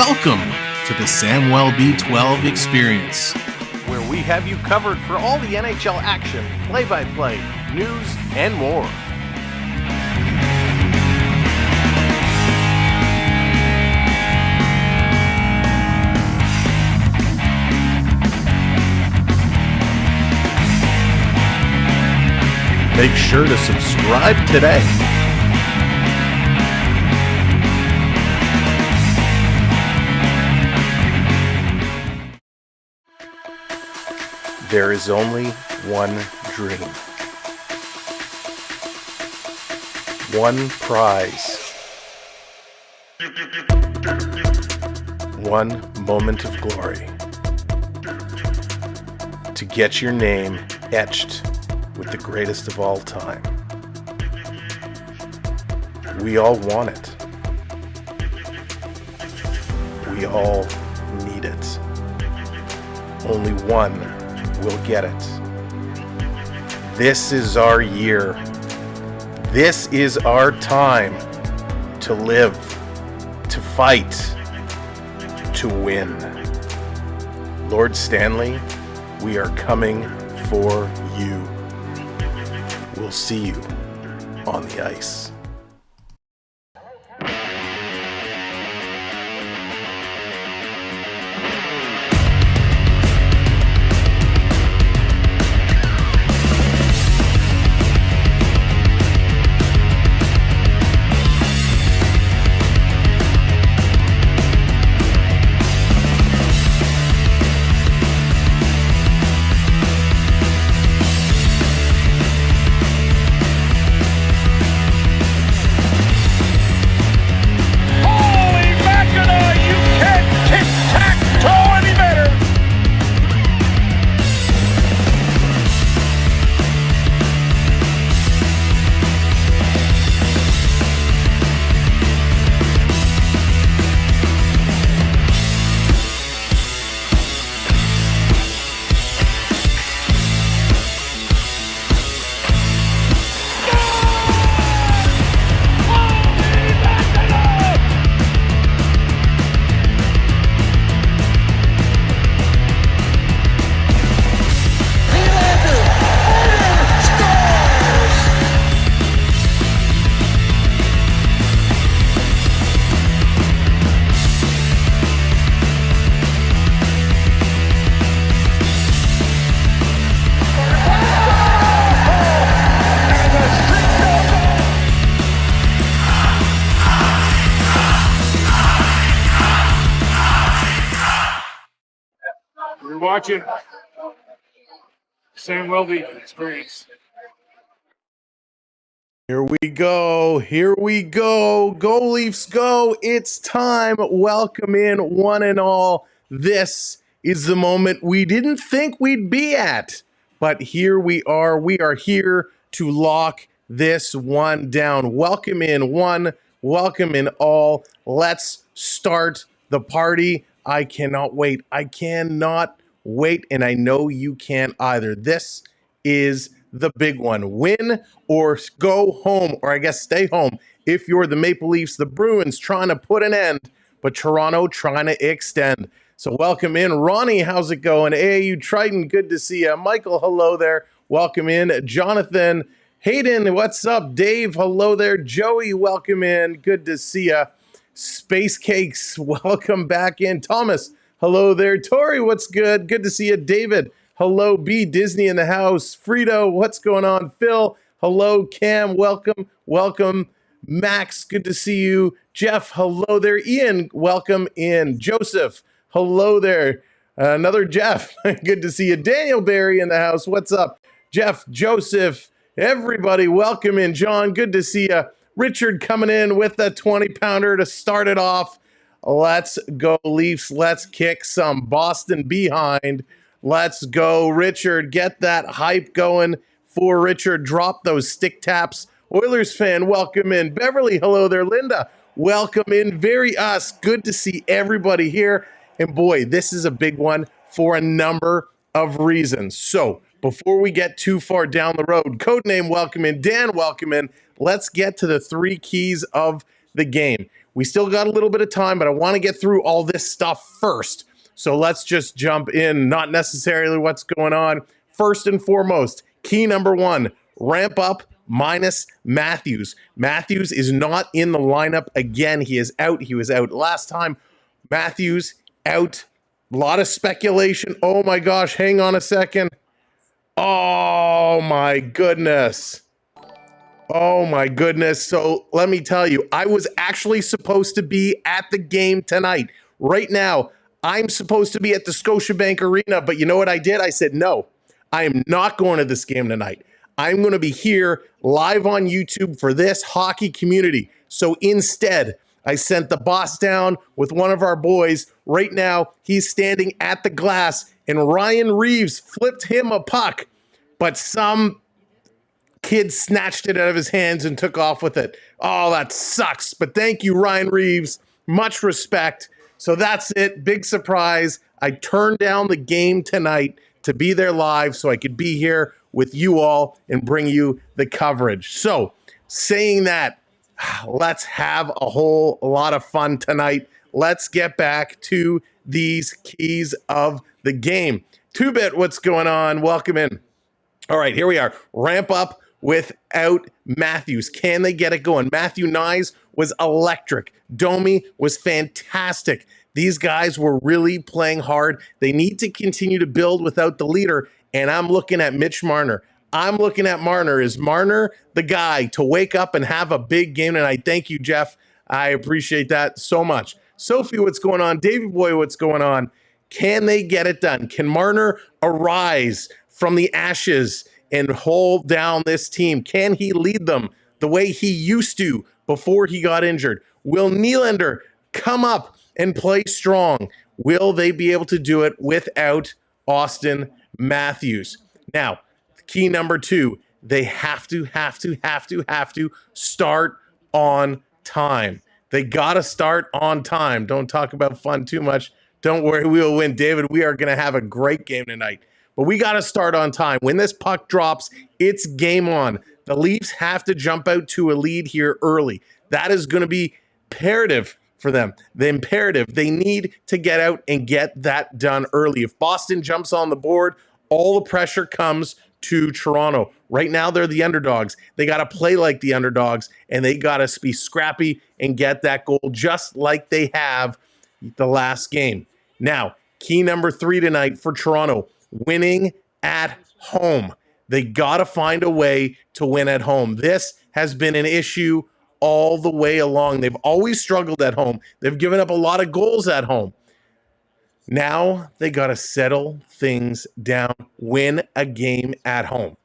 Welcome to the Samwell B12 experience, where we have you covered for all the NHL action, play-by-play, news, and more. Make sure to subscribe today. There is only one dream. One prize. One moment of glory. To get your name etched with the greatest of all time. We all want it. We all need it. Only one will get it. This is our year. This is our time to live, to fight, to win. Lord Stanley, we are coming for you. We'll see you on the ice. Watching Samwell B experience. Here we go. Go Leafs, go. It's time. Welcome in one and all. This is the moment we didn't think we'd be at, but here we are. We are here to lock this one down. Welcome in one, welcome in all. Let's start the party. I cannot wait. And I know you can't either. This is the big one. Win or go home, or I guess stay home if you're the Maple Leafs. The Bruins trying to put an end, but Toronto trying to extend. So welcome in. Ronnie, how's it going? AAU Triton, good to see you. Michael, hello there. Welcome in. Jonathan, Hayden, what's up? Dave, hello there. Joey, welcome in. Good to see you. Space Cakes, welcome back in. Thomas, hello there. Tori, what's good? Good to see you. David, hello. B, Disney in the house. Frito, what's going on? Phil, hello. Cam, welcome. Max, good to see you. Jeff, hello there. Ian, welcome in. Joseph, hello there. Another Jeff, good to see you. Daniel Barry in the house. What's up? Jeff, Joseph, everybody, welcome in. John, good to see you. Richard coming in with a 20-pounder to start it off. Let's go, Leafs. Let's kick some Boston behind. Let's go, Richard. Get that hype going for Richard. Drop those stick taps. Oilers fan, welcome in. Beverly, hello there. Linda, welcome in. Very us. Good to see everybody here. And boy, this is a big one for a number of reasons. So before we get too far down the road, Codename, welcome in. Dan, welcome in. Let's get to the three keys of the game. We still got a little bit of time, but I want to get through all this stuff first. So let's just jump in, not necessarily what's going on. First and foremost, key number one, ramp up minus Matthews. Matthews is not in the lineup again. He is out. He was out last time. Matthews out. A lot of speculation. Oh my gosh, hang on a second. Oh my goodness. Oh my goodness. So let me tell you, I was actually supposed to be at the game tonight. Right now, I'm supposed to be at the Scotiabank Arena, but you know what I did? I said, no, I am not going to this game tonight. I'm going to be here live on YouTube for this hockey community. So instead, I sent the boss down with one of our boys. Right now, he's standing at the glass, and Ryan Reeves flipped him a puck, but some kid snatched it out of his hands and took off with it. Oh, that sucks. But thank you, Ryan Reeves. Much respect. So that's it. Big surprise. I turned down the game tonight to be there live so I could be here with you all and bring you the coverage. So saying that, let's have a whole lot of fun tonight. Let's get back to these keys of the game. 2-Bit, what's going on? Welcome in. All right, here we are. Ramp up without Matthews. Can they get it going? Matthew Nyes was electric. Domi was fantastic. These guys were really playing hard. They need to continue to build without the leader, and I'm looking at Mitch Marner. I'm looking at Marner. Is Marner the guy to wake up and have a big game tonight? Thank you, Jeff. I appreciate that so much. Sophie, what's going on? Davey Boy, what's going on? Can they get it done? Can Marner arise from the ashes and hold down this team? Can he lead them the way he used to before he got injured? Will Nylander come up and play strong? Will they be able to do it without Austin Matthews? Now, key number two, they have to start on time. They got to start on time. Don't talk about fun too much. Don't worry, we will win. David, we are going to have a great game tonight. But we got to start on time. When this puck drops, it's game on. The Leafs have to jump out to a lead here early. That is going to be imperative for them. The imperative. They need to get out and get that done early. If Boston jumps on the board, all the pressure comes to Toronto. Right now, they're the underdogs. They got to play like the underdogs, and they got to be scrappy and get that goal just like they have the last game. Now, key number 3 tonight for Toronto, winning at home. They got to find a way to win at home. This has been an issue all the way along. They've always struggled at home. They've given up a lot of goals at home. Now they got to settle things down, win a game at home.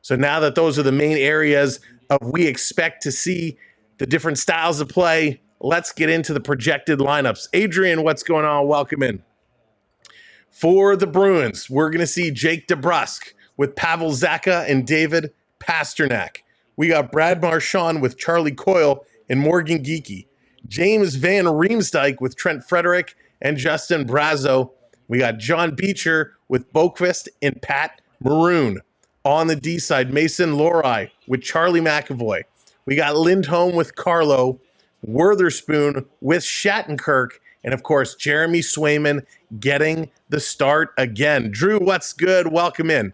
So now that those are the main areas of we expect to see the different styles of play, let's get into the projected lineups. Adrian, what's going on? Welcome in. For the Bruins, we're going to see Jake DeBrusk with Pavel Zacha and David Pasternak. We got Brad Marchand with Charlie Coyle and Morgan Geekie. James Van Riemsdyk with Trent Frederick and Justin Brazo. We got John Beecher with Boqvist and Pat Maroon. On the D side, Mason Lohrei with Charlie McAvoy. We got Lindholm with Carlo, Witherspoon with Shattenkirk, and of course, Jeremy Swayman getting the start again. Drew, what's good? Welcome in.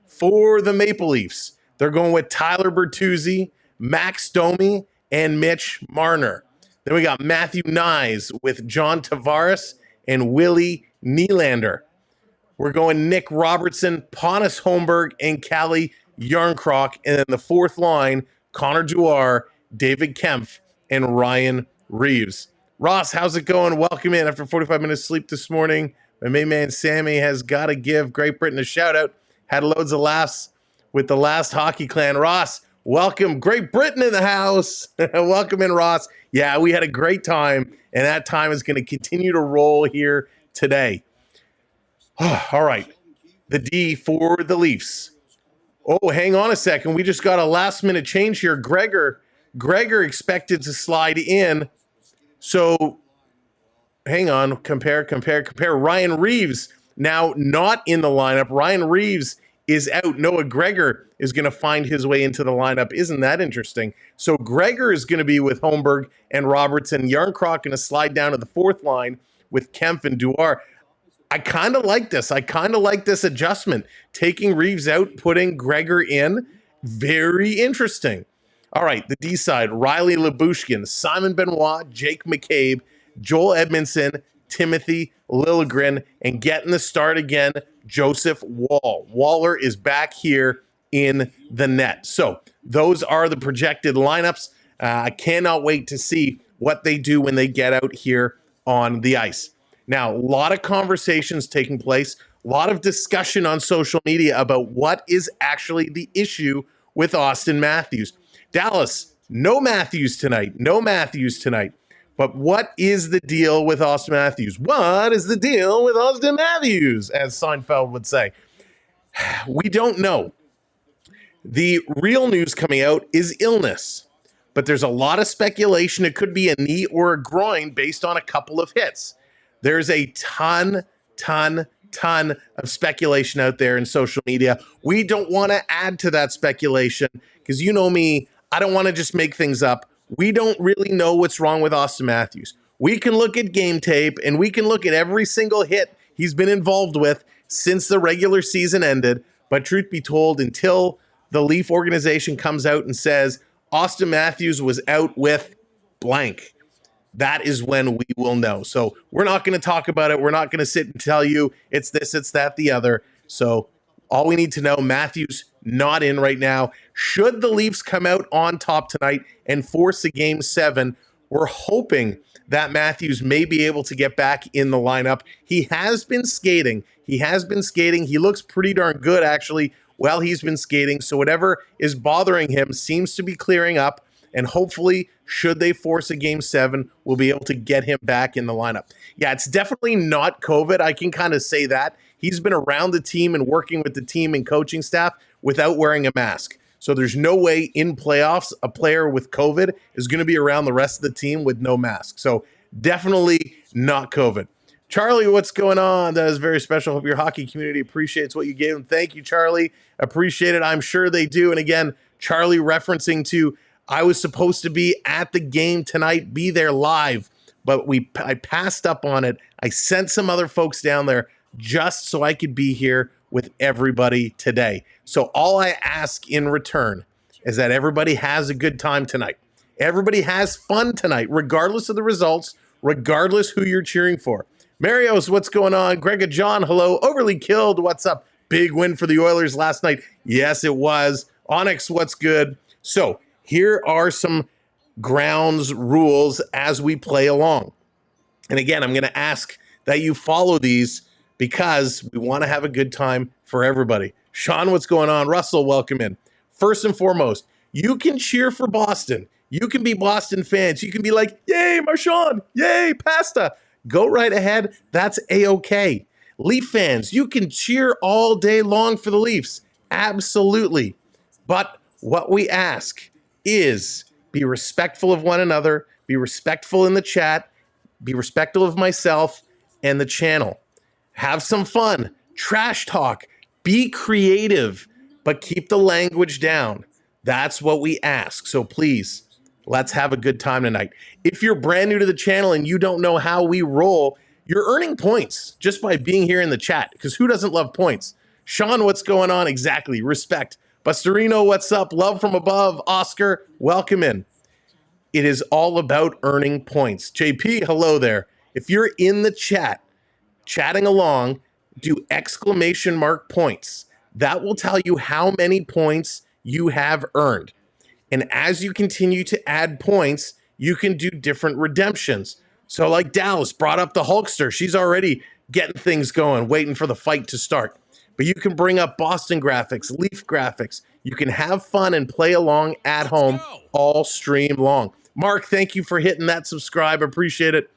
For the Maple Leafs, they're going with Tyler Bertuzzi, Max Domi, and Mitch Marner. Then we got Matthew Nyes with John Tavares and Willie Nylander. We're going Nick Robertson, Pontus Holmberg, and Callie Yarncroc. And then the fourth line, Connor Dewar, David Kempf, and Ryan Reeves. Ross, how's it going? Welcome in. After 45 minutes sleep this morning, my main man Sammy has got to give Great Britain a shout out. Had loads of laughs with the last hockey clan. Ross, welcome. Great Britain in the house. Welcome in, Ross. Yeah, we had a great time, and that time is going to continue to roll here today. All right. The D for the Leafs. Oh, hang on a second. We just got a last-minute change here. Gregor expected to slide in. So, hang on. Compare. Ryan Reeves now not in the lineup. Ryan Reeves is out. Noah Gregor is going to find his way into the lineup. Isn't that interesting? So Gregor is going to be with Holmberg and Robertson. Yarncroc going to slide down to the fourth line with Kempf and Duar. I kind of like this. I kind of like this adjustment. Taking Reeves out, putting Gregor in. Very interesting. All right, the D side, Riley Labushkin, Simon Benoit, Jake McCabe, Joel Edmondson, Timothy Liljegren, and getting the start again, Joseph Woll. Waller is back here in the net. So those are the projected lineups. I cannot wait to see what they do when they get out here on the ice. Now, a lot of conversations taking place, a lot of discussion on social media about what is actually the issue with Auston Matthews. Dallas, no Matthews tonight. No Matthews tonight. But what is the deal with Auston Matthews? What is the deal with Auston Matthews, as Seinfeld would say? We don't know. The real news coming out is illness. But there's a lot of speculation. It could be a knee or a groin based on a couple of hits. There's a ton of speculation out there in social media. We don't want to add to that speculation because you know me, I don't want to just make things up. We don't really know what's wrong with Auston Matthews. We can look at game tape and we can look at every single hit he's been involved with since the regular season ended. But truth be told, until the Leaf organization comes out and says Auston Matthews was out with blank, that is when we will know. So we're not going to talk about it. We're not going to sit and tell you it's this, it's that, the other. So all we need to know, Matthews not in right now. Should the Leafs come out on top tonight and force a game 7, we're hoping that Matthews may be able to get back in the lineup. He has been skating. He looks pretty darn good, actually, while he's been skating. So whatever is bothering him seems to be clearing up. And hopefully, should they force a game 7, we'll be able to get him back in the lineup. Yeah, it's definitely not COVID. I can kind of say that. He's been around the team and working with the team and coaching staff without wearing a mask. So there's no way in playoffs a player with COVID is going to be around the rest of the team with no mask. So definitely not COVID. Charlie, what's going on? That is very special. Hope your hockey community appreciates what you gave them. Thank you, Charlie. Appreciate it. I'm sure they do. And again, Charlie referencing to, I was supposed to be at the game tonight, be there live, but I passed up on it. I sent some other folks down there just so I could be here with everybody today. So all I ask in return is that everybody has a good time tonight. Everybody has fun tonight, regardless of the results, regardless who you're cheering for. Marios, what's going on? Grega John, hello. Overly Killed, what's up? Big win for the Oilers last night. Yes, it was. Onyx, what's good? So here are some grounds rules as we play along. And again, I'm going to ask that you follow these because we want to have a good time for everybody. Sean, what's going on? Russell, welcome in. First and foremost, you can cheer for Boston. You can be Boston fans. You can be like, yay, Marchand, yay, Pasta. Go right ahead. That's A-okay. Leaf fans, you can cheer all day long for the Leafs. Absolutely. But what we ask is be respectful of one another, be respectful in the chat, be respectful of myself and the channel. Have some fun, trash talk, be creative, but keep the language down. That's what we ask. So please, let's have a good time tonight. If you're brand new to the channel and you don't know how we roll, you're earning points just by being here in the chat, because who doesn't love points? Sean, what's going on? Exactly. Respect. Bustarino, what's up? Love from above. Oscar, welcome in. It is all about earning points. JP, hello there. If you're in the chat, chatting along, do exclamation mark points. That will tell you how many points you have earned. And as you continue to add points, you can do different redemptions. So like Dallas brought up the Hulkster. She's already getting things going, waiting for the fight to start. But you can bring up Boston graphics, Leaf graphics. You can have fun and play along at home all stream long. Mark, thank you for hitting that subscribe. Appreciate it.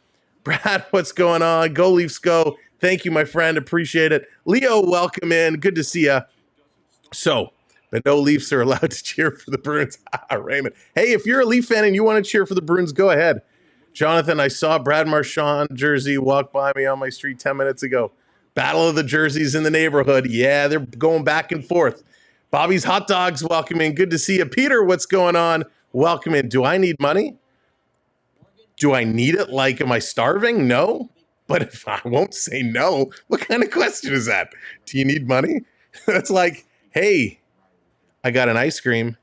Brad, what's going on? Go Leafs, go. Thank you, my friend. Appreciate it. Leo, welcome in. Good to see you. So, but no Leafs are allowed to cheer for the Bruins. Raymond. Hey, if you're a Leaf fan and you want to cheer for the Bruins, go ahead. Jonathan, I saw Brad Marchand jersey walk by me on my street 10 minutes ago. Battle of the jerseys in the neighborhood. Yeah, they're going back and forth. Bobby's Hot Dogs, welcome in. Good to see you. Peter, what's going on? Welcome in. Do I need money? Do I need it? Like, am I starving? No. But if I won't say no, what kind of question is that? Do you need money? That's like, hey, I got an ice cream.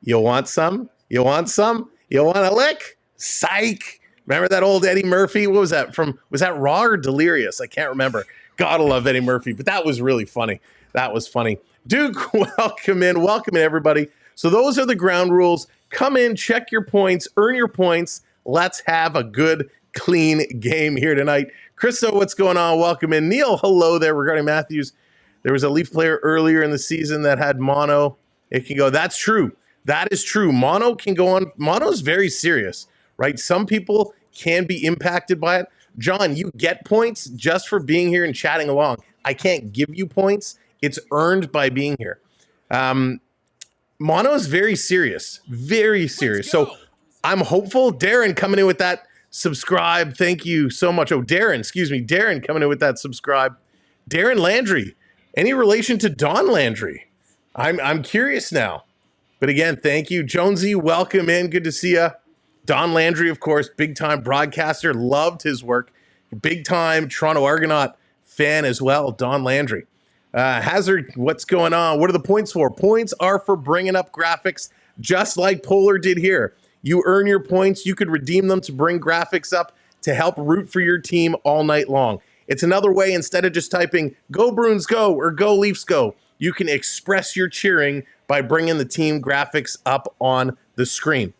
You want some? You want some? You want a lick? Psych. Remember that old Eddie Murphy? What was that from? Was that Raw or Delirious? I can't remember. Gotta love Eddie Murphy, but that was really funny. That was funny. Duke, welcome in. Welcome in, everybody. So those are the ground rules. Come in, check your points, earn your points. Let's have a good, clean game here tonight. Christo, what's going on? Welcome in. Neil, hello there. Regarding Matthews, there was a Leaf player earlier in the season that had mono. It can go. That's true. That is true. Mono can go on. Mono is very serious, right? Some people can be impacted by it. John, you get points just for being here and chatting along. I can't give you points. It's earned by being here. Mono is very serious. Very serious. So I'm hopeful. Darren coming in with that subscribe. Thank you so much. Oh, Darren, excuse me. Darren coming in with that subscribe. Darren Landry. Any relation to Don Landry? I'm curious now. But again, thank you. Jonesy, welcome in. Good to see you. Don Landry, of course, big-time broadcaster. Loved his work. Big-time Toronto Argonaut fan as well, Don Landry. Hazard, what's going on? What are the points for? Points are for bringing up graphics, just like Polar did here. You earn your points. You could redeem them to bring graphics up to help root for your team all night long. It's another way, instead of just typing, "Go Bruins go" or "Go Leafs go," you can express your cheering by bringing the team graphics up on the screen.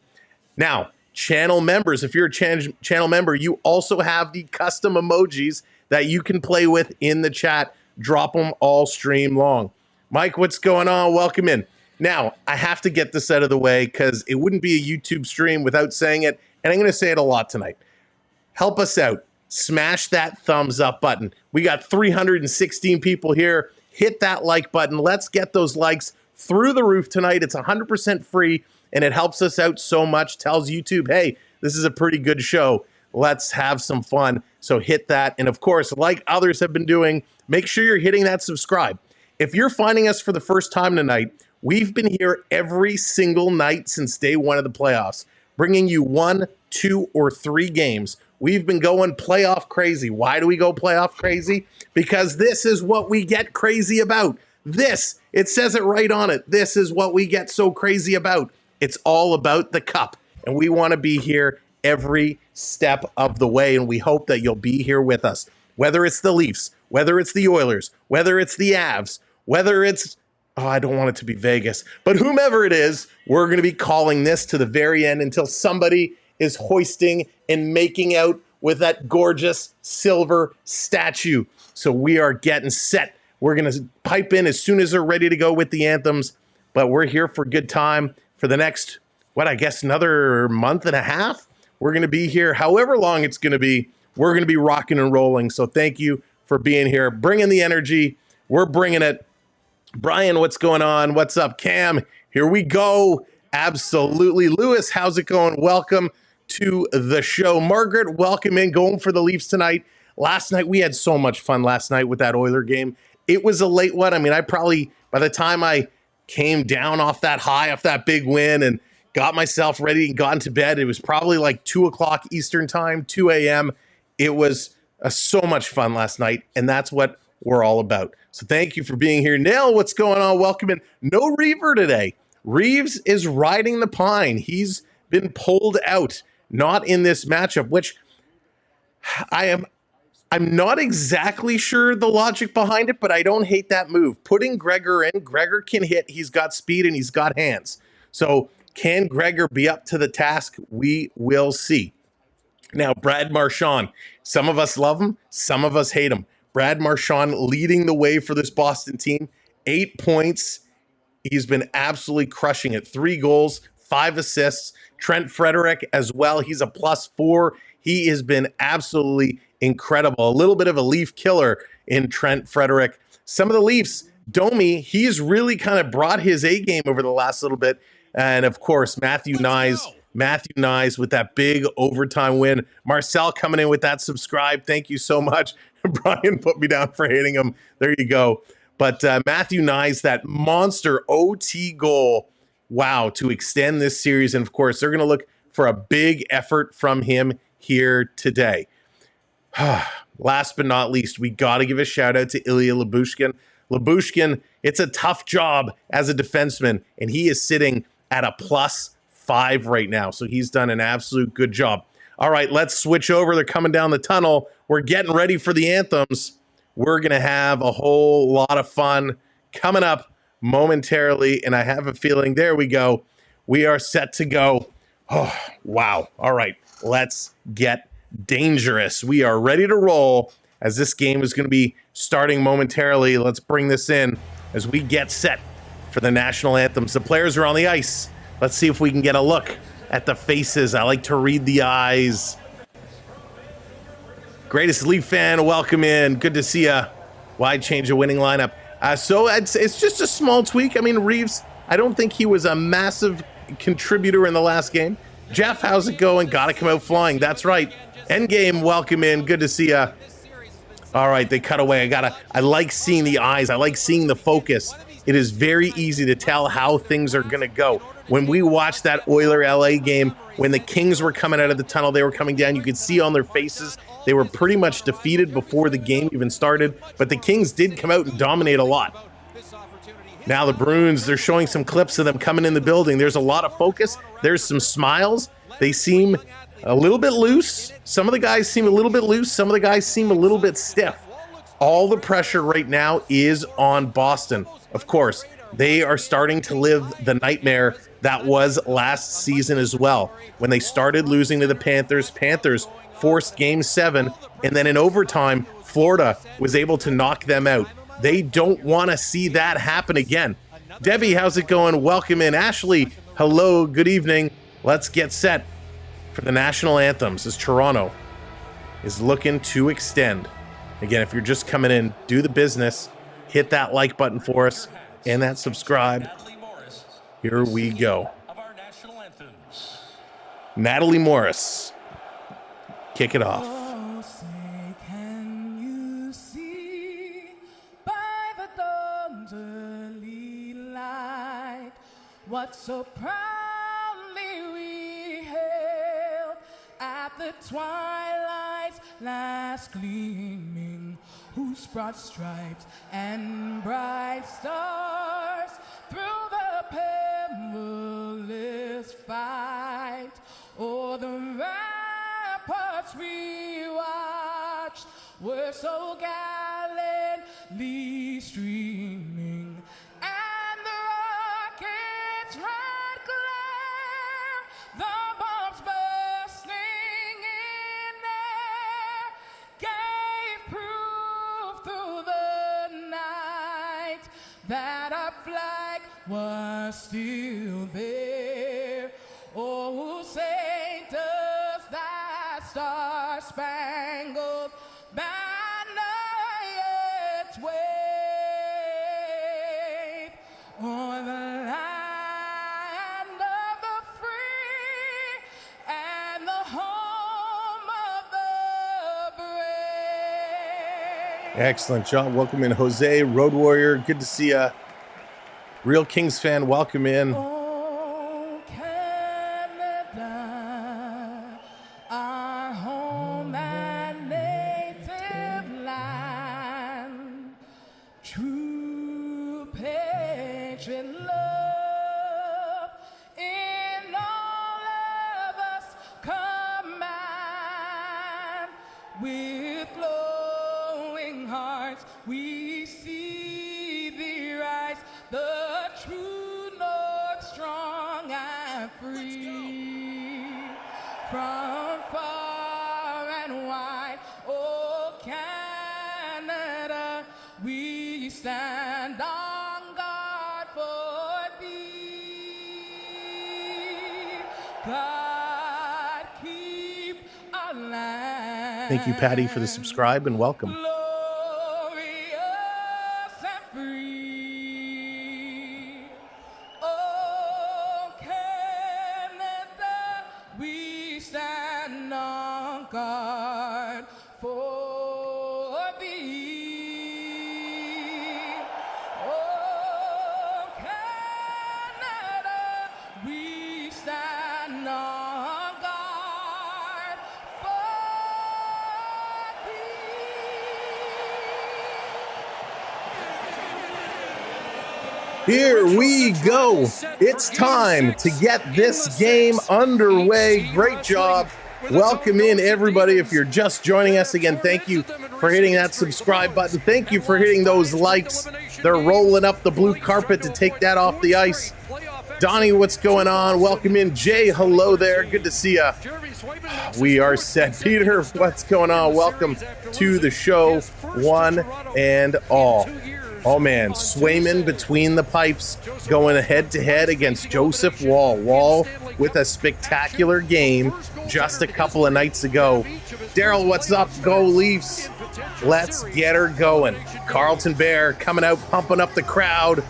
Now, channel members, if you're a channel member, you also have the custom emojis that you can play with in the chat. Drop them all stream long. Mike, what's going on? Welcome in. Now, I have to get this out of the way because it wouldn't be a YouTube stream without saying it, and I'm going to say it a lot tonight. Help us out. Smash that thumbs up button. We got 316 people here. Hit that like button. Let's get those likes through the roof tonight. It's 100% free, and it helps us out so much. Tells YouTube, hey, this is a pretty good show. Let's have some fun. So hit that. And of course, like others have been doing, make sure you're hitting that subscribe. If you're finding us for the first time tonight, we've been here every single night since day one of the playoffs, bringing you 1, 2, or 3 games. We've been going playoff crazy. Why do we go playoff crazy? Because this is what we get crazy about. This, it says it right on it. This is what we get so crazy about. It's all about the cup. And we want to be here every step of the way. And we hope that you'll be here with us. Whether it's the Leafs, whether it's the Oilers, whether it's the Avs, whether it's, oh, I don't want it to be Vegas, but whomever it is, we're going to be calling this to the very end until somebody is hoisting and making out with that gorgeous silver statue. So we are getting set. We're going to pipe in as soon as they're ready to go with the anthems, but we're here for a good time for the next, I guess another month and a half. We're going to be here however long it's going to be. We're going to be rocking and rolling. So thank you for being here, bringing the energy. We're bringing it. Brian, what's going on? What's up? Cam, here we go. Absolutely. Lewis, how's it going? Welcome to the show. Margaret, welcome in. Going for the Leafs tonight. Last night, we had so much fun last night with that Oiler game. It was a late one. I mean, I probably, by the time I came down off that high, off that big win and got myself ready and got into bed, it was probably like 2 o'clock Eastern time, 2 a.m. It was so much fun last night, and that's what we're all about. So thank you for being here. Nell, what's going on? Welcome in. No Reaver today. Reeves is riding the pine. He's been pulled out, not in this matchup, which I'm not exactly sure the logic behind it, but I don't hate that move. Putting Gregor in, Gregor can hit. He's got speed and he's got hands. So can Gregor be up to the task? We will see. Now, Brad Marchand, some of us love him, some of us hate him. Brad Marchand leading the way for this Boston team. 8 points. He's been absolutely crushing it. 3 goals, 5 assists. Trent Frederick as well. He's a +4. He has been absolutely incredible. A little bit of a Leaf killer in Trent Frederick. Some of the Leafs, Domi, he's really kind of brought his A game over the last little bit. And of course, Matthew Nyes with that big overtime win. Marcel coming in with that subscribe. Thank you so much. Brian put me down for hating him. There you go. But Matthew Knies, that monster OT goal, wow, to extend this series. And of course, they're going to look for a big effort from him here today. Last but not least, we got to give a shout out to Ilya Lyubushkin. Lyubushkin, it's a tough job as a defenseman, and he is sitting at a +5 right now. So he's done an absolute good job. All right, let's switch over. They're coming down the tunnel. We're getting ready for the anthems. We're going to have a whole lot of fun coming up momentarily, and I have a feeling, there we go. We are set to go. Oh, wow. All right, let's get dangerous. We are ready to roll as this game is going to be starting momentarily. Let's bring this in as we get set for the national anthems. The players are on the ice. Let's see if we can get a look at the faces. I like to read the eyes. Greatest Leaf fan, welcome in. Good to see ya. Why change a winning lineup? So it's just a small tweak. I mean, Reeves, I don't think he was a massive contributor in the last game. Jeff, how's it going? Gotta come out flying. That's right. Endgame, welcome in. Good to see ya. All right, they cut away. I like seeing the eyes. I like seeing the focus. It is very easy to tell how things are going to go. When we watched that Oiler-LA game, when the Kings were coming out of the tunnel, they were coming down, you could see on their faces, they were pretty much defeated before the game even started, but the Kings did come out and dominate a lot. Now the Bruins, they're showing some clips of them coming in the building. There's a lot of focus. There's some smiles. They seem a little bit loose. Some of the guys seem a little bit loose. Some of the guys seem a little bit stiff. All the pressure right now is on Boston. Of course, they are starting to live the nightmare that was last season as well. When they started losing to the Panthers, Panthers forced Game 7, and then in overtime, Florida was able to knock them out. They don't want to see that happen again. Debbie, how's it going? Welcome in. Ashley, hello, good evening. Let's get set for the national anthems as Toronto is looking to extend. Again, if you're just coming in, do the business. Hit that like button for us and that subscribe. Here we go. Natalie Morris. Kick it off. Oh, say, can you see by the dawn's early light what so proudly we hailed at the twilight's last gleaming, whose broad stripes and bright stars through the perilous fight o'er the ramparts we watched were so gallantly streaming, and the rocket's red glare, the bombs bursting in air, gave proof through the night that our flag was still there. Oh, say does that star-spangled banner yet wave o'er the land of the free and the home of the brave. Excellent job. Welcome in, Jose, Road Warrior. Good to see ya. Real Kings fan, welcome in. Oh, Canada, our home and native land, true patriot love in all of us command. With glowing hearts we see thee rise, the true north, strong and free. From far and wide, oh Canada, we stand on guard for thee. God keep our land. Thank you, Patty, for the subscribe and welcome. Glorious and free. Oh, Canada, we stand on guard for Here we go. It's time to get this game underway. Great job. Welcome in, everybody. If you're just joining us again, thank you for hitting that subscribe button. Thank you for hitting those likes. They're rolling up the blue carpet to take that off the ice. Donnie, what's going on? Welcome in. Jay, hello there. Good to see ya. We are set. Peter, what's going on? Welcome to the show, one and all. Oh man, Swayman between the pipes going head-to-head against Joseph Woll. Woll with a spectacular game just a couple of nights ago. Daryl, what's up? Go Leafs. Let's get her going. Carlton Bear coming out, pumping up the crowd.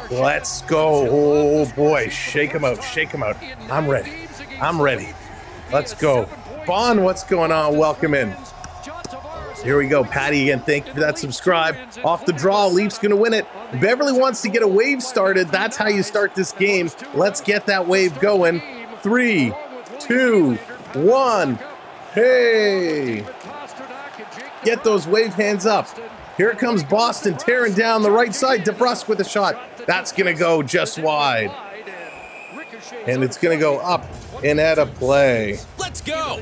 Let's go. Oh boy, shake him out, shake him out. I'm ready. I'm ready. Let's go. Bon, what's going on? Welcome in. Here we go. Patty again, thank you for that subscribe. Off the draw, Leafs gonna win it. Beverly wants to get a wave started. That's how you start this game. Let's get that wave going. 3, 2, 1. Hey! Get those wave hands up. Here comes Boston tearing down the right side. DeBrusk with a shot. That's gonna go just wide. And it's gonna go up and at a play. Let's go.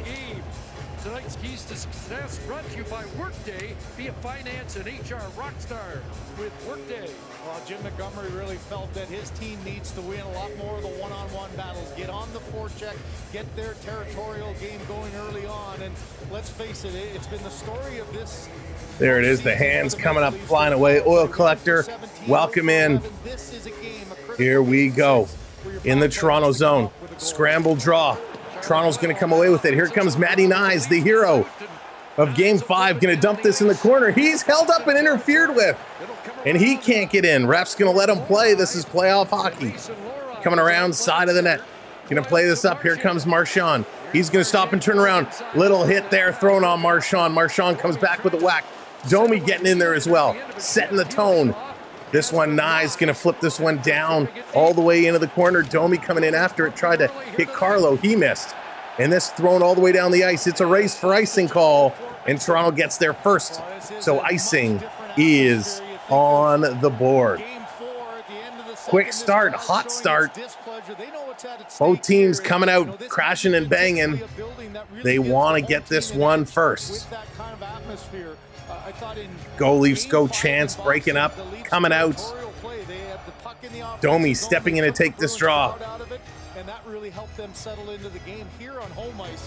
Tonight's keys to success brought to you by Workday. Be a finance and HR rockstar with Workday. Well, Jim Montgomery really felt that his team needs to win a lot more of the one-on-one battles. Get on the forecheck, get their territorial game going early on, and let's face it, it's been the story of this. There it is, the hands coming up, flying away. Oil collector, welcome in. Here we go. In the Toronto zone, scramble draw. Toronto's going to come away with it. Here comes Matty Nyes, the hero of Game 5, going to dump this in the corner. He's held up and interfered with, and he can't get in. Ref's going to let him play. This is playoff hockey. Coming around side of the net. Going to play this up. Here comes Marchand. He's going to stop and turn around. Little hit there thrown on Marchand. Marchand comes back with a whack. Domi getting in there as well, setting the tone. This one, Nyes going to flip this one down all the way into the corner. Domi coming in after it, tried to hit Carlo. He missed. And this thrown all the way down the ice. It's a race for icing call, and Toronto gets there first. So icing is on the board. Quick start, hot start. Both teams coming out crashing and banging. They want to get this one first. Go Leafs, go Chance, breaking up, coming out. Domi stepping in to take this draw.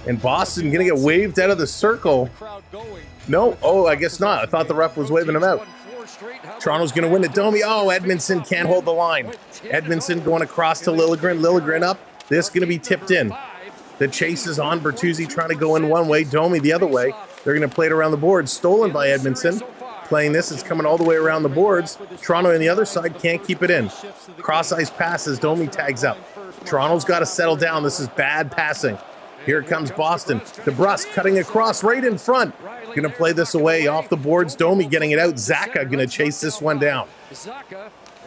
And Boston gonna get waved out of the circle. No, oh, I guess not. I thought the ref was waving him out. Toronto's gonna win it. Domi, oh, Edmondson can't hold the line. Edmondson going across to Liljegren. Liljegren up. This gonna be tipped in. The chase is on. Bertuzzi trying to go in one way. Domi the other way. They're going to play it around the boards. Stolen by Edmondson. Playing this. It's coming all the way around the boards. Toronto on the other side can't keep it in. Cross-ice passes. Domi tags up. Toronto's got to settle down. This is bad passing. Here comes Boston. DeBrusk cutting across right in front. Going to play this away off the boards. Domi getting it out. Zaka going to chase this one down.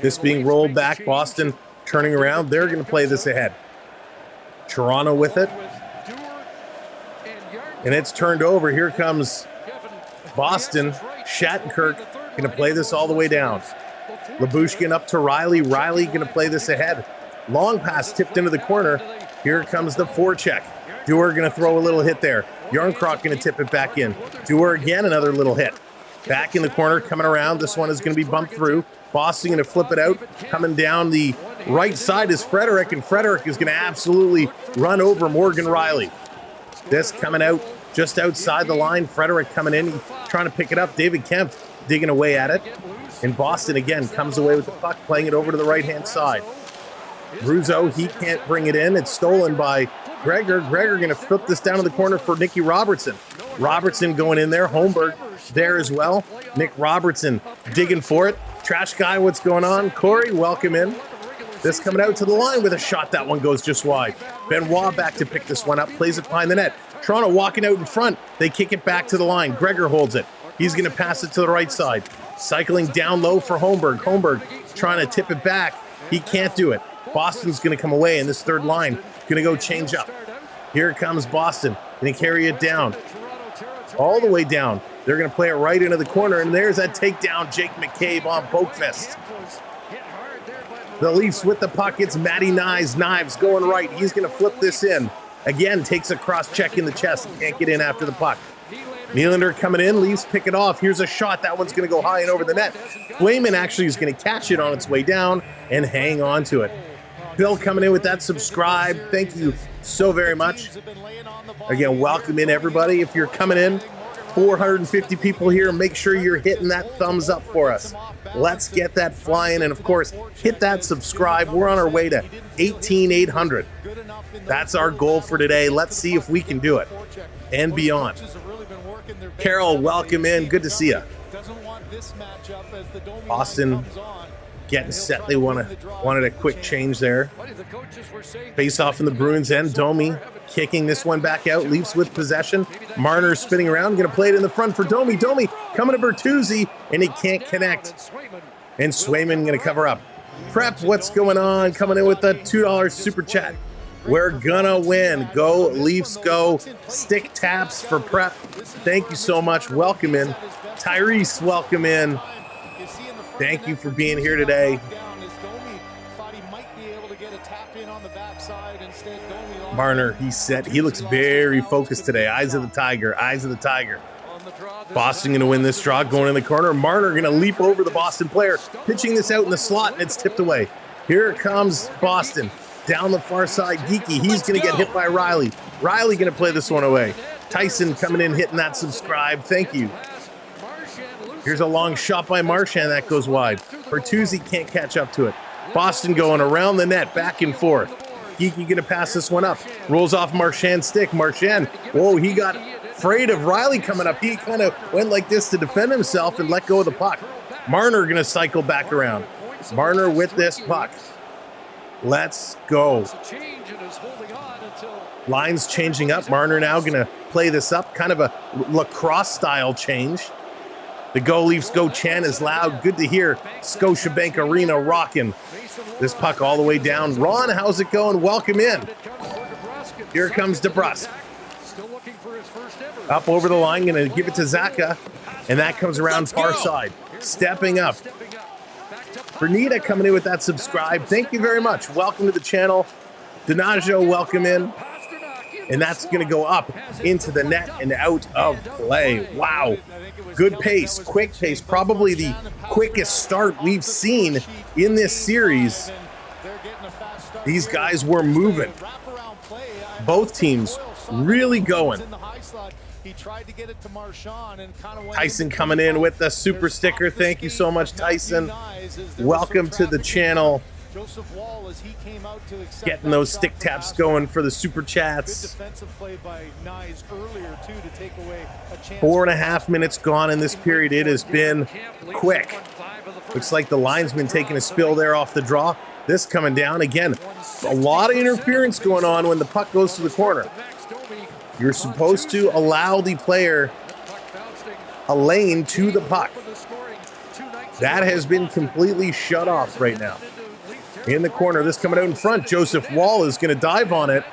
This being rolled back. Boston turning around. They're going to play this ahead. Toronto with it. And it's turned over. Here comes Boston. Shattenkirk going to play this all the way down. Labushkin up to Riley. Riley going to play this ahead. Long pass tipped into the corner. Here comes the forecheck. Dewar going to throw a little hit there. Yarncroc going to tip it back in. Dewar again, another little hit. Back in the corner, coming around. This one is going to be bumped through. Boston going to flip it out. Coming down the right side is Frederick, and Frederick is going to absolutely run over Morgan Riley. This coming out just outside the line. Frederick coming in, trying to pick it up. David Kemp digging away at it. And Boston again comes away with the puck, playing it over to the right-hand side. Russo, he can't bring it in. It's stolen by Gregor. Gregor going to flip this down to the corner for Nicky Robertson. Robertson going in there. Holmberg there as well. Nick Robertson digging for it. Trash guy, what's going on? Corey, welcome in. This coming out to the line with a shot. That one goes just wide. Benoit back to pick this one up. Plays it behind the net. Toronto walking out in front. They kick it back to the line. Gregor holds it. He's going to pass it to the right side. Cycling down low for Holmberg. Holmberg trying to tip it back. He can't do it. Boston's going to come away, and this third line going to go change up. Here comes Boston. Going to carry it down. All the way down. They're going to play it right into the corner, and there's that takedown. Jake McCabe on Boakfist. The Leafs with the puck. It's Matty Knives. Knives going right. He's going to flip this in. Again, takes a cross-check in the chest. Can't get in after the puck. Nylander coming in. Leafs pick it off. Here's a shot. That one's going to go high and over the net. Swayman actually is going to catch it on its way down and hang on to it. Bill coming in with that subscribe. Thank you so very much. Again, welcome in everybody. If you're coming in, 450 people here. Make sure you're hitting that thumbs up for us. Let's get that flying. And of course, hit that subscribe. We're on our way to 18,800. That's our goal for today. Let's see if we can do it and beyond. Carol, welcome in. Good to see you. Boston getting set. They wanted a quick change there. Face off in the Bruins end. Domi kicking this one back out. Leafs with possession. Marner spinning around. Going to play it in the front for Domi. Domi coming to Bertuzzi, and he can't connect. And Swayman going to cover up. Prep, what's going on? Coming in with the $2 super chat. We're gonna win. Go Leafs, go. Stick taps for Prep. Thank you so much. Welcome in. Tyrese, welcome in. Thank you for being here today. Marner, he's set. He looks very focused today. Eyes of the Tiger. Eyes of the Tiger. Boston going to win this draw. Going in the corner. Marner going to leap over the Boston player. Pitching this out in the slot, and it's tipped away. Here comes Boston. Down the far side. Geeky. He's going to get hit by Riley. Riley going to play this one away. Tyson coming in, hitting that subscribe. Thank you. Here's a long shot by Marchand. That goes wide. Bertuzzi can't catch up to it. Boston going around the net, back and forth. Geeky going to pass this one up. Rolls off Marchand's stick. Marchand, whoa, he got afraid of Riley coming up. He kind of went like this to defend himself and let go of the puck. Marner going to cycle back around. Marner with this puck. Let's go. Lines changing up. Marner now going to play this up. Kind of a lacrosse style change. The Go Leafs Go chant is loud. Good to hear. Scotiabank Arena rocking. This puck all the way down. Ron, how's it going? Welcome in. Here comes DeBrusque. Up over the line. Going to give it to Zaka. And that comes around far side. Stepping up. Bernita coming in with that subscribe. Thank you very much. Welcome to the channel. Donaggio, welcome in. And that's going to go up into the net and out of play. Wow. Good pace, quick pace. Probably the quickest start we've seen in this series. These guys were moving. Both teams really going. Tyson coming in with the super sticker. Thank you so much, Tyson. Welcome to the channel. Getting those stick taps going for the super chats. 4.5 minutes gone in this period. It has been quick. Looks like the linesman taking a spill there off the draw. This coming down again. A lot of interference going on when the puck goes to the corner. You're supposed to allow the player a lane to the puck. That has been completely shut off right now. In the corner, this coming out in front. Joseph Wall is going to dive on it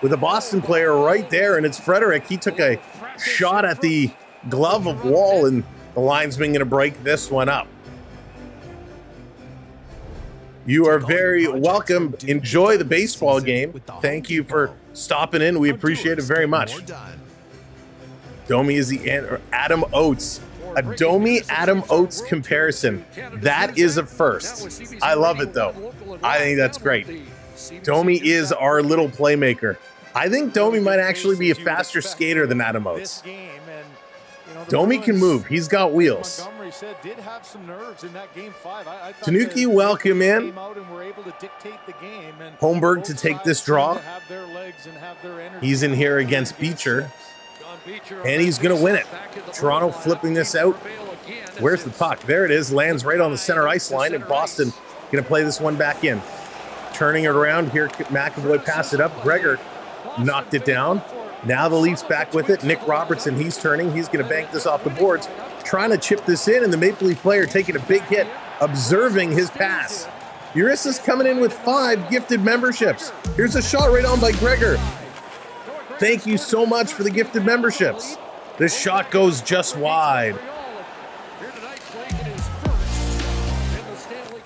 with a Boston player right there, and it's Frederick. He took a shot at the glove of Wall, and the linesman going to break this one up. You are very welcome. Enjoy the baseball game. Thank you for stopping in. We appreciate it very much. Domi is the Adam Oates. A Domi Adam Oates comparison. That is a first. I love it though. I think that's great. Domi is our little playmaker. I think Domi might actually be a faster skater than Adam Oates. Domi can move. He's got wheels. Tanuki, welcome in. Holmberg to take this draw. He's in here against Beecher. And he's going to win it. Toronto flipping this out. Where's the puck? There it is. Lands right on the center ice line. And Boston going to play this one back in. Turning it around. Here, McAvoy passed it up. Gregor knocked it down. Now the Leafs back with it. Nick Robertson, he's turning. He's going to bank this off the boards. Trying to chip this in. And the Maple Leaf player taking a big hit. Observing his pass. Urissa's coming in with 5 gifted memberships. Here's a shot right on by Gregor. Thank you so much for the gifted memberships. This shot goes just wide.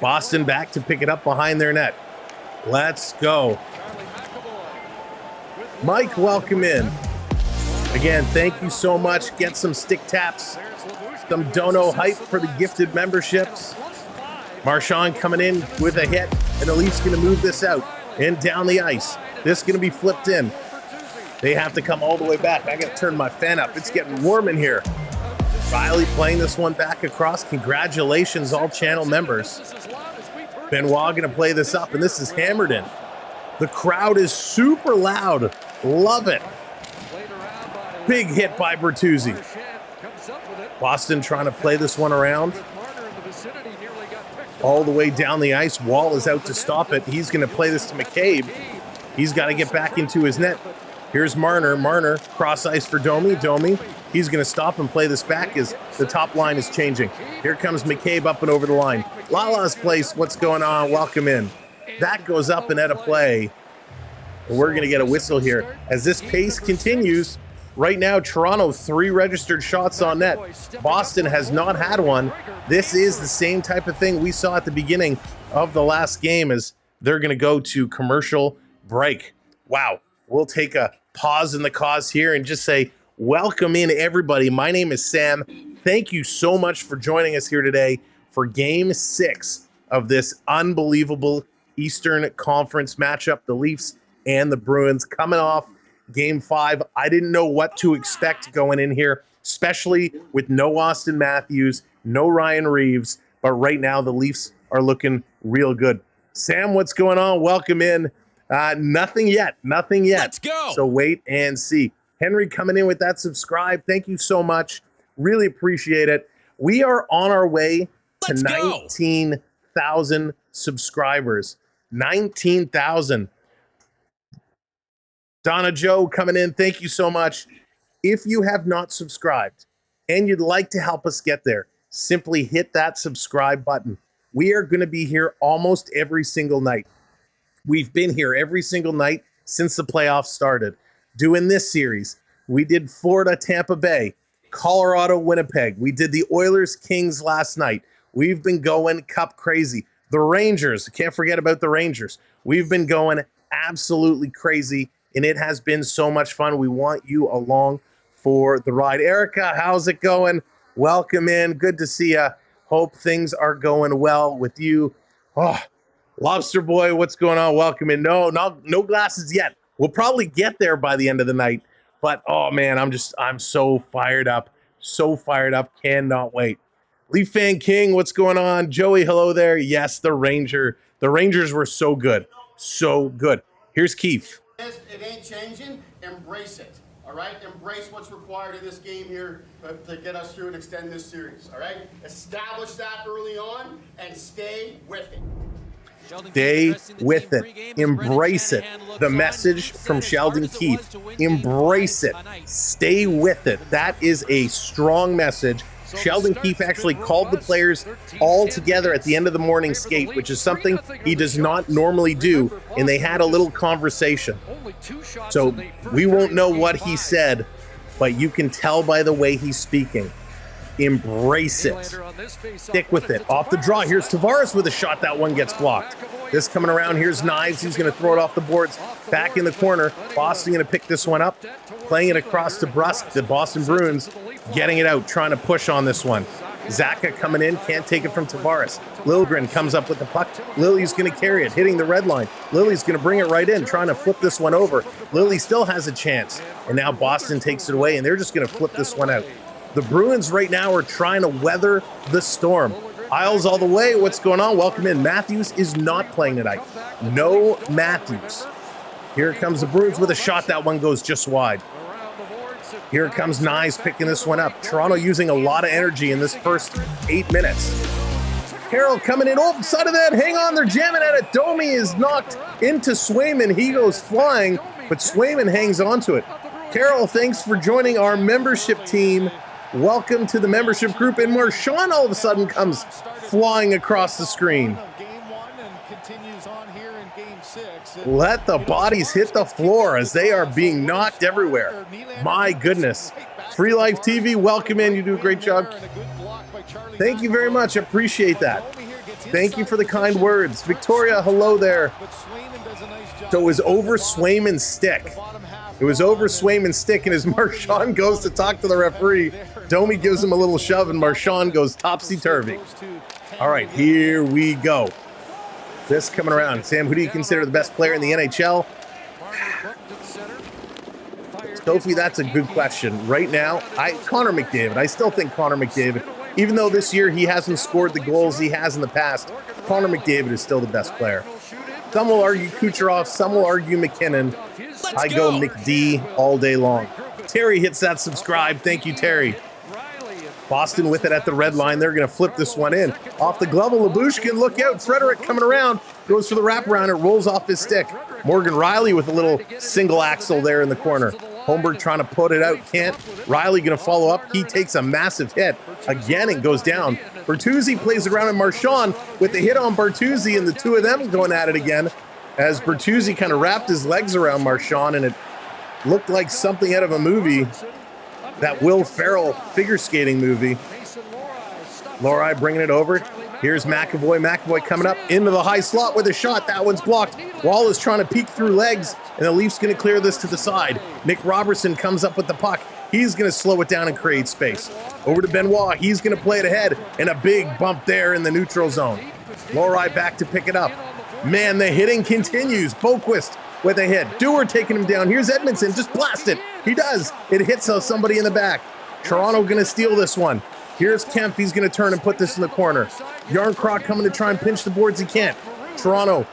Boston back to pick it up behind their net. Let's go. Mike, welcome in. Again, thank you so much. Get some stick taps, some dono hype for the gifted memberships. Marchand coming in with a hit, and the Leafs going to move this out and down the ice. This is going to be flipped in. They have to come all the way back. I got to turn my fan up. It's getting warm in here. Riley playing this one back across. Congratulations, all channel members. Benoit going to play this up, and this is hammered in. The crowd is super loud. Love it. Big hit by Bertuzzi. Boston trying to play this one around. All the way down the ice. Wall is out to stop it. He's going to play this to McCabe. He's got to get back into his net. Here's Marner. Marner, cross ice for Domi. Domi, he's going to stop and play this back as the top line is changing. Here comes McCabe up and over the line. Lala's place, what's going on? Welcome in. That goes up and out of play. We're going to get a whistle here. As this pace continues, right now, Toronto, 3 registered shots on net. Boston has not had one. This is the same type of thing we saw at the beginning of the last game as they're going to go to commercial break. Wow. We'll take a pause in the cause here and just say, welcome in, everybody. My name is Sam. Thank you so much for joining us here today for Game 6 of this unbelievable Eastern Conference matchup. The Leafs and the Bruins coming off Game 5. I didn't know what to expect going in here, especially with no Austin Matthews, no Ryan Reeves. But right now, the Leafs are looking real good. Sam, what's going on? Welcome in. Nothing yet. Let's go. So wait and see. Henry coming in with that subscribe. Thank you so much. Really appreciate it. We are on our way to 19,000 subscribers. 19,000. Donna Joe coming in. Thank you so much. If you have not subscribed and you'd like to help us get there, simply hit that subscribe button. We are going to be here almost every single night. We've been here every single night since the playoffs started. Doing this series, we did Florida, Tampa Bay, Colorado, Winnipeg. We did the Oilers, Kings last night. We've been going cup crazy. The Rangers, can't forget about the Rangers. We've been going absolutely crazy, and it has been so much fun. We want you along for the ride. Erica, how's it going? Welcome in. Good to see you. Hope things are going well with you. Oh, Lobster Boy, what's going on? Welcome in. No glasses yet. We'll probably get there by the end of the night. But, oh, man, I'm so fired up. So fired up. Cannot wait. Leaf Fan King, what's going on? Joey, hello there. Yes, the Rangers were so good. So good. Here's Keith. It ain't changing. Embrace it. All right? Embrace what's required in this game here to get us through and extend this series. All right? Establish that early on and stay with it. Stay with it. Embrace it. The message from Sheldon Keefe. Embrace it. Stay with it. That is a strong message. Sheldon Keefe actually called the players all together at the end of the morning skate, which is something he does not normally do, and they had a little conversation. So we won't know what he said, but you can tell by the way he's speaking. Embrace it. Stick with it. Off the draw. Here's Tavares with a shot. That one gets blocked. This coming around. Here's Knives. He's going to throw it off the boards. Back in the corner. Boston going to pick this one up. Playing it across to Brusque. The Boston Bruins getting it out. Trying to push on this one. Zaka coming in. Can't take it from Tavares. Liljegren comes up with the puck. Lily's going to carry it. Hitting the red line. Lily's going to bring it right in. Trying to flip this one over. Lily still has a chance. And now Boston takes it away. And they're just going to flip this one out. The Bruins right now are trying to weather the storm. Isles all the way. What's going on? Welcome in. Matthews is not playing tonight. No Matthews. Here comes the Bruins with a shot. That one goes just wide. Here comes Nyes picking this one up. Toronto using a lot of energy in this first 8 minutes. Carroll coming in. Oh, side of that. Hang on. They're jamming at it. Domi is knocked into Swayman. He goes flying, but Swayman hangs on to it. Carroll, thanks for joining our membership team. Welcome to the membership group. And Marchand all of a sudden comes flying across the screen. Let the bodies hit the floor as they are being knocked everywhere. My goodness. Free Life TV, welcome in. You do a great job. Thank you very much. Appreciate that. Thank you for the kind words. Victoria, hello there. So it was over Swayman's stick. It was over Swayman's stick, and as Marchand goes to talk to the referee, Domi gives him a little shove, and Marchand goes topsy-turvy. All right, here we go. This coming around. Sam, who do you consider the best player in the NHL? Sophie, that's a good question. Right now, Connor McDavid. I still think Connor McDavid, even though this year he hasn't scored the goals he has in the past, Connor McDavid is still the best player. Some will argue Kucherov, some will argue McKinnon. I go McD all day long. Terry hits that subscribe. Thank you, Terry. Boston with it at the red line. They're going to flip this one in. Off the glove of Lyubushkin. Look out. Frederick coming around. Goes for the wraparound. It rolls off his stick. Morgan Riley with a little single axle there in the corner. Holmberg trying to put it out. Can't. Riley going to follow up. He takes a massive hit. Again, and goes down. Bertuzzi plays around, and Marchand with the hit on Bertuzzi, and the two of them going at it again as Bertuzzi kind of wrapped his legs around Marchand, and it looked like something out of a movie. That Will Ferrell figure skating movie. Lohrei bringing it over. Here's McAvoy. McAvoy coming up into the high slot with a shot. That one's blocked. Wall is trying to peek through legs, and the Leafs going to clear this to the side. Nick Robertson comes up with the puck. He's going to slow it down and create space. Over to Benoit. He's going to play it ahead, and a big bump there in the neutral zone. Lohrei back to pick it up. Man, the hitting continues. Boquist with a hit. Dewar taking him down. Here's Edmondson. Just blast it. He does. It hits somebody in the back. Toronto going to steal this one. Here's Kemp. He's going to turn and put this in the corner. Yarncroc coming to try and pinch the boards. He can't. Toronto,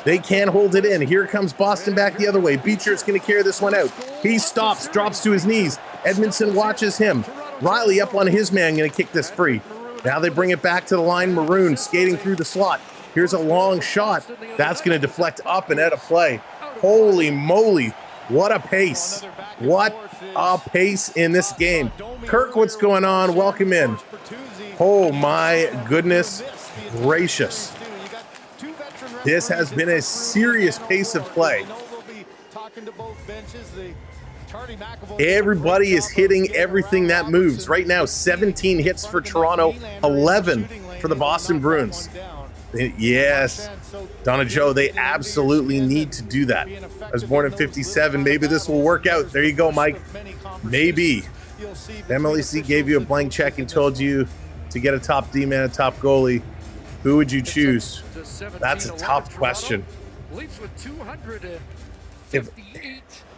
they can't hold it in. Here comes Boston back the other way. Beecher's going to carry this one out. He stops, drops to his knees. Edmondson watches him. Riley up on his man, going to kick this free. Now they bring it back to the line. Maroon skating through the slot. Here's a long shot. That's going to deflect up and out of play. Holy moly. What a pace. What a pace in this game. Kirk, what's going on? Welcome in. Oh my goodness gracious. This has been a serious pace of play. Everybody is hitting everything that moves. Right now, 17 hits for Toronto, 11 for the Boston Bruins. Yes, Donna Joe, they absolutely need to do that. I was born in 57. Maybe this will work out. There you go, Mike. Maybe. MLEC gave you a blank check and told you to get a top D-man, a top goalie. Who would you choose? That's a tough question.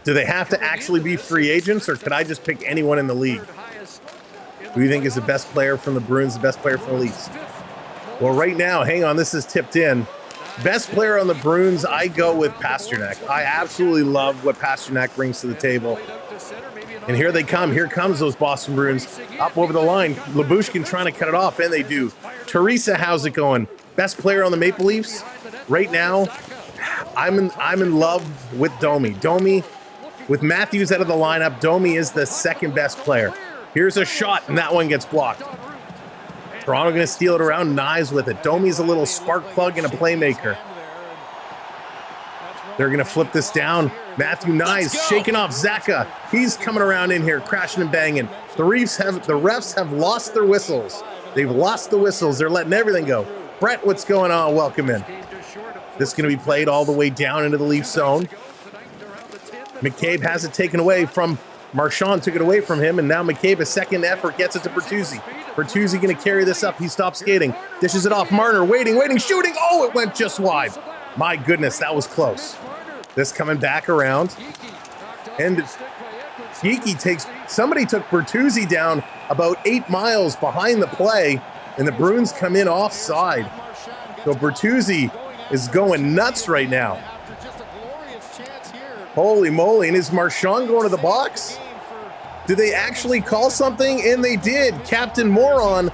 Do they have to actually be free agents, or could I just pick anyone in the league? Who do you think is the best player from the Bruins, the best player from the Leafs? Well, right now, hang on, this is tipped in. Best player on the Bruins, I go with Pasternak. I absolutely love what Pasternak brings to the table. And here they come. Here comes those Boston Bruins up over the line. Lyubushkin trying to cut it off, and they do. Teresa, how's it going? Best player on the Maple Leafs? Right now, I'm in love with Domi. Domi, with Matthews out of the lineup, Domi is the second best player. Here's a shot, and that one gets blocked. Toronto going to steal it around. Knives with it. Domi's a little spark plug and a playmaker. They're going to flip this down. Matthew Knives shaking off Zaka. He's coming around in here, crashing and banging. The refs have lost their whistles. They've lost the whistles. They're letting everything go. Brett, what's going on? Welcome in. This is going to be played all the way down into the Leaf zone. McCabe has it taken away from Marchand, took it away from him, and now McCabe, a second effort, gets it to Bertuzzi. Bertuzzi going to carry this up. He stops skating. Dishes it off. Marner waiting, shooting. Oh, it went just wide. My goodness, that was close. This coming back around. And Geeky somebody took Bertuzzi down about 8 miles behind the play, and the Bruins come in offside. So Bertuzzi is going nuts right now. Holy moly, and is Marchand going to the box? Did they actually call something? And they did. Captain Marchand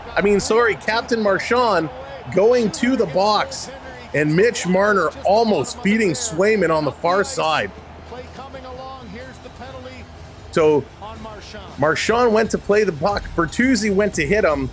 going to the box. And Mitch Marner almost beating Swayman on the far side. So Marchand went to play the puck. Bertuzzi went to hit him.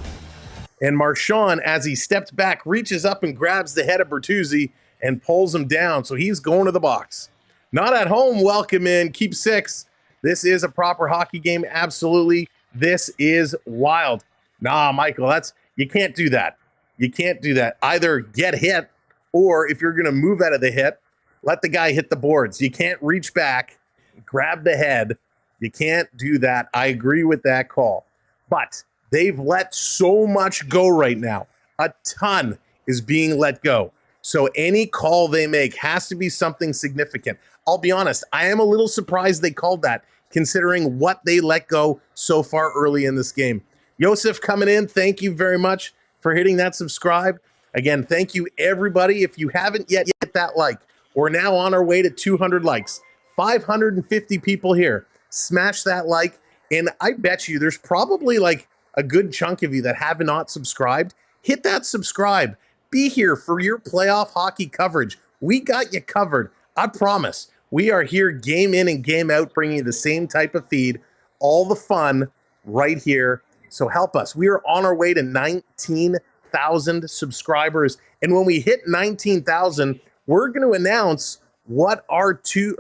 And Marchand, as he stepped back, reaches up and grabs the head of Bertuzzi and pulls him down. So he's going to the box. Not at home. Welcome in. Keep 6. This is a proper hockey game. Absolutely. This is wild. Nah, Michael, you can't do that. You can't do that. Either get hit, or if you're going to move out of the hit, let the guy hit the boards. You can't reach back, grab the head. You can't do that. I agree with that call. But they've let so much go right now. A ton is being let go. So any call they make has to be something significant. I'll be honest, I am a little surprised they called that, considering what they let go so far early in this game. Joseph coming in, thank you very much for hitting that subscribe. Again, thank you everybody. If you haven't yet hit that like, we're now on our way to 200 likes. 550 people here. Smash that like, and I bet you there's probably like a good chunk of you that have not subscribed. Hit that subscribe. Be here for your playoff hockey coverage. We got you covered. I promise. We are here game in and game out, bringing you the same type of feed, all the fun right here. So help us. We are on our way to 19,000 subscribers. And when we hit 19,000, we're going to announce what our 20,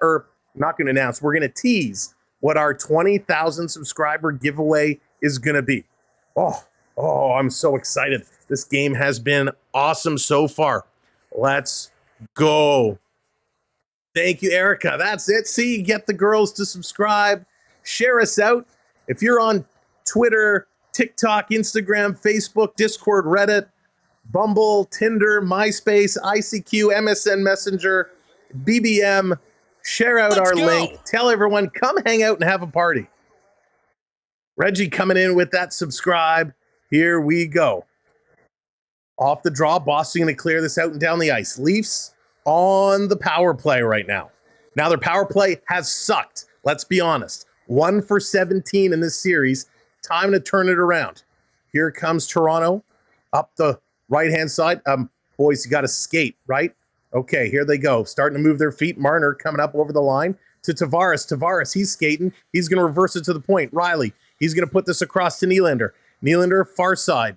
or not going to announce, we're going to tease what our 20,000 subscriber giveaway is going to be. Oh, I'm so excited. This game has been awesome so far. Let's go. Thank you, Erica. That's it. See, get the girls to subscribe. Share us out. If you're on Twitter, TikTok, Instagram, Facebook, Discord, Reddit, Bumble, Tinder, MySpace, ICQ, MSN Messenger, BBM, share out our link. Tell everyone, come hang out and have a party. Reggie coming in with that subscribe. Here we go. Off the draw, Boston going to clear this out and down the ice. Leafs on the power play right now. Now their power play has sucked. Let's be honest. 1 for 17 in this series. Time to turn it around. Here comes Toronto up the right-hand side. Boys, you got to skate, right? Okay, here they go. Starting to move their feet. Marner coming up over the line to Tavares. Tavares, he's skating. He's going to reverse it to the point. Riley, he's going to put this across to Nylander. Nylander, far side.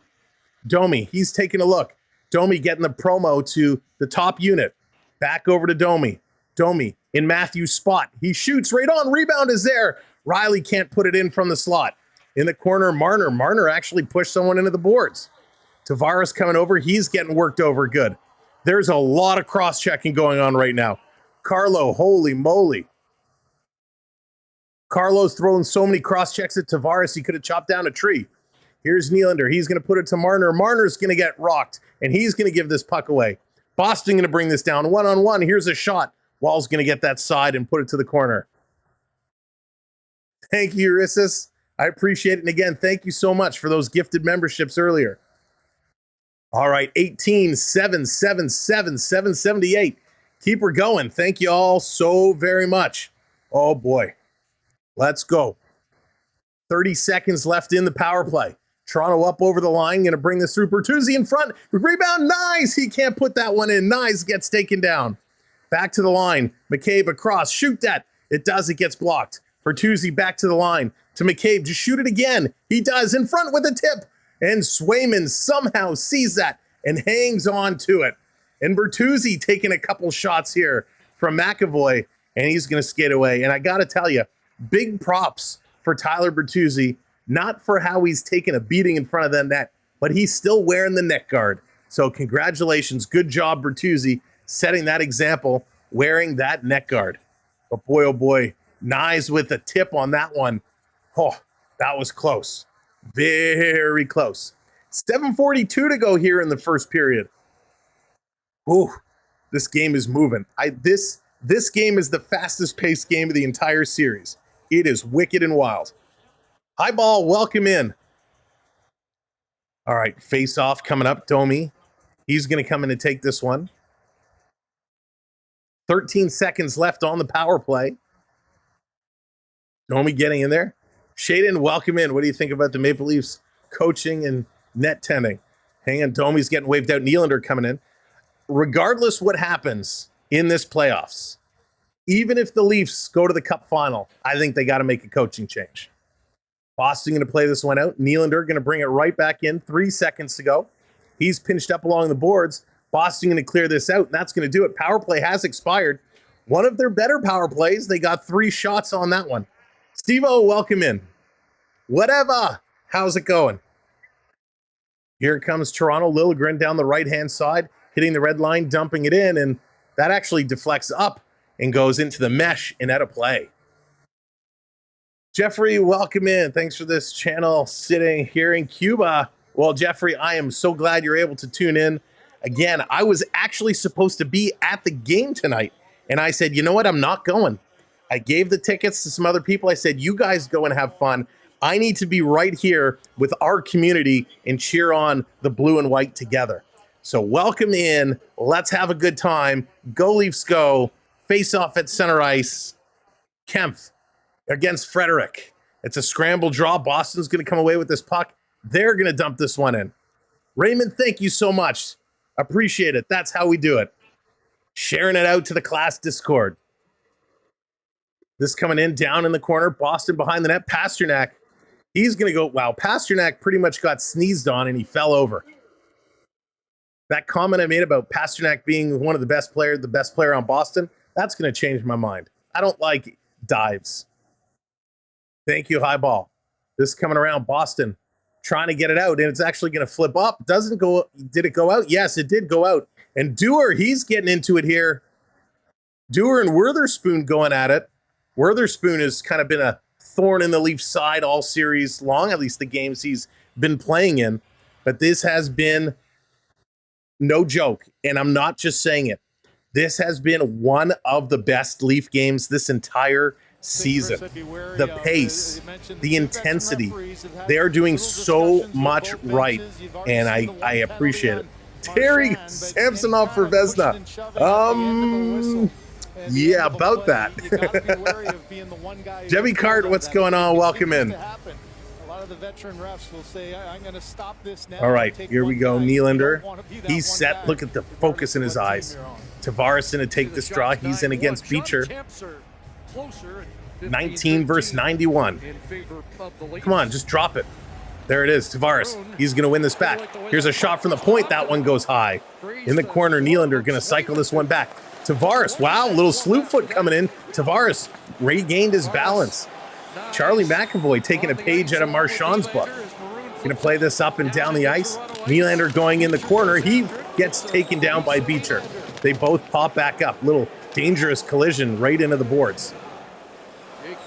Domi, he's taking a look. Domi getting the promo to the top unit. Back over to Domi. Domi in Matthew's spot. He shoots right on. Rebound is there. Riley can't put it in from the slot. In the corner, Marner. Marner actually pushed someone into the boards. Tavares coming over. He's getting worked over good. There's a lot of cross-checking going on right now. Carlo, holy moly. Carlo's throwing so many cross-checks at Tavares, he could have chopped down a tree. Here's Nylander. He's going to put it to Marner. Marner's going to get rocked, and he's going to give this puck away. Boston going to bring this down one-on-one. Here's a shot. Wall's going to get that side and put it to the corner. Thank you, Eurissus. I appreciate it. And again, thank you so much for those gifted memberships earlier. All right, 18, 7, 7, 7, 778. Keep her going. Thank you all so very much. Oh, boy. Let's go. 30 seconds left in the power play. Toronto up over the line, going to bring this through. Bertuzzi in front. Rebound, nice. He can't put that one in. Nice, gets taken down. Back to the line. McCabe across. Shoot that. It does. It gets blocked. Bertuzzi back to the line. To McCabe. Just shoot it again. He does. In front with a tip. And Swayman somehow sees that and hangs on to it. And Bertuzzi taking a couple shots here from McAvoy, and he's going to skate away. And I got to tell you, big props for Tyler Bertuzzi, not for how he's taken a beating in front of the net, but he's still wearing the neck guard. So congratulations. Good job, Bertuzzi, setting that example, wearing that neck guard. But boy, oh boy, Nyes with a tip on that one. Oh, that was close. Very close. 7:42 to go here in the first period. Ooh, this game is moving. This game is the fastest paced game of the entire series. It is wicked and wild. Highball, welcome in. All right, face off coming up. Domi, he's going to come in and take this one. 13 seconds left on the power play. Domi getting in there. Shaden, welcome in. What do you think about the Maple Leafs coaching and net tending? Hang on, Domi's getting waved out. Nylander coming in. Regardless what happens in this playoffs, even if the Leafs go to the Cup final, I think they got to make a coaching change. Boston going to play this one out. Nylander going to bring it right back in. 3 seconds to go. He's pinched up along the boards. Boston going to clear this out, and that's going to do it. Power play has expired. One of their better power plays. They got 3 shots on that one. Steve-O, welcome in. Whatever. How's it going? Here comes Toronto. Liljegren down the right-hand side, hitting the red line, dumping it in, and that actually deflects up and goes into the mesh and out of play. Jeffrey, welcome in. Thanks for this channel sitting here in Cuba. Well, Jeffrey, I am so glad you're able to tune in. Again, I was actually supposed to be at the game tonight, and I said, you know what? I'm not going. I gave the tickets to some other people. I said, you guys go and have fun. I need to be right here with our community and cheer on the blue and white together. So welcome in. Let's have a good time. Go Leafs go. Face off at center ice. Kempf against Frederick. It's a scramble draw. Boston's going to come away with this puck. They're going to dump this one in. Raymond, thank you so much. Appreciate it. That's how we do it. Sharing it out to the class Discord. This coming in down in the corner. Boston behind the net. Pasternak. He's going to go. Wow, Pasternak pretty much got sneezed on and he fell over. That comment I made about Pasternak being one of the best player on Boston, that's going to change my mind. I don't like dives. Thank you, Highball. This coming around, Boston trying to get it out, and it's actually going to flip up. Doesn't go. Did it go out? Yes, it did go out. And Dewar, he's getting into it here. Dewar and Witherspoon going at it. Witherspoon has kind of been a thorn in the Leafs side all series long, at least the games he's been playing in. But this has been no joke, and I'm not just saying it. This has been one of the best Leaf games this entire season. The pace, the intensity, they are doing so much right, and I appreciate it. Terry Samsonov for Vezina. Yeah, about that. Jebby Cart, what's going on? Welcome in. The veteran refs will say, I'm going to stop this now. All right, here we go. Nylander. He's set. Look at the focus in his eyes. Tavares going to take this draw. He's in against Beecher. 19 versus 91. Come on, just drop it. There it is, Tavares. He's going to win this back. Here's a shot from the point. That one goes high. In the corner, Nylander going to cycle this one back. Tavares, wow, little slew foot coming in. Tavares regained his balance. Charlie McAvoy taking a page out of Marchand's book. Going to play this up and down the ice. Nylander going in the corner. He gets taken down by Beecher. They both pop back up. Little dangerous collision right into the boards.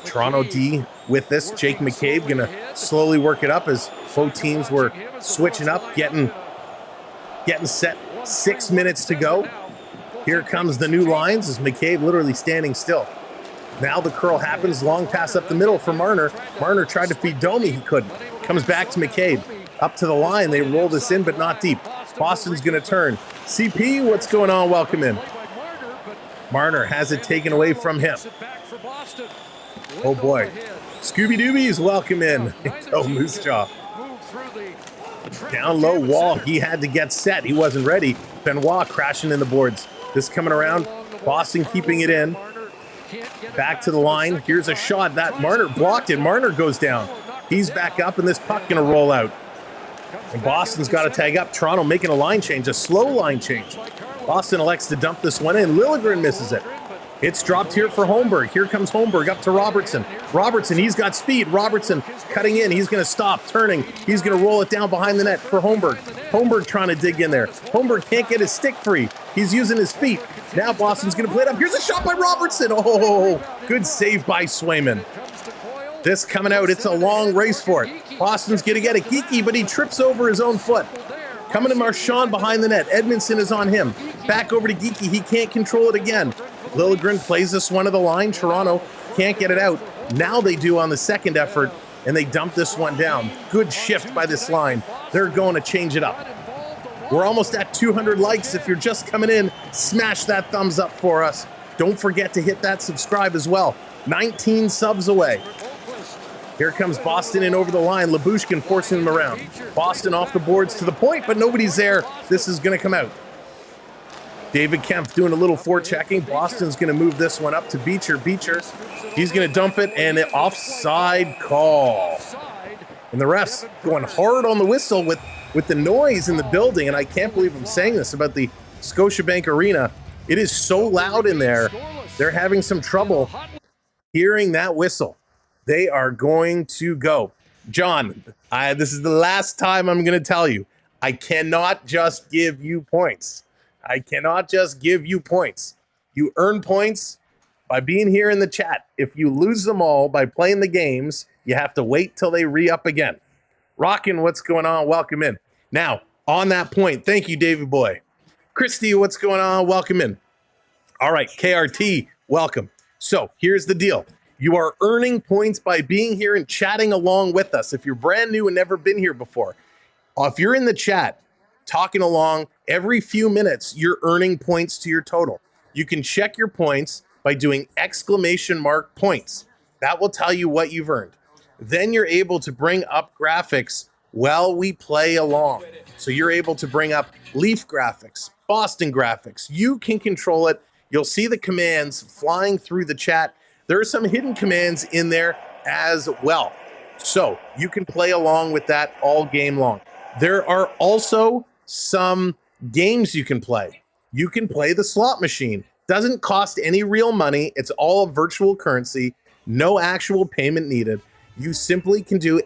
Toronto D with this. Jake McCabe going to slowly work it up as both teams were switching up, getting set. 6 minutes to go. Here comes the new lines as McCabe literally standing still. Now the curl happens. Long pass up the middle for Marner. Marner tried to feed Domi. He couldn't. Comes back to McCabe. Up to the line. They roll this in, but not deep. Boston's going to turn. CP, what's going on? Welcome in. Marner has it taken away from him. Oh, boy. Scooby-Doobies, welcome in. Oh, Moose Jaw. Down low wall. He had to get set. He wasn't ready. Benoit crashing in the boards. This coming around. Boston keeping it in. Back to the line. Here's a shot. That Marner blocked it. Marner goes down. He's back up, and this puck going to roll out. And Boston's got to tag up. Toronto making a line change, a slow line change. Boston elects to dump this one in. Liljegren misses it. It's dropped here for Holmberg. Here comes Holmberg up to Robertson. Robertson, he's got speed. Robertson cutting in. He's going to stop, turning. He's going to roll it down behind the net for Holmberg. Holmberg trying to dig in there. Holmberg can't get his stick free. He's using his feet. Now Boston's going to play it up. Here's a shot by Robertson. Oh, good save by Swayman. This coming out. It's a long race for it. Boston's going to get it. Geeky, but he trips over his own foot. Coming to Marchand behind the net. Edmondson is on him. Back over to Geeky. He can't control it again. Liljegren plays this one to the line. Toronto can't get it out. Now they do on the second effort, and they dump this one down. Good shift by this line. They're going to change it up. We're almost at 200 likes. If you're just coming in, smash that thumbs up for us. Don't forget to hit that subscribe as well. 19 subs away. Here comes Boston in over the line. Labushkin forcing him around. Boston off the boards to the point, but nobody's there. This is going to come out. David Kempf doing a little forechecking. Boston's going to move this one up to Beecher. Beecher, he's going to dump it, and an offside call. And the refs going hard on the whistle with the noise in the building, and I can't believe I'm saying this about the Scotiabank Arena. It is so loud in there. They're having some trouble hearing that whistle. They are going to go. John, this is the last time I'm going to tell you. I cannot just give you points. I cannot just give you points. You earn points by being here in the chat. If you lose them all by playing the games, you have to wait till they re-up again. Rockin', what's going on? Welcome in. Now, on that point, thank you, David Boy. Christy, what's going on? Welcome in. All right, KRT, welcome. So here's the deal. You are earning points by being here and chatting along with us. If you're brand new and never been here before, if you're in the chat talking along every few minutes, you're earning points to your total. You can check your points by doing ! points. That will tell you what you've earned. Then you're able to bring up graphics while we play along. So you're able to bring up Leaf graphics, Boston graphics. You can control it. You'll see the commands flying through the chat. There are some hidden commands in there as well. So you can play along with that all game long. There are also some games you can play. You can play the slot machine. Doesn't cost any real money. It's all virtual currency. No actual payment needed. You simply can do !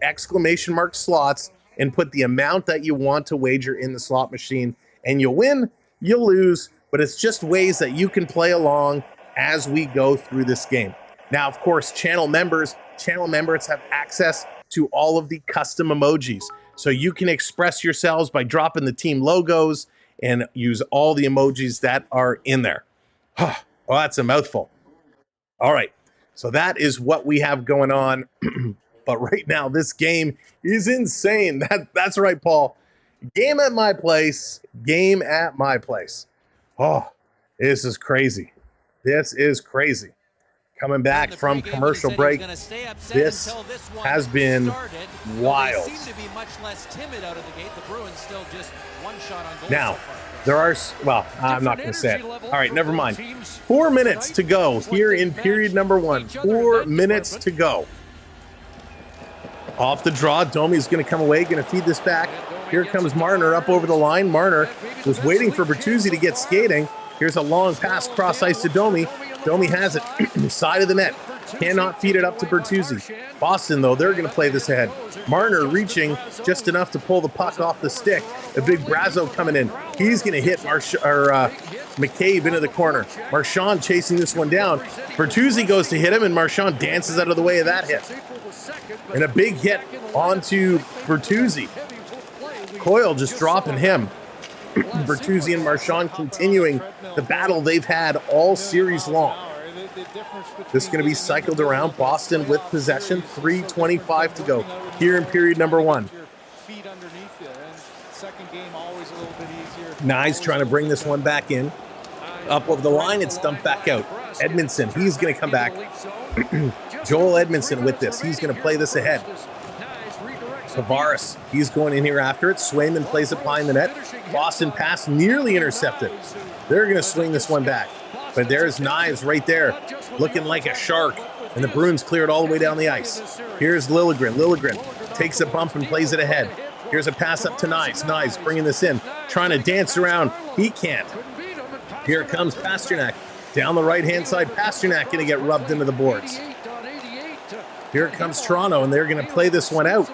slots and put the amount that you want to wager in the slot machine, and you'll win, you'll lose, but it's just ways that you can play along as we go through this game. Now, of course, channel members have access to all of the custom emojis. So you can express yourselves by dropping the team logos and use all the emojis that are in there. Well, that's a mouthful. All right, so that is what we have going on. But right now, this game is insane. That's right, Paul. Game at my place. Game at my place. Oh, this is crazy. This is crazy. Coming back from commercial break, this has been wild. Now, there are, well, I'm not going to say it. All right, never mind. 4 minutes to go here in period number 1. 4 minutes to go. Off the draw, Domi's going to come away, going to feed this back. Here comes Marner up over the line. Marner was waiting for Bertuzzi to get skating. Here's a long pass cross ice to Domi. Domi has it, side of the net. Cannot feed it up to Bertuzzi. Boston, though, they're going to play this ahead. Marner reaching just enough to pull the puck off the stick. A big Brazo coming in. He's going to hit McCabe into the corner. Marchand chasing this one down. Bertuzzi goes to hit him, and Marchand dances out of the way of that hit. And a big hit onto Bertuzzi. Coyle just dropping him. Bertuzzi and Marchand continuing the battle they've had all series long. This is going to be cycled around. Boston with possession. 3:25 to go here in period number 1. Nyes trying to bring this one back in. Up over the line, it's dumped back out. Edmondson, he's going to come back. Joel Edmondson with this. He's going to play this ahead. Tavares, he's going in here after it. Swayman plays it behind the net. Boston pass nearly intercepted. They're going to swing this one back. But there's Knives right there, looking like a shark. And the Bruins clear it all the way down the ice. Here's Liljegren. Liljegren takes a bump and plays it ahead. Here's a pass up to Knives. Knives bringing this in, trying to dance around. He can't. Here comes Pasternak. Down the right-hand side, Pasternak going to get rubbed into the boards. Here comes Toronto, and they're going to play this one out.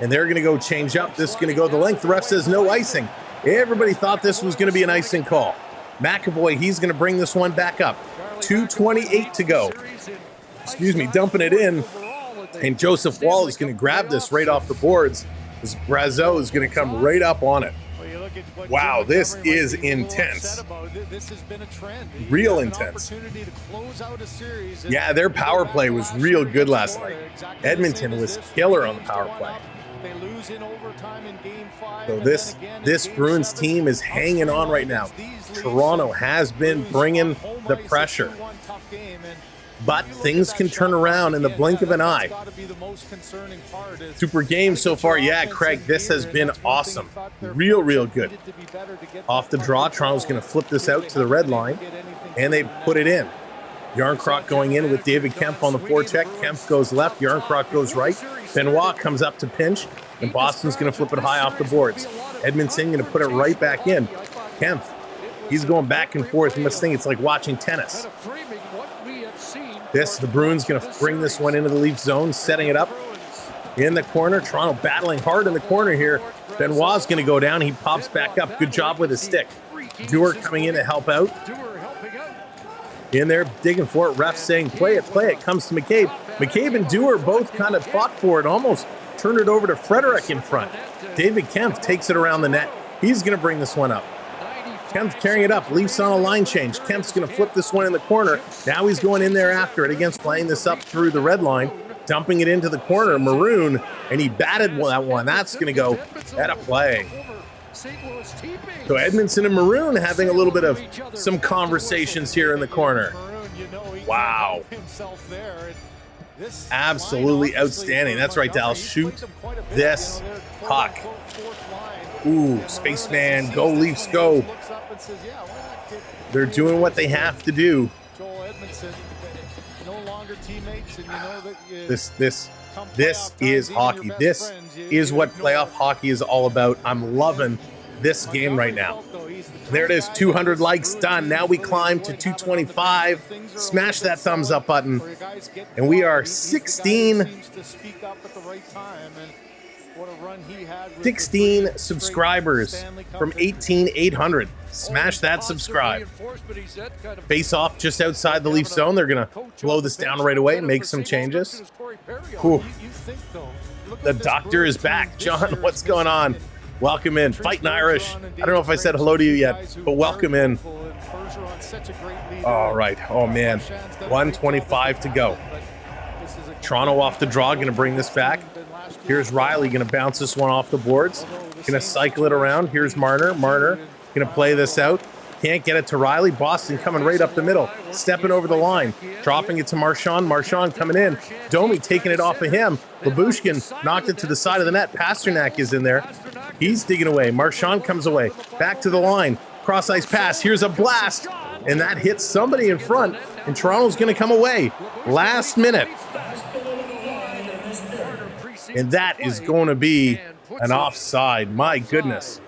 And they're going to go change up. This is going to go the length. The ref says no icing. Everybody thought this was going to be an icing call. McAvoy, he's going to bring this one back up. 2:28 to go. Excuse me, dumping it in. And Joseph Wall is going to grab this right off the boards. This Brazo is going to come right up on it. Wow, this is intense. This has been a trend. Real intense. Yeah, their power play was real good last night. Edmonton was killer on the power play. They lose in overtime in game 5. So this Bruins team is hanging on right now. Toronto has been bringing the pressure. But things can turn around in the blink of an eye. Super game so far. Yeah, Craig, this has been awesome. Real good. Off the draw, Toronto's going to flip this out to the red line, and they put it in. Yarncroc going in with David Kempf on the forecheck. Kempf goes left, Yarncroc goes right. Benoit comes up to pinch, and Boston's going to flip it high off the boards. Edmondson going to put it right back in. Kempf, he's going back and forth. You must think it's like watching tennis. The Bruins going to bring this one into the Leaf zone, setting it up. in the corner. Toronto battling hard in the corner here. Benoit's going to go down. He pops back up. Good job with his stick. Dewar coming in to help out. In there, digging for it. Ref saying, play it, play it. Comes to McCabe. McCabe and Dewar both kind of fought for it. Almost turned it over to Frederick in front. David Kempf takes it around the net. He's going to bring this one up. Kempf carrying it up. Leafs on a line change. Kempf's going to flip this one in the corner. Now he's going in there after it against playing this up through the red line. Dumping it into the corner. Maroon. And he batted that one. That's going to go at a play. So Edmondson and Maroon having a little bit of some conversations here in the corner. Wow. Absolutely outstanding. That's right, Dallas. Shoot this puck. Ooh, spaceman. Go Leafs, go. They're doing what they have to do. This is hockey. This is what playoff hockey is all about. I'm loving this game right now. There it is, 200 likes done. Now we climb to 225. Smash that thumbs up button. And we are 16 subscribers from 18,800. Smash that subscribe. Face off just outside the Leaf zone. They're going to blow this down right away, make some changes. Whew. The doctor is back. John, what's going on? Welcome in. Fighting Irish. I don't know if I said hello to you yet, but welcome in. All right. Oh, man. 1:25 to go. Toronto off the draw. Going to bring this back. Here's Riley. Going to bounce this one off the boards. Going to cycle it around. Here's Marner. Marner going to play this out. Can't get it to Riley. Boston coming right up the middle. Stepping over the line. Dropping it to Marchand. Marchand coming in. Domi taking it off of him. Babushkin knocked it to the side of the net. Pasternak is in there. He's digging away. Marchand comes away. Back to the line. Cross ice pass. Here's a blast. And that hits somebody in front. And Toronto's going to come away. Last minute. And that is going to be an offside. My goodness.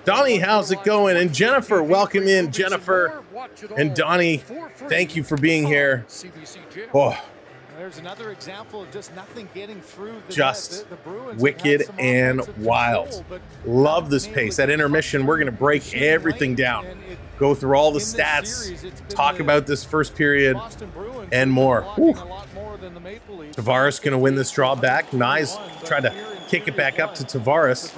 Donnie, how's it going? And Jennifer, welcome in. Jennifer and Donnie, thank you for being here. Oh, there's another example of just nothing getting through just wicked and wild. Love this pace. At intermission, we're going to break everything down. Go through all the stats, talk about this first period, and more. Whew. Tavares going to win this draw back. Nyes tried to kick it back up to Tavares.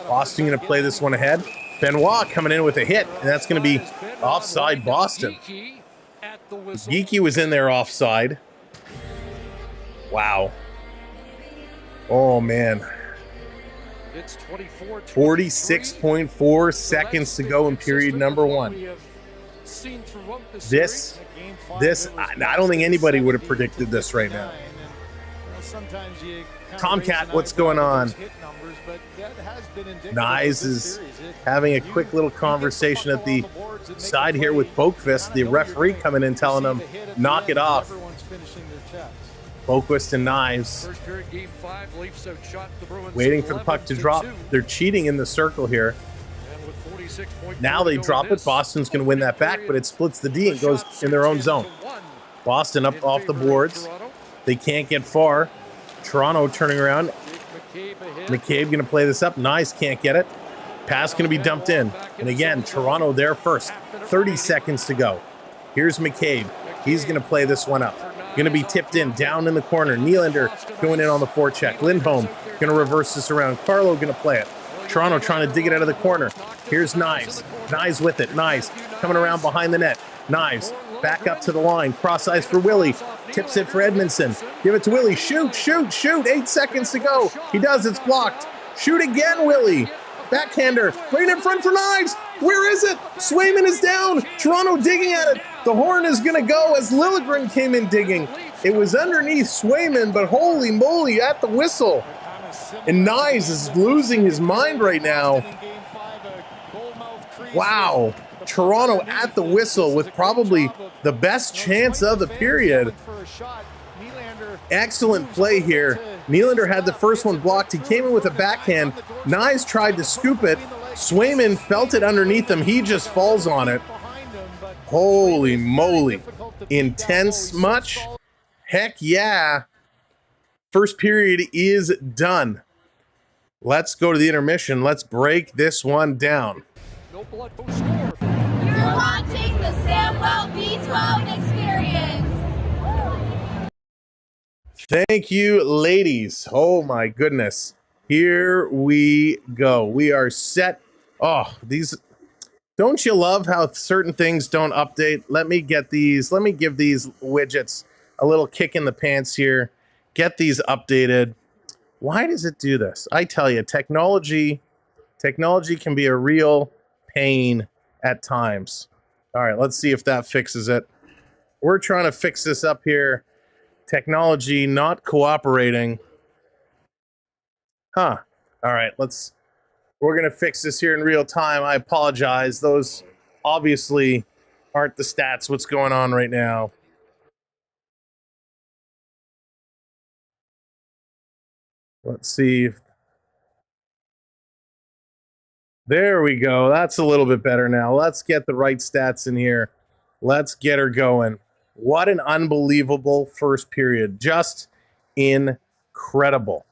Boston going to play this one ahead. Benoit coming in with a hit, and that's going to be offside Boston. Geeky was in there offside. Wow. Oh, man. 46.4 seconds to go in period number one. This, I don't think anybody would have predicted this right now. Tomcat, what's going on? Nyes is having a quick little conversation at the side here with Boqvist. The referee coming in telling him, knock it off. Boqvist and Nyes waiting for the puck to drop. They're cheating in the circle here. Now they drop it. Boston's going to win that back, but it splits the D and goes in their own zone. Boston up off the boards. They can't get far. Toronto turning around. McCabe going to play this up. Nyes can't get it. Pass going to be dumped in. And again, Toronto there first. 30 seconds to go. Here's McCabe. He's going to play this one up. Going to be tipped in, down in the corner. Nylander going in on the forecheck. Lindholm going to reverse this around. Carlo going to play it. Toronto trying to dig it out of the corner. Here's Nyes. Nyes with it. Nyes coming around behind the net. Nyes back up to the line. Cross ice for Willie. Tips it for Edmondson. Give it to Willie. Shoot, shoot, shoot. 8 seconds to go. He does. It's blocked. Shoot again, Willie. Backhander. Right in front for Nyes. Where is it? Swayman is down. Toronto digging at it. The horn is going to go as Liljegren came in digging. It was underneath Swayman, but holy moly, at the whistle. And Nyes is losing his mind right now. Wow. Toronto at the whistle with probably the best chance of the period. Excellent play here. Nylander had the first one blocked. He came in with a backhand. Nyes tried to scoop it. Swayman felt it underneath him. He just falls on it. Holy moly. Intense much? Heck yeah. First period is done. Let's go to the intermission. Let's break this one down. No blood, no score. You're watching the Samwell B12 experience. Thank you, ladies. Oh my goodness. Here we go. We are set. Oh, these. Don't you love how certain things don't update? Let me get these. Let me give these widgets a little kick in the pants here. Get these updated. Why does it do this? I tell you, technology can be a real pain at times. All right, let's see if that fixes it. We're trying to fix this up here. Technology not cooperating. Huh. All right, we're going to fix this here in real time. I apologize. Those obviously aren't the stats what's going on right now. Let's see. There we go. That's a little bit better now. Let's get the right stats in here. Let's get her going. What an unbelievable first period. Just incredible.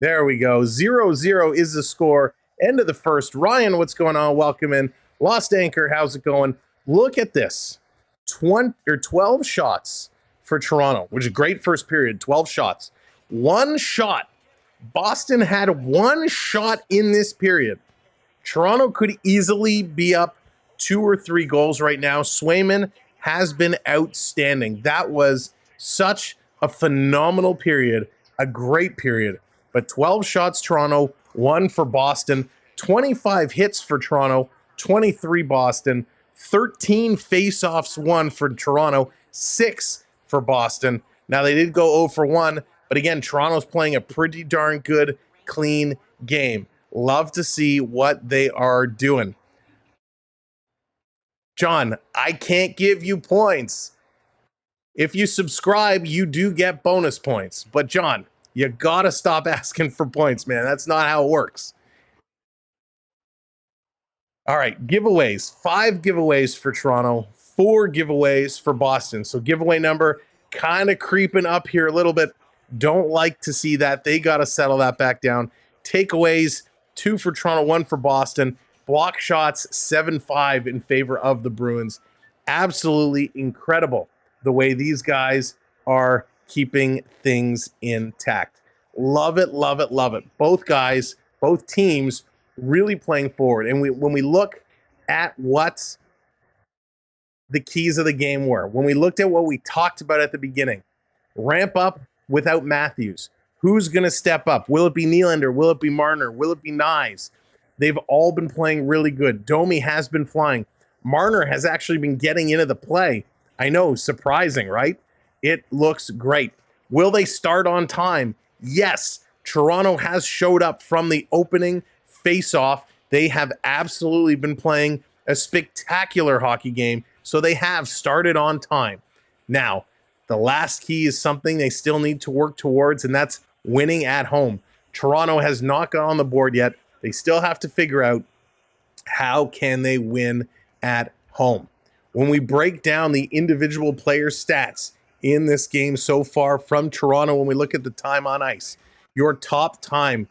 There we go. 0-0 is the score. End of the first. Ryan, what's going on? Welcome in. Lost Anchor, how's it going? Look at this. 12 shots for Toronto, which is a great first period. 12 shots. One shot. Boston had one shot in this period. Toronto could easily be up 2 or 3 goals right now. Swayman has been outstanding. That was such a phenomenal period, a great period. But 12 shots Toronto, 1 for Boston, 25 hits for Toronto, 23 Boston, 13 face-offs won for Toronto, 6 for Boston. Now they did go 0 for 1, but again, Toronto's playing a pretty darn good, clean game. Love to see what they are doing. John, I can't give you points. If you subscribe, you do get bonus points. But John, you gotta stop asking for points, man. That's not how it works. All right, giveaways. 5 giveaways for Toronto, 4 giveaways for Boston. So giveaway number kind of creeping up here a little bit. Don't like to see that. They got to settle that back down. Takeaways, 2 for Toronto, 1 for Boston. Block shots, 7-5 in favor of the Bruins. Absolutely incredible the way these guys are keeping things intact. Love it, love it, love it. Both guys, both teams really playing forward. And when we look at what the keys of the game were, when we looked at what we talked about at the beginning, ramp up without Matthews. Who's going to step up? Will it be Nylander? Will it be Marner? Will it be Nyes? They've all been playing really good. Domi has been flying. Marner has actually been getting into the play. I know, surprising, right? It looks great. Will they start on time? Yes. Toronto has showed up from the opening face-off. They have absolutely been playing a spectacular hockey game, so they have started on time. Now, the last key is something they still need to work towards, and that's winning at home. Toronto has not got on the board yet. They still have to figure out how can they win at home. When we break down the individual player stats in this game so far from Toronto, when we look at the time on ice, your top time,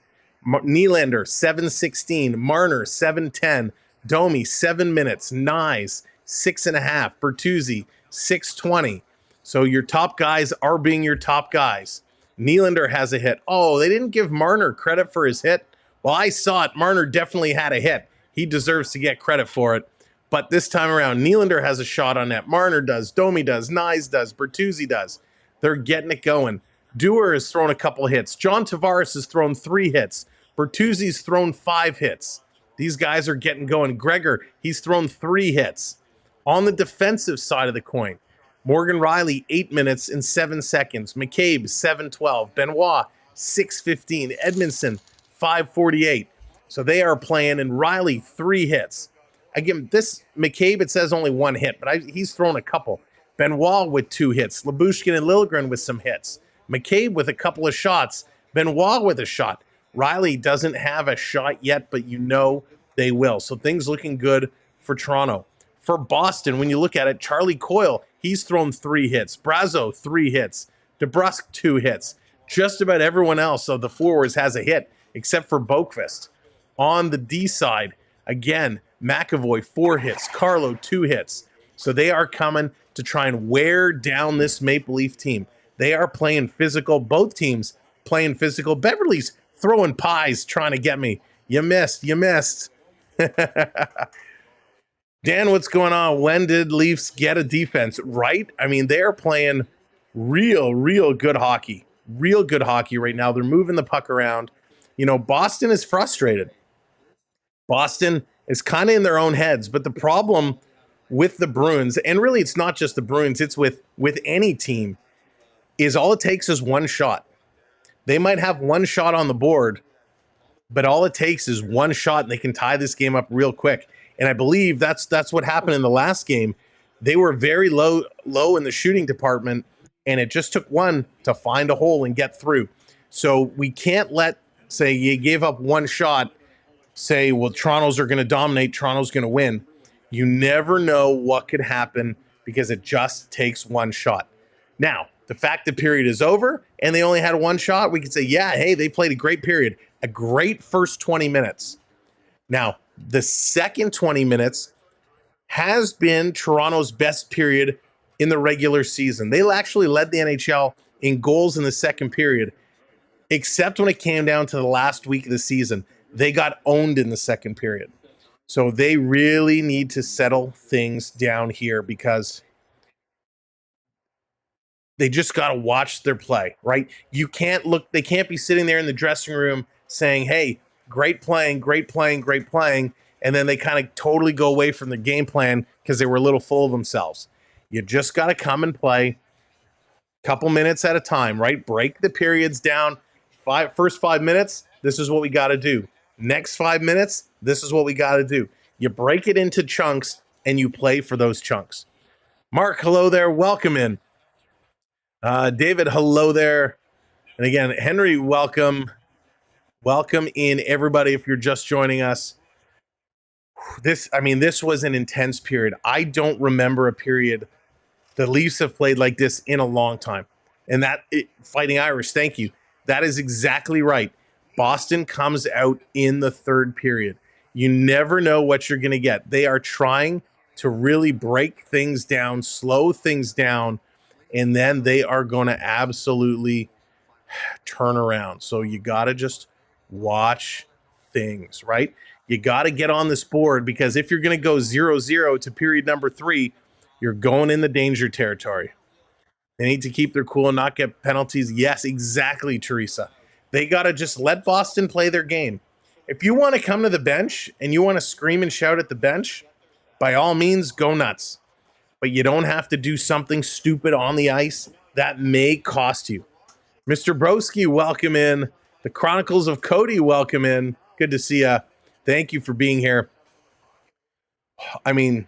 Nylander, 7:16, Marner, 7:10, Domi, 7 minutes, Nyes, 6.5, Bertuzzi, 6:20. So your top guys are being your top guys. Nylander has a hit. Oh, they didn't give Marner credit for his hit. Well, I saw it. Marner definitely had a hit. He deserves to get credit for it. But this time around, Nylander has a shot on net. Marner does. Domi does. Nyes does. Bertuzzi does. They're getting it going. Dewar has thrown a couple hits. John Tavares has thrown 3 hits. Bertuzzi's thrown 5 hits. These guys are getting going. Gregor, he's thrown 3 hits. On the defensive side of the coin, Morgan Riley, 8 minutes and 7 seconds. McCabe, 7:12. Benoit, 6:15. Edmondson, 5:48. So they are playing, and Riley, 3 hits. Again, this McCabe, it says only 1 hit, but he's thrown a couple. Benoit with 2 hits. Lyubushkin and Liljegren with some hits. McCabe with a couple of shots. Benoit with a shot. Riley doesn't have a shot yet, but you know they will. So things looking good for Toronto. For Boston, when you look at it, Charlie Coyle, he's thrown 3 hits. Brazo, 3 hits. DeBrusk, 2 hits. Just about everyone else of the forwards has a hit, except for Boqvist. On the D side, again, McAvoy 4 hits, Carlo 2 hits. So they are coming to try and wear down this Maple Leaf team. They are playing physical. Both teams playing physical. Beverly's throwing pies trying to get me. You missed. Dan, what's going on? When did Leafs get a defense? Right? I mean, they're playing real good hockey. Real good hockey right now. They're moving the puck around. You know, Boston is frustrated. Boston is kind of in their own heads. But the problem with the Bruins, and really it's not just the Bruins, it's with any team, is all it takes is one shot. They might have one shot on the board, but all it takes is one shot and they can tie this game up real quick. And I believe that's what happened in the last game. They were very low in the shooting department, and it just took one to find a hole and get through. So we can't let, say, you gave up one shot, say, well, Toronto's are going to dominate, Toronto's going to win. You never know what could happen because it just takes one shot. Now, the fact the period is over and they only had one shot, we could say, yeah, hey, they played a great period, a great first 20 minutes. Now, the second 20 minutes has been Toronto's best period in the regular season. They actually led the NHL in goals in the second period, except when it came down to the last week of the season. They got owned in the second period. So they really need to settle things down here because they just got to watch their play, right? You can't look, they can't be sitting there in the dressing room saying, hey, great playing, and then they kind of totally go away from the game plan because they were a little full of themselves. You just got to come and play a couple minutes at a time, right? Break the periods down. First 5 minutes, this is what we got to do. Next 5 minutes, this is what we got to do. You break it into chunks and you play for those chunks. Mark, hello there. Welcome in. David, hello there. And again, Henry, welcome. Welcome in, everybody, if you're just joining us. This was an intense period. I don't remember a period the Leafs have played like this in a long time. And Fighting Irish, thank you. That is exactly right. Boston comes out in the third period. You never know what you're going to get. They are trying to really break things down, slow things down, and then they are going to absolutely turn around. So you got to just watch things, right? You got to get on this board because if you're going to go 0-0 to period number 3, you're going in the danger territory. They need to keep their cool and not get penalties. Yes, exactly, Teresa. They got to just let Boston play their game. If you want to come to the bench and you want to scream and shout at the bench, by all means, go nuts. But you don't have to do something stupid on the ice that may cost you. Mr. Broski, welcome in. The Chronicles of Cody, welcome in. Good to see you. Thank you for being here. I mean,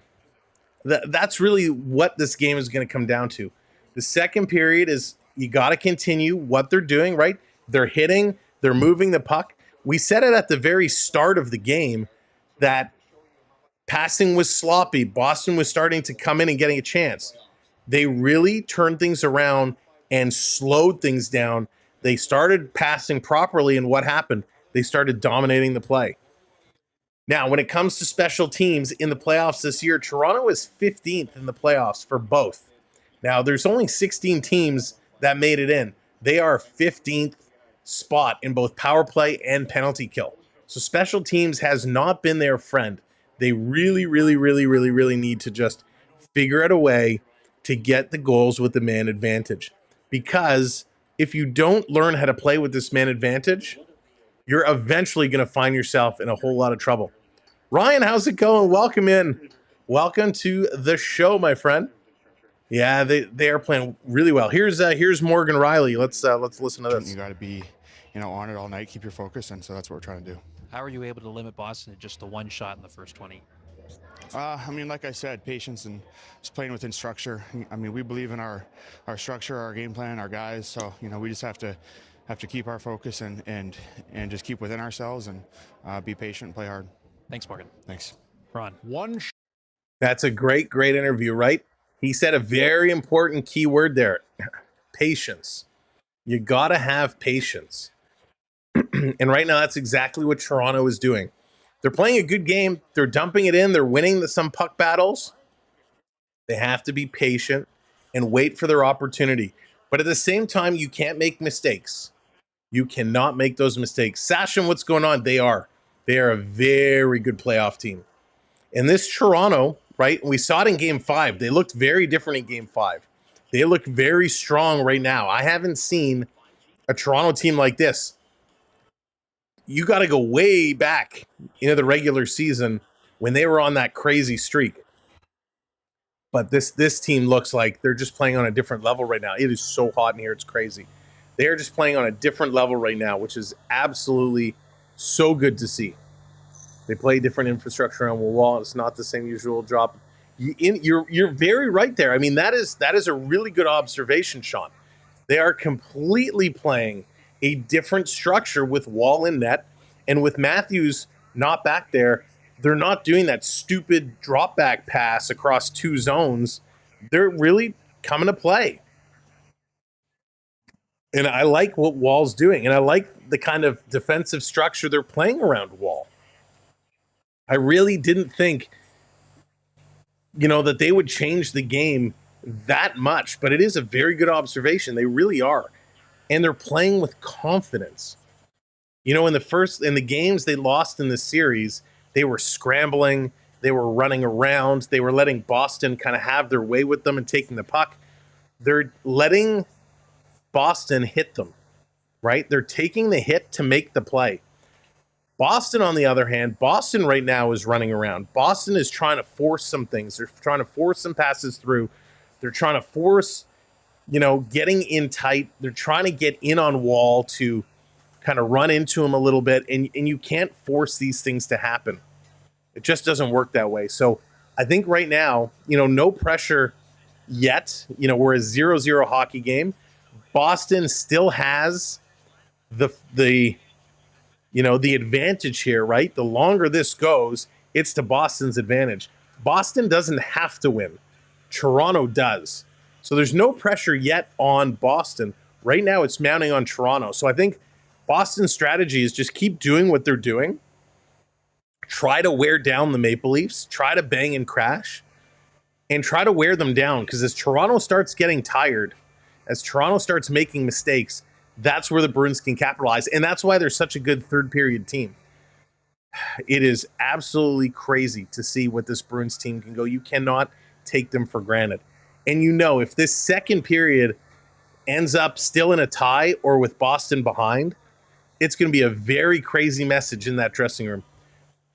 that's really what this game is going to come down to. The second period is you got to continue what they're doing, right? They're hitting, they're moving the puck. We said it at the very start of the game that passing was sloppy. Boston was starting to come in and getting a chance. They really turned things around and slowed things down. They started passing properly, and what happened? They started dominating the play. Now, when it comes to special teams in the playoffs this year, Toronto is 15th in the playoffs for both. Now, there's only 16 teams that made it in. They are 15th spot in both power play and penalty kill. So special teams has not been their friend. They really need to just figure out a way to get the goals with the man advantage. Because if you don't learn how to play with this man advantage, you're eventually going to find yourself in a whole lot of trouble. Ryan, how's it going? Welcome in. Welcome to the show, my friend. Yeah, they are playing really well. Here's Morgan Riley. Let's listen to this. You got to be, on it all night, keep your focus, and so that's what we're trying to do. How are you able to limit Boston to just the one shot in the first 20? Like I said, patience and just playing within structure. We believe in our structure, our game plan, our guys. So we just have to keep our focus and just keep within ourselves and be patient and play hard. Thanks, Morgan. Thanks, Ron. That's a great interview, right? He said a very important key word there: patience. You got to have patience. And right now, that's exactly what Toronto is doing. They're playing a good game. They're dumping it in. They're winning some puck battles. They have to be patient and wait for their opportunity. But at the same time, you can't make mistakes. You cannot make those mistakes. Sasha, what's going on? They are. They are a very good playoff team. And this Toronto, right? We saw it in game 5. They looked very different in game 5. They look very strong right now. I haven't seen a Toronto team like this. You got to go way back into the regular season when they were on that crazy streak. But this team looks like they're just playing on a different level right now. It is so hot in here. It's crazy. They are just playing on a different level right now, which is absolutely so good to see. They play different infrastructure on the wall. It's not the same usual drop. You're very right there. I mean, that is a really good observation, Sean. They are completely playing a different structure with Wall and net, and with Matthews not back there, they're not doing that stupid drop back pass across 2 zones. They're really coming to play. And I like what Wall's doing, and I like the kind of defensive structure they're playing around Wall. I really didn't think, that they would change the game that much, but it is a very good observation. They really are. And they're playing with confidence. In the games they lost in the series, they were scrambling, they were running around, they were letting Boston kind of have their way with them and taking the puck. They're letting Boston hit them, right? They're taking the hit to make the play. Boston, on the other hand, Boston right now is running around. Boston is trying to force some things. They're trying to force some passes through. They're trying to force, getting in tight. They're trying to get in on Wall to kind of run into him a little bit. And you can't force these things to happen. It just doesn't work that way. So I think right now, no pressure yet. We're a 0-0 hockey game. Boston still has the advantage here, right? The longer this goes, it's to Boston's advantage. Boston doesn't have to win. Toronto does. So there's no pressure yet on Boston. Right now it's mounting on Toronto. So I think Boston's strategy is just keep doing what they're doing. Try to wear down the Maple Leafs. Try to bang and crash. And try to wear them down. Because as Toronto starts getting tired, as Toronto starts making mistakes, that's where the Bruins can capitalize. And that's why they're such a good third period team. It is absolutely crazy to see what this Bruins team can go. You cannot take them for granted. And if this second period ends up still in a tie or with Boston behind, it's going to be a very crazy message in that dressing room.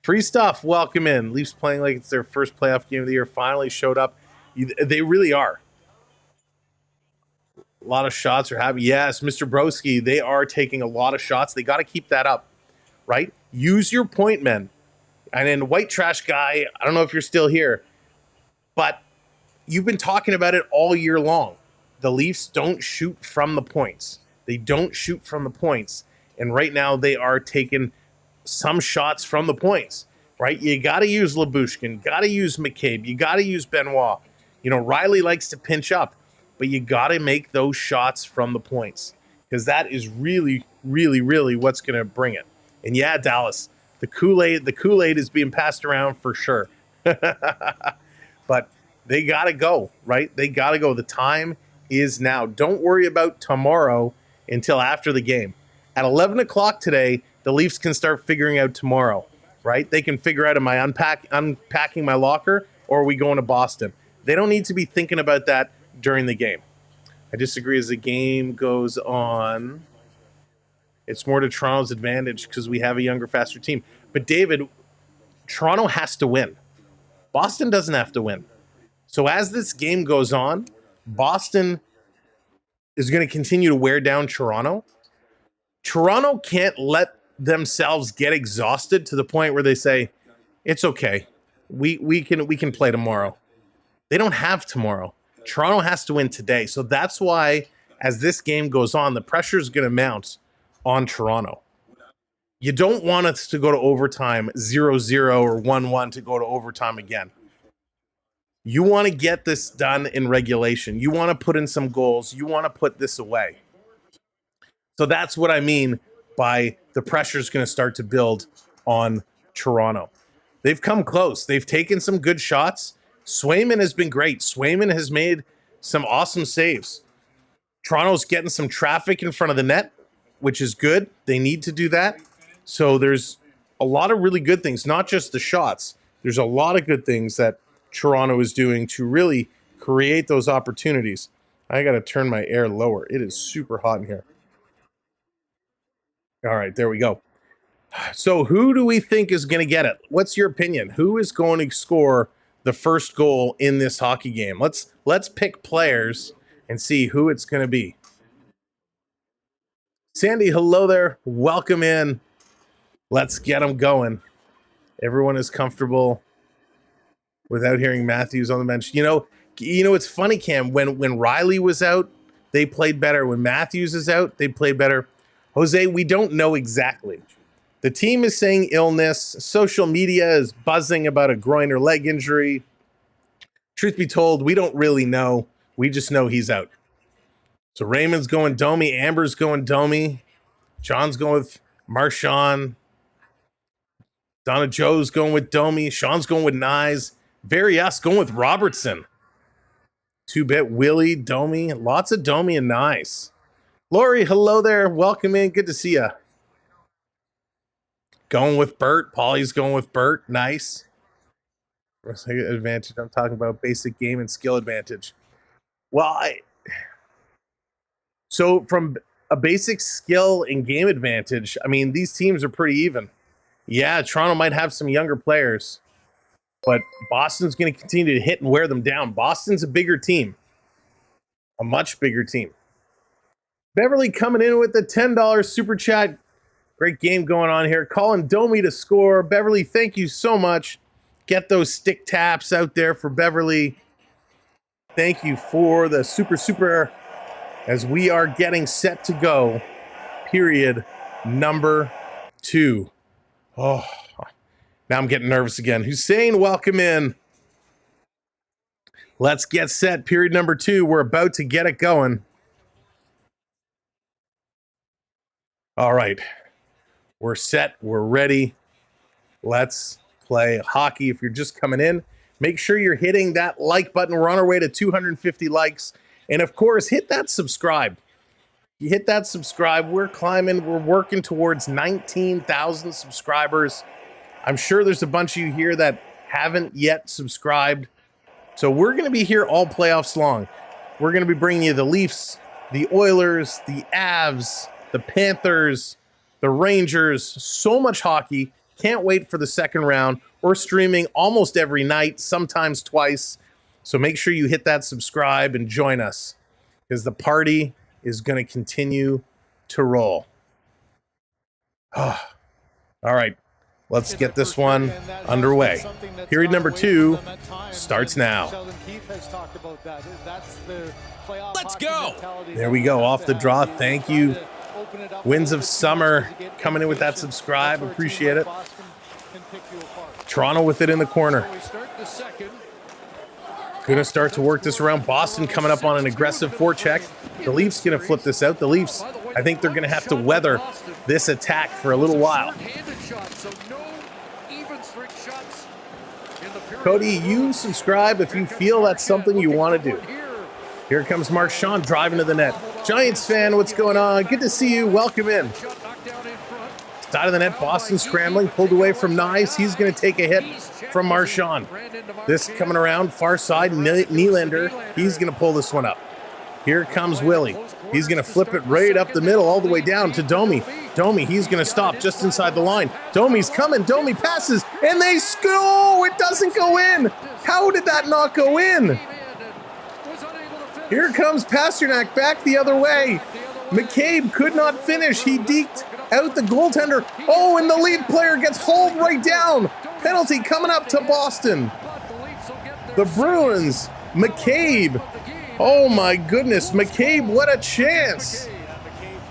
Free stuff, welcome in. Leafs playing like it's their first playoff game of the year. Finally showed up. They really are. A lot of shots are happening. Yes, Mr. Broski, they are taking a lot of shots. They got to keep that up, right? Use your point men. And then White Trash Guy, I don't know if you're still here, but you've been talking about it all year long. The Leafs don't shoot from the points. They don't shoot from the points. And right now they are taking some shots from the points, right? You got to use Lyubushkin, got to use McCabe, you got to use Benoit. Riley likes to pinch up. But you got to make those shots from the points because that is really, really, really what's going to bring it. And yeah, Dallas, the Kool-Aid is being passed around for sure. But they got to go, right? They got to go. The time is now. Don't worry about tomorrow until after the game. At 11 o'clock today, the Leafs can start figuring out tomorrow, right? They can figure out, am I unpacking my locker or are we going to Boston? They don't need to be thinking about that during the game. I disagree. As the game goes on, it's more to Toronto's advantage because we have a younger, faster team. But David, Toronto has to win. Boston doesn't have to win. So as this game goes on, Boston is going to continue to wear down Toronto. Toronto can't let themselves get exhausted to the point where they say, it's okay. We can play tomorrow. They don't have tomorrow. Toronto has to win today. So that's why, as this game goes on, the pressure is going to mount on Toronto. You don't want us to go to overtime 0-0 or 1-1 to go to overtime again. You want to get this done in regulation. You want to put in some goals. You want to put this away. So that's what I mean by the pressure is going to start to build on Toronto. They've come close. They've taken some good shots. Swayman has been great. Swayman has made some awesome saves. Toronto's getting some traffic in front of the net, which is good. They need to do that. So there's a lot of really good things, not just the shots. There's a lot of good things that Toronto is doing to really create those opportunities. I got to turn my air lower. It is super hot in here. All right, there we go. So who do we think is going to get it? What's your opinion? Who is going to score the first goal in this hockey game? Let's pick players and see who it's going to be. Sandy, hello there. Welcome in. Let's get them going. Everyone is comfortable without hearing Matthews on the bench. You know, it's funny, Cam. When Riley was out, they played better. When Matthews is out, they played better. Jose, we don't know exactly. The team is saying illness. Social media is buzzing about a groin or leg injury. Truth be told, we don't really know. We just know he's out. So Raymond's going Domi. Amber's going Domi. John's going with Marchand. Donna Joe's going with Domi. Sean's going with Nyes. Varias going with Robertson. 2-bit Willie, Domi. Lots of Domi and Nyes. Lori, hello there. Welcome in. Good to see you. Going with Bert. Paulie's going with Bert. Nice. Advantage. I'm talking about basic game and skill advantage. Well, so from a basic skill and game advantage, I mean, these teams are pretty even. Yeah, Toronto might have some younger players, but Boston's going to continue to hit and wear them down. Boston's a bigger team, a much bigger team. Beverly coming in with the $10 super chat. Great game going on here. Calling Domi to score. Beverly, thank you so much. Get those stick taps out there for Beverly. Thank you for the super as we are getting set to go. Period number 2. Oh, now I'm getting nervous again. Hussein, welcome in. Let's get set. Period number 2. We're about to get it going. All right. We're set. We're ready. Let's play hockey. If you're just coming in, make sure you're hitting that like button. We're on our way to 250 likes. And of course, hit that subscribe. You hit that subscribe. We're climbing. We're working towards 19,000 subscribers. I'm sure there's a bunch of you here that haven't yet subscribed. So we're going to be here all playoffs long. We're going to be bringing you the Leafs, the Oilers, the Avs, the Panthers, the Rangers. So much hockey. Can't wait for the second round. We're streaming almost every night, sometimes twice. So make sure you hit that subscribe and join us, because the party is going to continue to roll. All right, let's get this one underway. Period number 2 starts now. Let's go. There we go, off the draw. Thank you. Winds of Summer coming in with that subscribe. Appreciate it. Toronto with it in the corner. Gonna start to work this around. Boston coming up on an aggressive forecheck. The Leafs gonna flip this out. The Leafs, I think they're gonna have to weather this attack for a little while. Cody, you subscribe if you feel that's something you want to do. Here comes Marchand driving to the net. Giants fan, what's going on? Good to see you. Welcome in. Side of the net, Boston scrambling, pulled away from Nyes. He's going to take a hit from Marchand. This coming around, far side, Nylander. He's going to pull this one up. Here comes Willie. He's going to flip it right up the middle, all the way down to Domi. Domi, he's going to stop just inside the line. Domi's coming. Domi passes, and they score. It doesn't go in. How did that not go in? Here comes Pasternak back the other way. McCabe could not finish. He deked out the goaltender. Oh, and the lead player gets hauled right down. Penalty coming up to Boston. The Bruins, McCabe. Oh my goodness, McCabe, what a chance.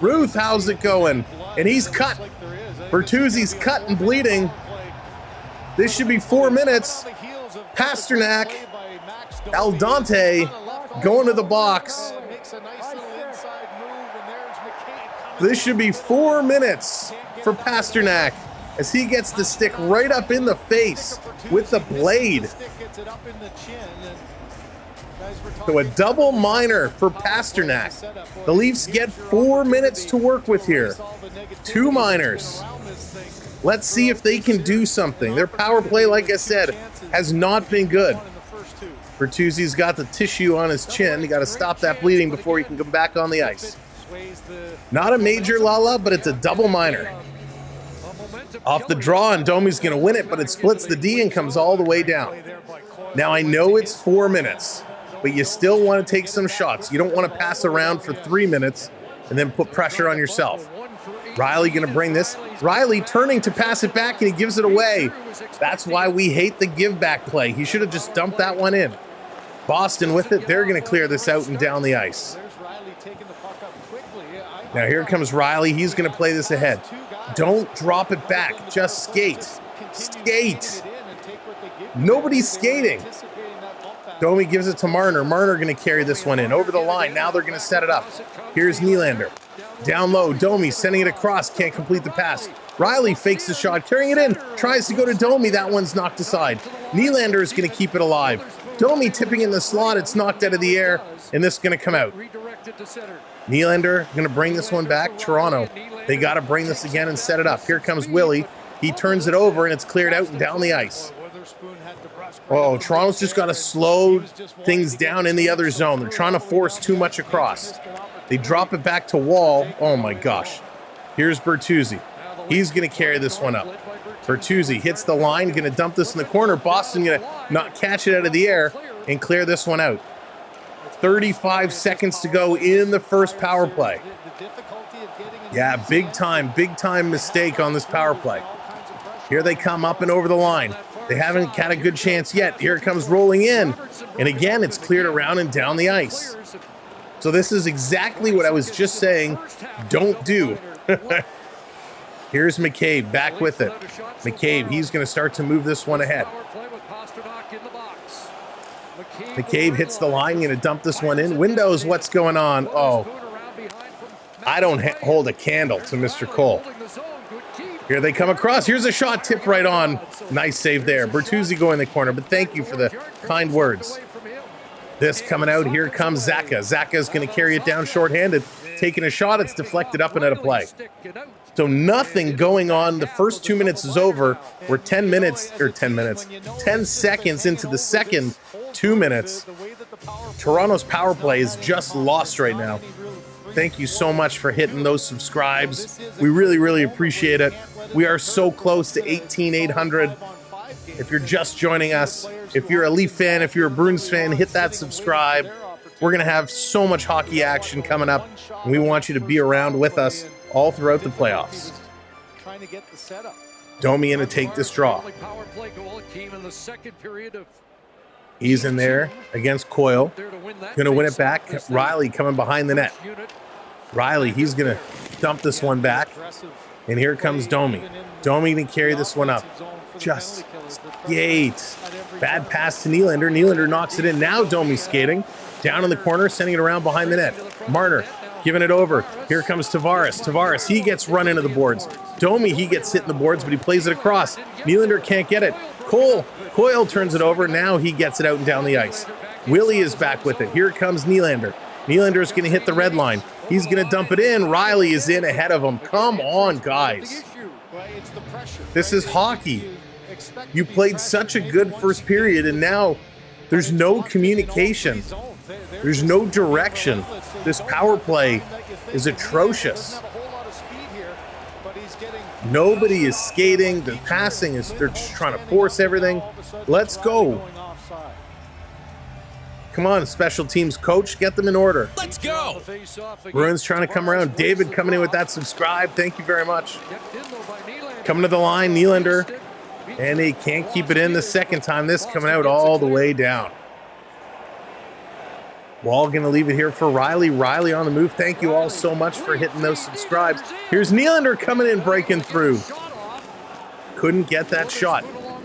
Ruth, how's it going? And he's cut. Bertuzzi's cut and bleeding. This should be 4 minutes. Pasternak, Al Dante going to the box. This should be 4 minutes for Pasternak as he gets the stick right up in the face with the blade. So a double minor for Pasternak. The Leafs get 4 minutes to work with here. 2 minors. Let's see if they can do something. Their power play, like I said, has not been good. Bertuzzi's got the tissue on his chin. You got to stop that bleeding before he can come back on the ice. Not a major Lala, but it's a double minor. Off the draw, and Domi's going to win it, but it splits the D and comes all the way down. Now, I know it's 4 minutes, but you still want to take some shots. You don't want to pass around for 3 minutes and then put pressure on yourself. Riley going to bring this. Riley turning to pass it back, and he gives it away. That's why we hate the give back play. He should have just dumped that one in. Boston with it. They're going to clear this out and down the ice. Now here comes Riley. He's going to play this ahead. Don't drop it back. Just skate. Skate. Nobody's skating. Domi gives it to Marner. Marner going to carry this one in. Over the line. Now they're going to set it up. Here's Nylander. Down low. Domi sending it across. Can't complete the pass. Riley fakes the shot. Carrying it in. Tries to go to Domi. That one's knocked aside. Nylander is going to keep it alive. Domi tipping in the slot. It's knocked out of the air. And this is going to come out. Nylander going to bring this one back. Toronto. They got to bring this again and set it up. Here comes Willie. He turns it over, and it's cleared out and down the ice. Oh, Toronto's just got to slow things down in the other zone. They're trying to force too much across. They drop it back to Wall. Oh, my gosh. Here's Bertuzzi. He's going to carry this one up. Bertuzzi hits the line, going to dump this in the corner. Boston going to not catch it out of the air and clear this one out. 35 seconds to go in the first power play. Yeah, big time mistake on this power play. Here they come up and over the line. They haven't had a good chance yet. Here it comes rolling in. And again, it's cleared around and down the ice. So this is exactly what I was just saying, don't do. Here's McCabe back with it. McCabe, he's going to start to move this one ahead. McCabe hits the line, going to dump this one in. Windows, what's going on? Oh, I don't hold a candle to Mr. Cole. Here they come across. Here's a shot tipped right on. Nice save there. Bertuzzi going in the corner, but thank you for the kind words. This coming out. Here comes Zaka. Zaka's going to carry it down shorthanded. Taking a shot. It's deflected up and out of play. So nothing going on. The first 2 minutes is over. We're 10 seconds into the second 2 minutes. Toronto's power play is just lost right now. Thank you so much for hitting those subscribes. We really, really appreciate it. We are so close to 18,800. If you're just joining us, if you're a Leaf fan, if you're a Bruins fan, hit that subscribe. We're going to have so much hockey action coming up, and we want you to be around with us all throughout the playoffs. Domi in to take this draw. He's in there against Coyle. Going to win it back. Riley coming behind the net. Riley, he's going to dump this one back. And here comes Domi. Domi to carry this one up. Just skate. Bad pass to Nylander. Nylander knocks it in. Now Domi's skating. Down in the corner, sending it around behind the net. Marner giving it over. Here comes Tavares. Tavares, he gets run into the boards. Domi, he gets hit in the boards, but he plays it across. Nylander can't get it. Coyle turns it over. Now he gets it out and down the ice. Willie is back with it. Here comes Nylander. Nylander is going to hit the red line. He's going to dump it in. Riley is in ahead of him. Come on, guys. This is hockey. You played such a good first period, and now there's no communication. There's no direction. This power play is atrocious. Nobody is skating. The passing is, they're just trying to force everything. Let's go. Come on, special teams coach, get them in order. Let's go. Bruins trying to come around. David coming in with that subscribe. Thank you very much. Coming to the line, Nylander. And he can't keep it in the second time. This coming out all the way down. Wall going to leave it here for Riley. Riley on the move. Thank you all so much for hitting those subscribes. Here's Nylander coming in, breaking through. Couldn't get that shot.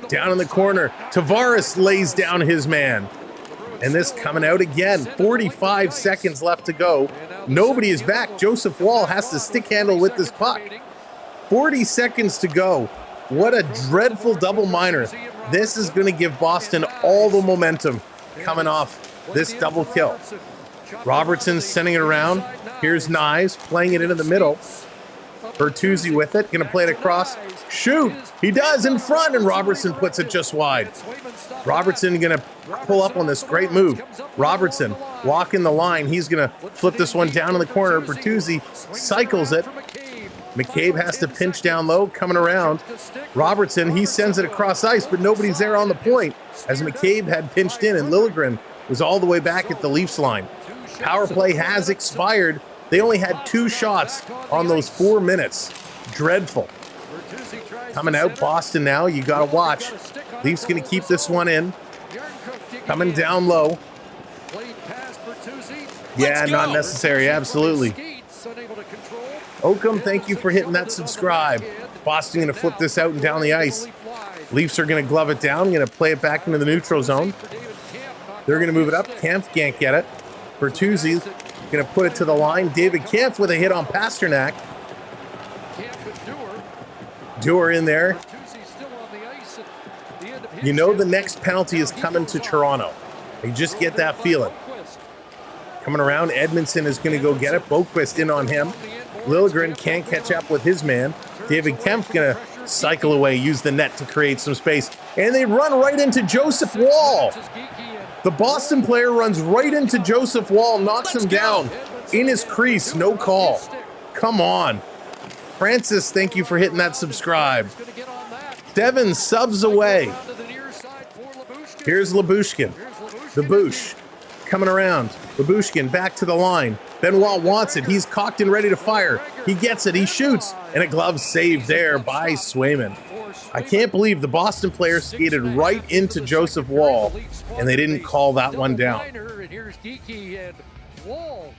Down in the corner. Tavares lays down his man. And this coming out again. 45 seconds left to go. Nobody is back. Joseph Woll has to stick handle with this puck. 40 seconds to go. What a dreadful double minor. This is going to give Boston all the momentum coming off this double kill. Robertson sending it around. Here's Nyes playing it into the middle. Bertuzzi with it, going to play it across. Shoot! He does in front, and Robertson puts it just wide. Robertson going to pull up on this great move. Robertson walking the line. He's going to flip this one down in the corner. Bertuzzi cycles it. McCabe has to pinch down low, coming around. Robertson, he sends it across ice, but nobody's there on the point, as McCabe had pinched in, and Liljegren was all the way back at the Leafs line. Power play has expired. They only had 2 shots on those 4 minutes. Dreadful. Coming out, Boston now. You got to watch. Leafs going to keep this one in. Coming down low. Yeah, not necessary. Absolutely. Oakham, thank you for hitting that subscribe. Boston going to flip this out and down the ice. Leafs are going to glove it down. Going to play it back into the neutral zone. They're going to move it up. Kampf can't get it. Bertuzzi going to put it to the line. David Kampf with a hit on Pasternak. Dewar in there. You know the next penalty is coming to Toronto. You just get that feeling. Coming around, Edmondson is going to go get it. Boquist in on him. Liljegren can't catch up with his man. David Kemp's going to cycle away, use the net to create some space. And they run right into Joseph Woll. The Boston player runs right into Joseph Woll, knocks him down in his crease. No call. Come on. Francis, thank you for hitting that subscribe. Devin subs away. Here's Labushkin. The Boosh coming around. Labushkin back to the line. Benoit wants it. He's cocked and ready to fire. He gets it. He shoots. And a glove saved there by Swayman. I can't believe the Boston player skated right into Joseph Woll, and they didn't call that one down.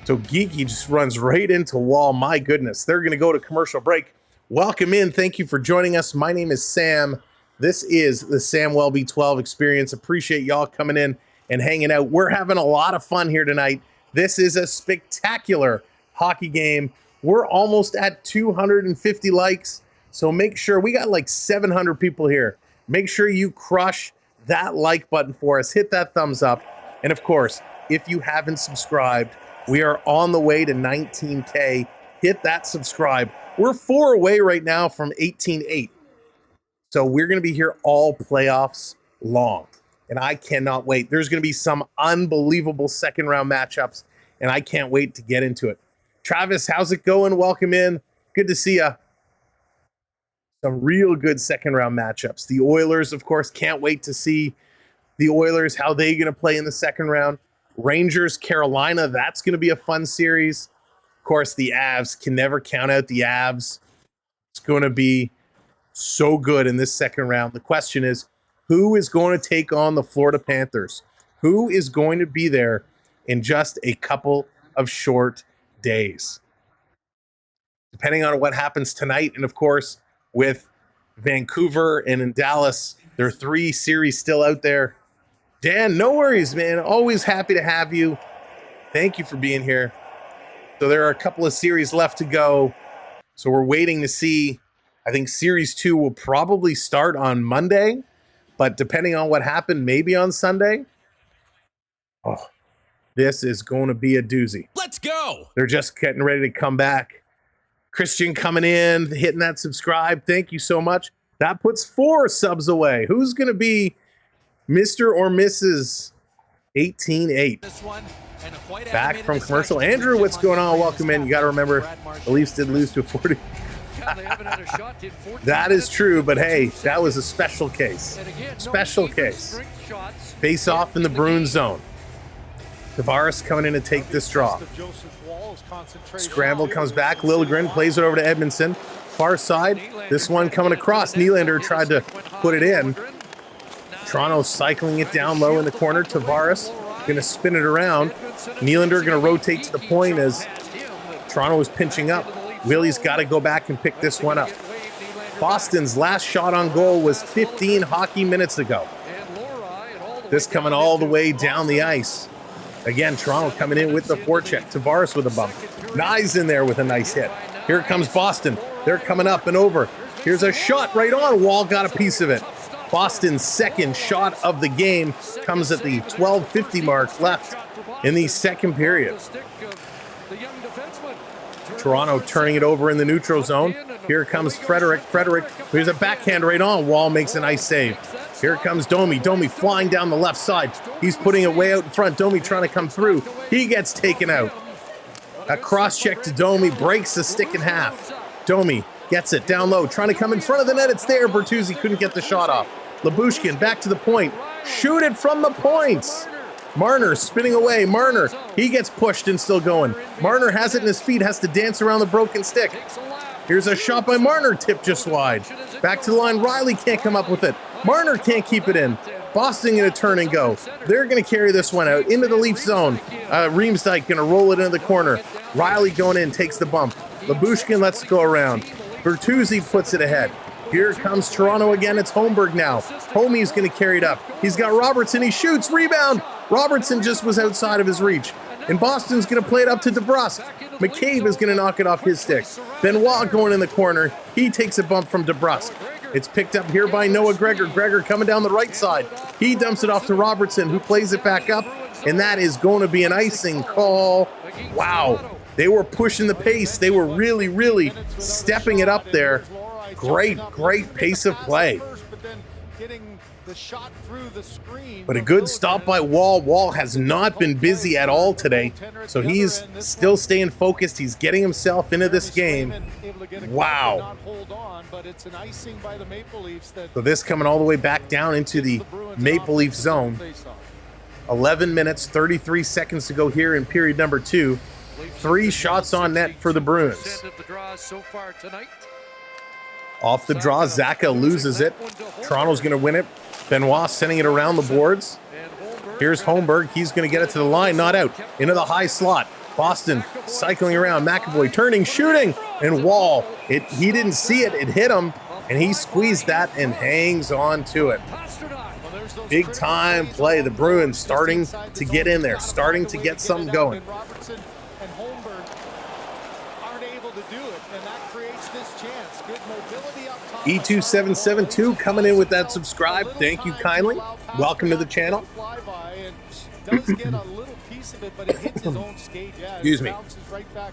So Geeky just runs right into Woll. My goodness. They're going to go to commercial break. Welcome in. Thank you for joining us. My name is Sam. This is the Sam Welby 12 Experience. Appreciate y'all coming in and hanging out. We're having a lot of fun here tonight. This is a spectacular hockey game. We're almost at 250 likes. So make sure, we got like 700 people here. Make sure you crush that like button for us. Hit that thumbs up. And of course, if you haven't subscribed, we are on the way to 19K. Hit that subscribe. We're 4 away right now from 18.8. So we're going to be here all playoffs long. And I cannot wait. There's going to be some unbelievable second round matchups, and I can't wait to get into it. Travis, how's it going? Welcome in. Good to see you. Some real good second round matchups. The Oilers, of course, can't wait to see the Oilers, how they're going to play in the second round. Rangers, Carolina, that's going to be a fun series. Of course, the Avs, can never count out the Avs. It's going to be so good in this second round. The question is, who is going to take on the Florida Panthers? Who is going to be there in just a couple of short days? Depending on what happens tonight, and of course, with Vancouver and in Dallas, there are 3 series still out there. Dan, no worries, man. Always happy to have you. Thank you for being here. So there are a couple of series left to go. So we're waiting to see. I think Series 2 will probably start on Monday. But depending on what happened, maybe on Sunday. Oh, this is going to be a doozy. Let's go. They're just getting ready to come back. Christian coming in, hitting that subscribe. Thank you so much. That puts 4 subs away. Who's going to be Mr. or Mrs. 18-8? Back from commercial. Andrew, what's going on? Welcome in. You got to remember, the Leafs did lose to 40. That is true, but hey, that was a special case. Special case. Face off in the Bruins zone. Tavares coming in to take this draw. Scramble comes back. Liljegren plays it over to Edmondson. Far side. This one coming across. Nylander tried to put it in. Toronto cycling it down low in the corner. Tavares going to spin it around. Nylander going to rotate to the point as Toronto is pinching up. Willie's got to go back and pick this one up. Boston's last shot on goal was 15 hockey minutes ago. This coming all the way down the ice. Again, Toronto coming in with the forecheck. Tavares with a bump. Nyes in there with a nice hit. Here comes Boston. They're coming up and over. Here's a shot right on. Wall got a piece of it. Boston's second shot of the game comes at the 12:50 mark left in the second period. Toronto turning it over in the neutral zone. Here comes Frederick. Here's a backhand right on. Wall makes a nice save. Here comes Domi. Domi flying down the left side. He's putting it way out in front. Domi trying to come through. He gets taken out. A cross check to Domi, breaks the stick in half. Domi gets it down low, trying to come in front of the net. It's there. Bertuzzi couldn't get the shot off. Lyubushkin back to the point. Shoot it from the points. Marner spinning away. Marner, he gets pushed and still going. Marner has it in his feet, has to dance around the broken stick. Here's a shot by Marner, tipped just wide. Back to the line, Riley can't come up with it. Marner can't keep it in. Boston gonna turn and go. They're gonna carry this one out into the Leafs zone. Riemsdyk gonna roll it into the corner. Riley going in, takes the bump. Lyubushkin lets it go around. Bertuzzi puts it ahead. Here comes Toronto again. It's Holmberg now. Homie's going to carry it up. He's got Robertson. He shoots. Rebound. Robertson just was outside of his reach. And Boston's going to play it up to DeBrusk. McCabe is going to knock it off his stick. Benoit going in the corner. He takes a bump from DeBrusk. It's picked up here by Noah Gregor. Gregor coming down the right side. He dumps it off to Robertson, who plays it back up. And that is going to be an icing call. Wow. They were pushing the pace. They were really, really stepping it up there. Great pace of play. But a good stop by Wall. Wall has not been busy at all today, so he's still staying focused. He's getting himself into this game. Wow. So this coming all the way back down into the Maple Leaf zone. 11 minutes, 33 seconds to go here in period number 2. 3 shots on net for the Bruins. Off the draw, Zaka loses it. Toronto's going to win it. Benoit sending it around the boards. Here's Holmberg. He's going to get it to the line, not out. Into the high slot. Boston cycling around. McAvoy turning, shooting, and Wall. He didn't see it. It hit him, and he squeezed that and hangs on to it. Big time play. The Bruins starting to get in there, starting to get something going. E2772 coming in with that subscribe. Thank you kindly. Welcome to the channel. Excuse me.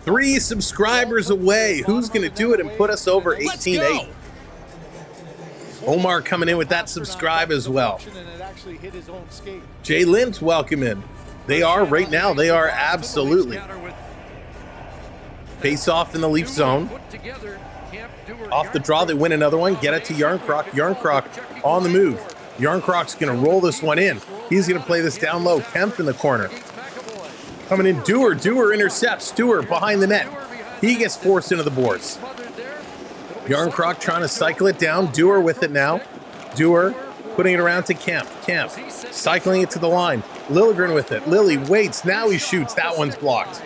3 subscribers away. Who's going to do it and put us over 18-8? Omar coming in with that subscribe as well. Jay Lint, welcome in. They are right now. They are absolutely. Face off in the Leaf zone. Off the draw, they win another one. Get it to Yarncroc. Yarncroc on the move. Yarncroc's going to roll this one in. He's going to play this down low. Kemp in the corner. Coming in, Dewar. Dewar intercepts. Dewar behind the net. He gets forced into the boards. Yarncroc trying to cycle it down. Dewar with it now. Dewar putting it around to Kemp. Kemp cycling it to the line. Liljegren with it. Lily waits. Now he shoots. That one's blocked.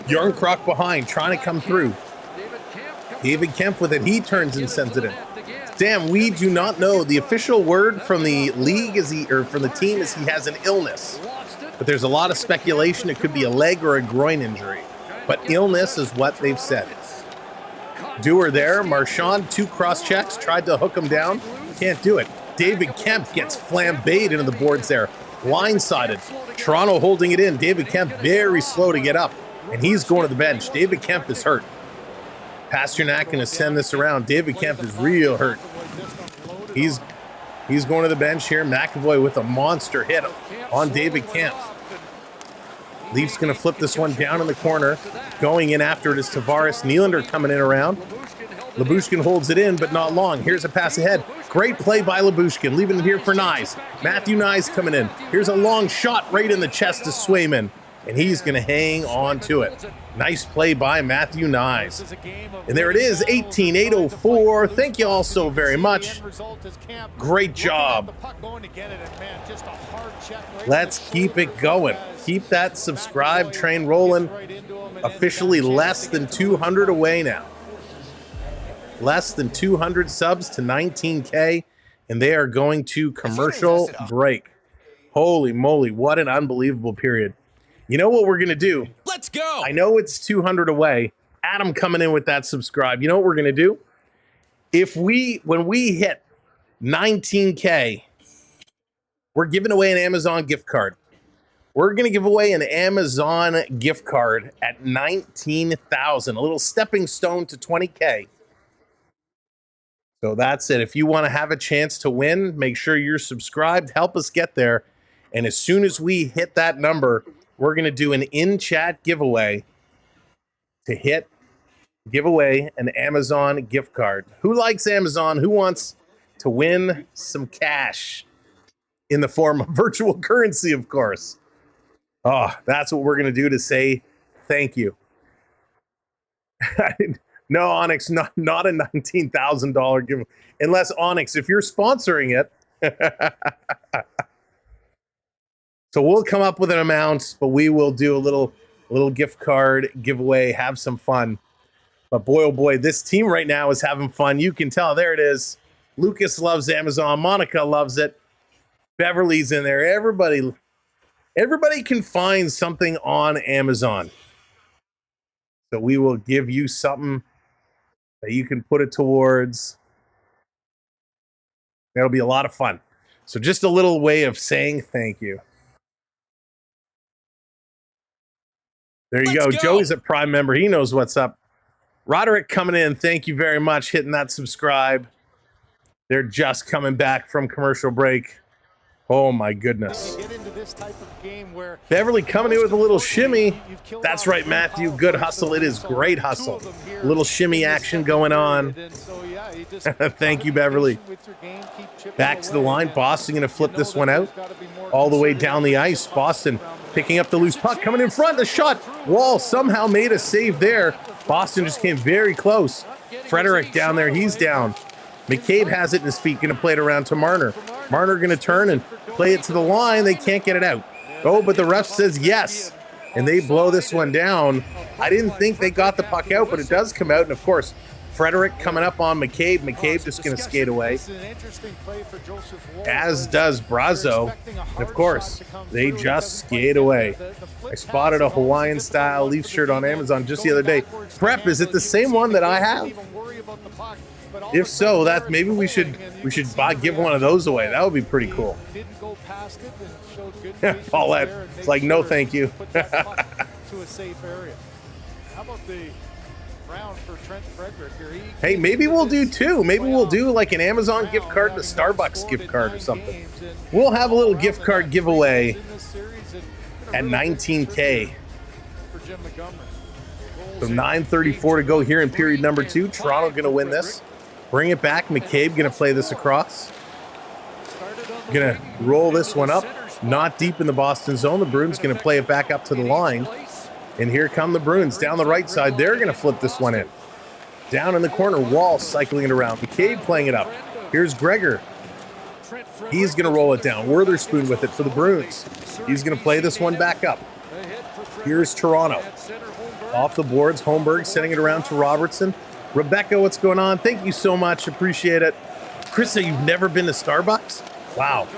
Yarncroc behind, trying to come through. David Kemp with it. He turns and sends it in. Damn, we do not know. The official word from the league from the team is he has an illness. But there's a lot of speculation. It could be a leg or a groin injury. But illness is what they've said. Dewar there. Marchand, 2 cross checks. Tried to hook him down. Can't do it. David Kemp gets flambéed into the boards there. Blindsided. Toronto holding it in. David Kemp very slow to get up. And he's going to the bench. David Kemp is hurt. Pasternak going to send this around. David Kemp is real hurt. He's going to the bench here. McAvoy with a monster hit on David Kemp. Leafs going to flip this one down in the corner. Going in after it is Tavares. Nylander coming in around. Lyubushkin holds it in, but not long. Here's a pass ahead. Great play by Lyubushkin. Leaving it here for Nyes. Matthew Nyes coming in. Here's a long shot right in the chest to Swayman. And he's going to hang on to it. Nice play by Matthew Nyes. And there it is, 18-804. Thank you all so very much. Great job. Let's keep it going. Keep that subscribe train rolling. Officially less than 200 away now. Less than 200 subs to 19K. And they are going to commercial break. Holy moly, what an unbelievable period. You know what we're going to do? Let's go. I know it's 200 away. Adam coming in with that subscribe. You know what we're going to do? When we hit 19K, we're giving away an Amazon gift card. We're going to give away an Amazon gift card at 19,000, a little stepping stone to 20K. So that's it. If you want to have a chance to win, make sure you're subscribed. Help us get there. And as soon as we hit that number, we're going to do an in-chat giveaway to give away an Amazon gift card. Who likes Amazon? Who wants to win some cash in the form of virtual currency, of course? Oh, that's what we're going to do to say thank you. No, Onyx, not a $19,000 giveaway. Unless, Onyx, if you're sponsoring it. So we'll come up with an amount, but we will do a little gift card giveaway, have some fun. But boy, oh boy, this team right now is having fun. You can tell. There it is. Lucas loves Amazon. Monica loves it. Beverly's in there. Everybody can find something on Amazon. So we will give you something that you can put it towards. That'll be a lot of fun. So just a little way of saying thank you. There you go. Joey's a Prime member. He knows what's up. Roderick coming in. Thank you very much. Hitting that subscribe. They're just coming back from commercial break. Oh, my goodness. Beverly coming in with a little shimmy. That's right, Matthew. Good hustle. It is great hustle. A little shimmy action going on. Thank you, Beverly. Back to the line. Boston going to flip this one out all the way down the ice. Boston picking up the loose puck. Coming in front. The shot. Wall somehow made a save there. Boston just came very close. Frederick down there. He's down. McCabe has it in his feet. Going to play it around to Marner. Marner going to turn and play it to the line. They can't get it out. Oh, but the ref says yes. And they blow this one down. I didn't think they got the puck out, but it does come out. And, of course, Frederick coming up on McCabe. McCabe just going to skate away. As does Brazo. And, of course, they just skate away. I spotted a Hawaiian-style Leafs shirt on Amazon just the other day. Prep, is it the same one that I have? If so, that maybe we should give one of those away. That would be pretty cool. Paulette, it's like, no, thank you. To a safe area. How about the round for Trent Frederick here? Hey, maybe we'll do two. Maybe we'll do like an Amazon gift card and a Starbucks gift card or something. We'll have a little gift card giveaway at 19K. So 9:34 to go here in period number 2. Toronto going to win this. Bring it back. McCabe going to play this across. Going to roll this one up. Not deep in the Boston zone. The Bruins going to play it back up to the line. And here come the Bruins down the right side. They're going to flip this one in. Down in the corner, Wall cycling it around. McCabe playing it up. Here's Gregor. He's going to roll it down. Witherspoon with it for the Bruins. He's going to play this one back up. Here's Toronto. Off the boards, Holmberg sending it around to Robertson. Rebecca, what's going on? Thank you so much. Appreciate it. Krista, you've never been to Starbucks? Wow.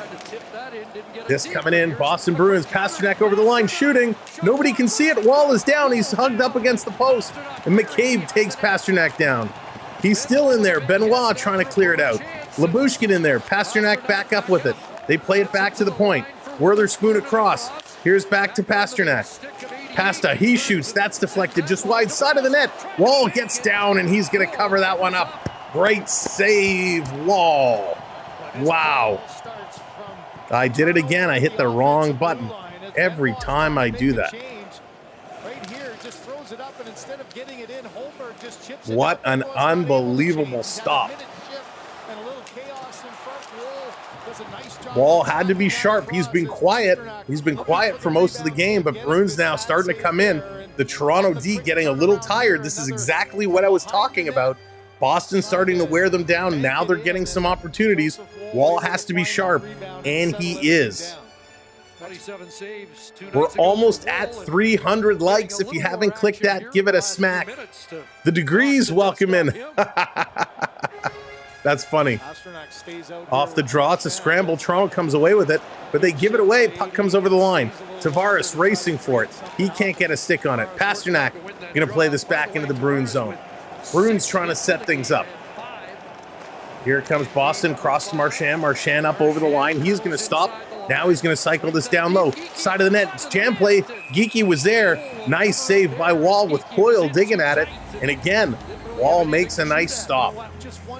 This coming in. Boston Bruins. Pasternak over the line shooting. Nobody can see it. Wall is down. He's hugged up against the post. And McCabe takes Pasternak down. He's still in there. Benoit trying to clear it out. Labushkin in there. Pasternak back up with it. They play it back to the point. Witherspoon across. Here's back to Pasternak. Pasta, he shoots. That's deflected just wide side of the net. Wall gets down, and he's going to cover that one up. Great save, Wall. Wow. I did it again. I hit the wrong button every time I do that. What an unbelievable stop. Wall had to be sharp. He's been quiet. He's been quiet for most of the game, but Bruins now starting to come in. The Toronto D getting a little tired. This is exactly what I was talking about. Boston starting to wear them down. Now they're getting some opportunities. Wall has to be sharp, and he is. We're almost at 300 likes. If you haven't clicked that, give it a smack. The Degrees, welcome in. That's funny. Pasternak stays out Off the draw, it's a scramble. Toronto comes away with it, but they give it away. Puck comes over the line. Tavares racing for it. He can't get a stick on it. Pasternak going to play this back into the Bruins zone. Bruins trying to set things up. Here comes Boston, cross to Marchand. Marchand up over the line. He's going to stop. Now he's going to cycle this down low. Side of the net. It's jam play. Geeky was there. Nice save by Wall with Coyle digging at it. And again, Wall makes a nice stop.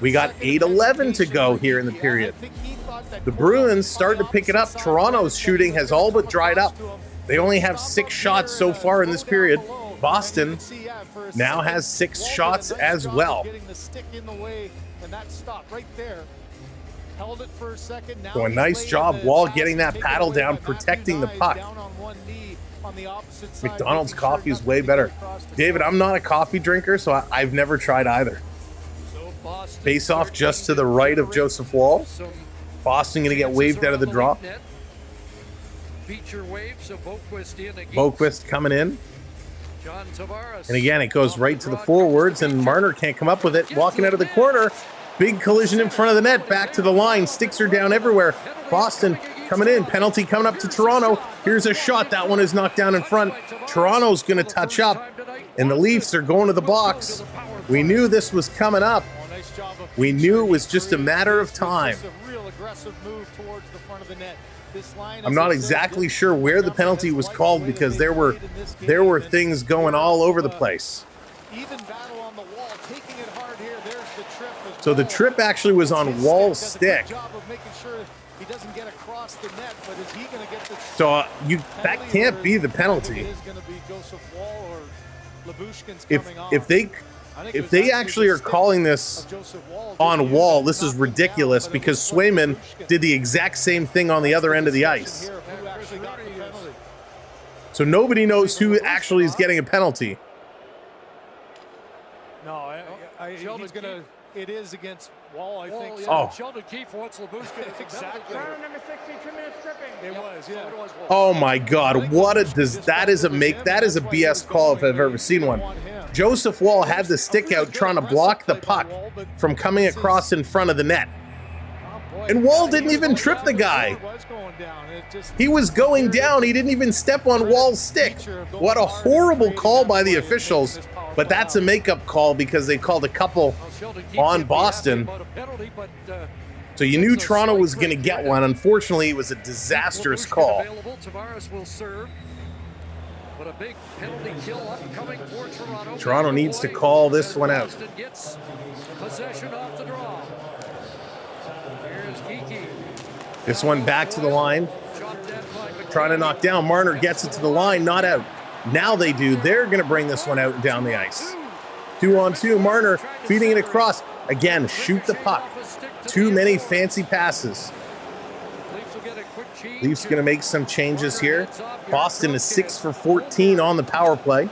We got 8:11 to go here in the period. The Bruins start to pick it up. Toronto's shooting has all but dried up. They only have 6 shots so far in this period. Boston now has 6 shots as well. So a nice job, Wall getting that paddle down, protecting the puck. McDonald's coffee is way better. David, I'm not a coffee drinker, so I've never tried either. Face off just to the right of Joseph Wall. Boston going to get waved out of the draw. Boquist coming in. And again, it goes right to the forwards, and Marner can't come up with it. Walking out of the corner. Big collision in front of the net. Back to the line. Sticks are down everywhere. Boston coming in. Penalty coming up to Toronto. Here's a shot. That one is knocked down in front. Toronto's going to touch up, and the Leafs are going to the box. We knew this was coming up. We knew it was just a matter of time. I'm not exactly sure where the penalty was called because there were things going all over the place. So the trip actually was on Wall's stick. So that can't be the penalty. If they actually are calling this on Wall, this is ridiculous because Swayman did the exact same thing on the other end of the ice. So nobody knows who actually is getting a penalty. No, he's gonna. It is against Wall, I think. Oh. Sheldon Keefe wants Labushkin. Exactly. It was, yeah. Oh my God! That is a BS call if I've ever seen one. Joseph Wall had the stick out trying to block the puck from coming across in front of the net. And Wall didn't even trip the guy. He was going down. He didn't even step on Wall's stick. What a horrible call by the officials. But that's a makeup call because they called a couple on Boston. So you knew Toronto was going to get one. Unfortunately, it was a disastrous call. Toronto needs to call this one out. This one back to the line. Trying to knock down. Marner gets it to the line, not out. Now they do. They're going to bring this one out and down the ice. 2-on-2. Marner feeding it across. Again, shoot the puck. Too many fancy passes. Leafs going to make some changes here. Boston is 6 for 14 on the power play.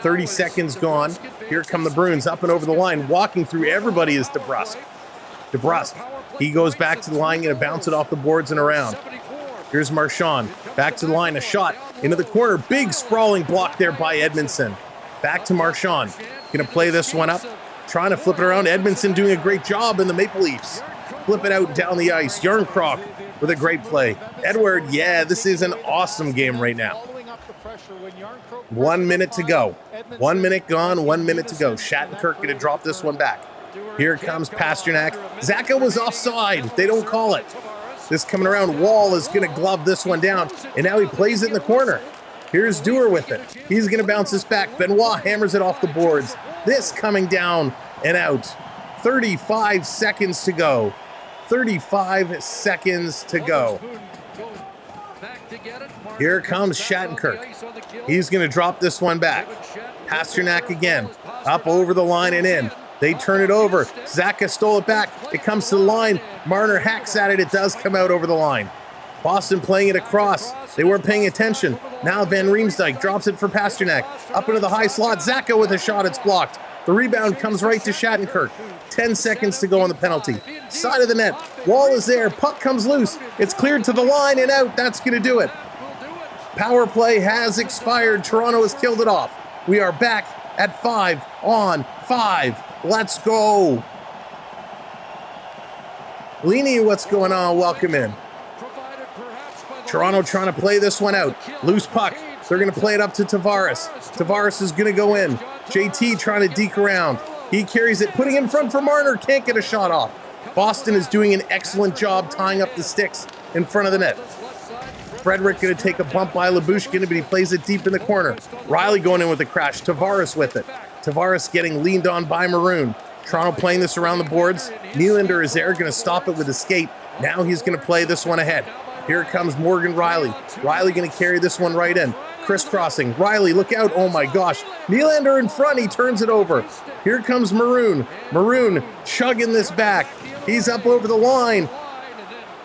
30 seconds gone. Here come the Bruins up and over the line. Walking through everybody is DeBrusk. DeBrusk, he goes back to the line, going to bounce it off the boards and around. Here's Marchand. Back to the line, a shot into the corner. Big sprawling block there by Edmondson. Back to Marchand. Going to play this one up. Trying to flip it around. Edmondson doing a great job in the Maple Leafs. Flip it out down the ice. Yarncroc with a great play. Edward, yeah, this is an awesome game right now. 1 minute to go. 1 minute gone, 1 minute to go. Shattenkirk going to drop this one back. Here comes Pasternak. Zacha was offside. They don't call it. This coming around. Wall is going to glove this one down, and now he plays it in the corner. Here's Dewar with it. He's going to bounce this back. Benoit hammers it off the boards. This coming down and out. 35 seconds to go. 35 seconds to go. Here comes Shattenkirk. He's going to drop this one back. Pasternak again. Up over the line and in. They turn it over. Zacha stole it back. It comes to the line. Marner hacks at it. It does come out over the line. Boston playing it across. They weren't paying attention. Now Van Riemsdyk drops it for Pasternak. Up into the high slot. Zacha with a shot. It's blocked. The rebound comes right to Shattenkirk. 10 seconds to go on the penalty. Side of the net. Wall is there. Puck comes loose. It's cleared to the line and out. That's going to do it. Power play has expired. Toronto has killed it off. We are back at 5-on-5. Let's go. Leany, what's going on? Welcome in. Toronto trying to play this one out. Loose puck. They're going to play it up to Tavares. Tavares is going to go in. JT trying to deke around. He carries it, putting in front for Marner. Can't get a shot off. Boston is doing an excellent job tying up the sticks in front of the net. Frederick going to take a bump by Lyubushkin, but he plays it deep in the corner. Riley going in with a crash. Tavares with it. Tavares getting leaned on by Maroon. Toronto playing this around the boards. Nylander is there, going to stop it with a skate. Now he's going to play this one ahead. Here comes Morgan Riley. Riley going to carry this one right in. Crisscrossing. Riley, look out. Oh my gosh. Nylander in front. He turns it over. Here comes Maroon. Maroon chugging this back. He's up over the line.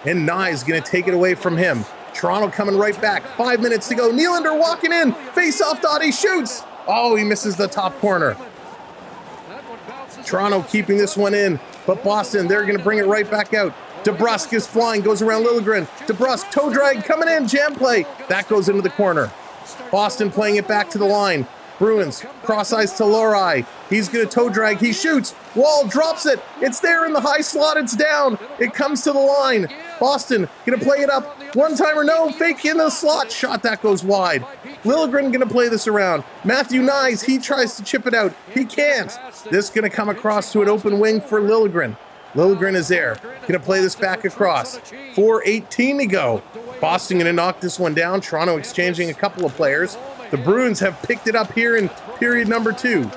And Nye's going to take it away from him. Toronto coming right back. 5 minutes to go. Nylander walking in. Face-off dot. He shoots. Oh, he misses the top corner. Toronto keeping this one in. But Boston, they're going to bring it right back out. DeBrusk is flying. Goes around Liljegren. DeBrusk, toe drag, coming in. Jam play. That goes into the corner. Boston playing it back to the line. Bruins, cross ice to Lorai. He's going to toe drag. He shoots. Wall drops it. It's there in the high slot. It's down. It comes to the line. Boston going to play it up. One timer, no. Fake in the slot. Shot that goes wide. Liljegren going to play this around. Matthew Nyes, he tries to chip it out. He can't. This going to come across to an open wing for Liljegren. Liljegren is there. Going to play this back across. 4:18 to go. Boston going to knock this one down. Toronto exchanging a couple of players. The Bruins have picked it up here in period number 2.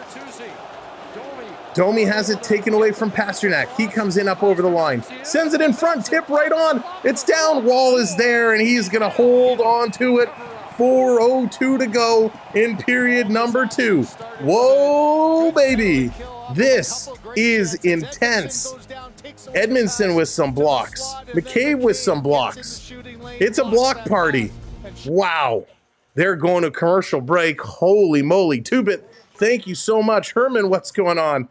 Domi has it taken away from Pasternak. He comes in up over the line. Sends it in front. Tip right on. It's down. Wall is there, and he's going to hold on to it. 4:02 to go in period number 2. Whoa, baby. This is intense. Edmondson with some blocks. McCabe with some blocks. It's a block party. Wow. They're going to commercial break. Holy moly. Two-bit, thank you so much. Herman, what's going on?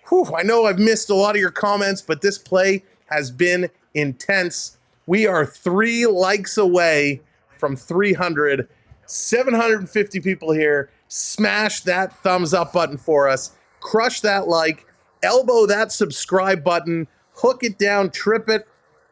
Whew, I know I've missed a lot of your comments, but this play has been intense. We are 3 likes away from 300. 750 people here. Smash that thumbs up button for us. Crush that like. Elbow that subscribe button. Hook it down. Trip it.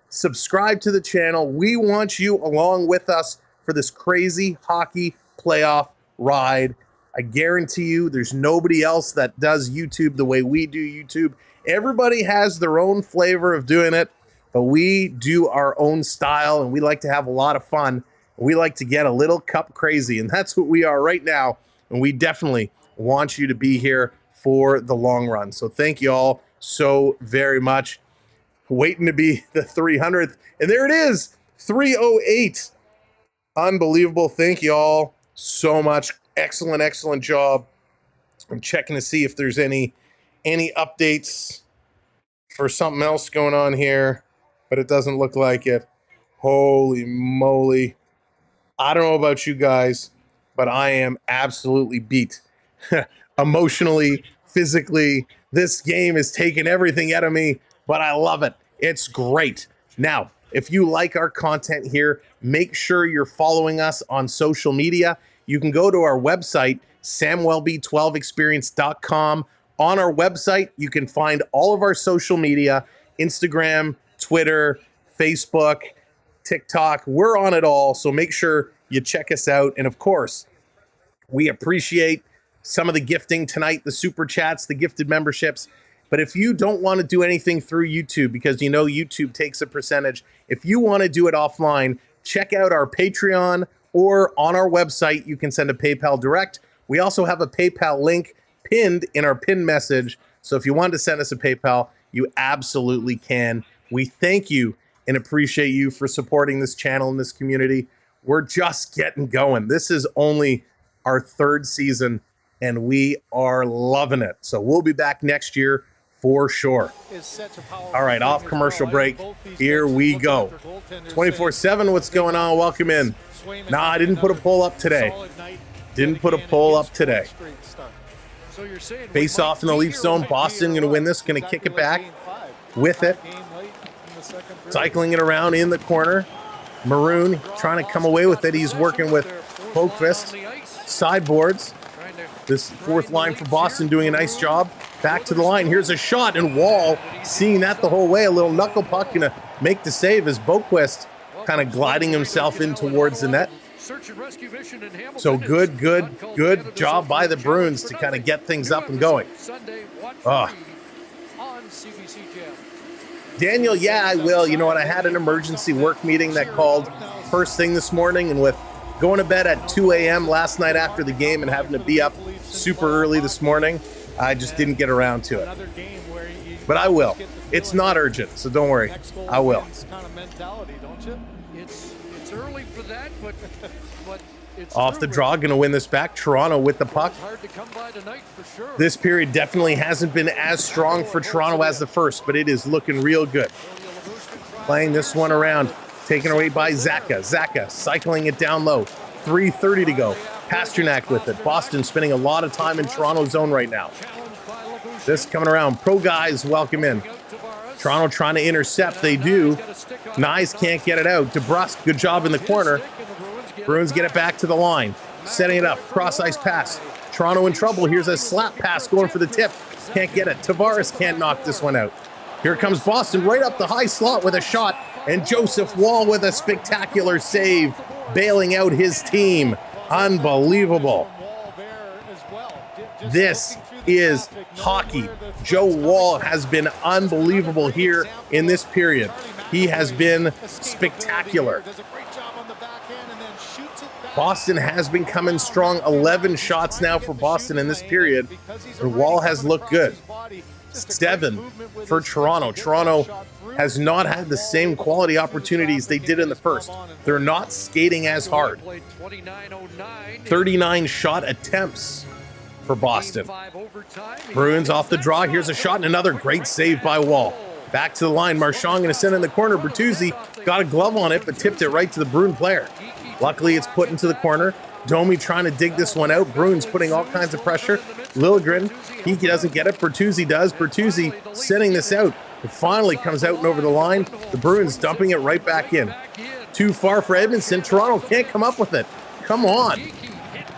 Subscribe to the channel. We want you along with us for this crazy hockey playoff ride. I guarantee you there's nobody else that does YouTube the way we do YouTube. Everybody has their own flavor of doing it, but we do our own style, and we like to have a lot of fun. We like to get a little cup crazy, and that's what we are right now, and we definitely want you to be here for the long run. So thank you all so very much. Waiting to be the 300th, and there it is, 308. Unbelievable. Thank you all so much. Excellent, excellent job. I'm checking to see if there's any updates for something else going on here, but it doesn't look like it. Holy moly. I don't know about you guys, but I am absolutely beat. Emotionally, physically, this game is taking everything out of me, but I love it. It's great. Now, if you like our content here, make sure you're following us on social media. You can go to our website, samwellb12experience.com. On our website, you can find all of our social media, Instagram, Twitter, Facebook, TikTok. We're on it all, so make sure you check us out. And of course, we appreciate some of the gifting tonight, the super chats, the gifted memberships. But if you don't want to do anything through YouTube, because you know YouTube takes a percentage, if you want to do it offline, check out our Patreon, or on our website, you can send a PayPal direct. We also have a PayPal link pinned in our pinned message. So if you want to send us a PayPal, you absolutely can. We thank you and appreciate you for supporting this channel and this community. We're just getting going. This is only our 3rd season, and we are loving it. So we'll be back next year for sure. All right, off commercial break. Here we go. 24/7, what's going on? Welcome in. Nah, I didn't put a poll up today. Didn't put a poll up today. Face off in the Leaf zone. Boston going to win this. Going to kick it back with it. Cycling it around in the corner. Maroon trying to come away with it. He's working with Pokefist. Sideboards. This 4th line for Boston doing a nice job. Back to the line. Here's a shot, and Wall seeing that the whole way. A little knuckle puck gonna make the save as Boquist kind of gliding himself in towards the net. So good job by the Bruins to kind of get things up and going. Daniel, yeah, I will. You know what? I had an emergency work meeting that called first thing this morning, and with going to bed at 2 a.m. last night after the game and having to be up super early this morning, I just didn't get around to it. But I will. It's not urgent, so don't worry. I will. It's early for that, but it's off the draw, going to win this back. Toronto with the puck. hard to come by tonight for sure. This period definitely hasn't been as strong for Toronto as the first, but it is looking real good. Playing this one around, taken away by Zaka. Zaka cycling it down low. 3:30 to go. Pasternak with it. Boston spending a lot of time in Toronto zone right now. This coming around. Pro guys welcome in. Toronto trying to intercept. They do. Nyes can't get it out. DeBrusque, good job in the corner. Bruins get it back to the line. Setting it up. Cross-ice pass. Toronto in trouble. Here's a slap pass going for the tip. Can't get it. Tavares can't knock this one out. Here comes Boston right up the high slot with a shot. And Joseph Wall with a spectacular save, bailing out his team. Unbelievable. This is hockey. Joe Wall has been unbelievable here in this period. He has been spectacular. Boston has been coming strong. 11 shots now for Boston in this period. And Wall has looked good. 7 for Toronto. Toronto has not had the same quality opportunities they did in the first. They're not skating as hard. 39 shot attempts for Boston. Bruins off the draw. Here's a shot and another great save by Wall. Back to the line. Marchand going to send in the corner. Bertuzzi got a glove on it, but tipped it right to the Bruin player. Luckily, it's put into the corner. Domi trying to dig this one out. Bruins putting all kinds of pressure. Liljegren, he doesn't get it. Bertuzzi does. Bertuzzi sending this out. It finally comes out and over the line. The Bruins dumping it right back in. Too far for Edmondson. Toronto can't come up with it. Come on.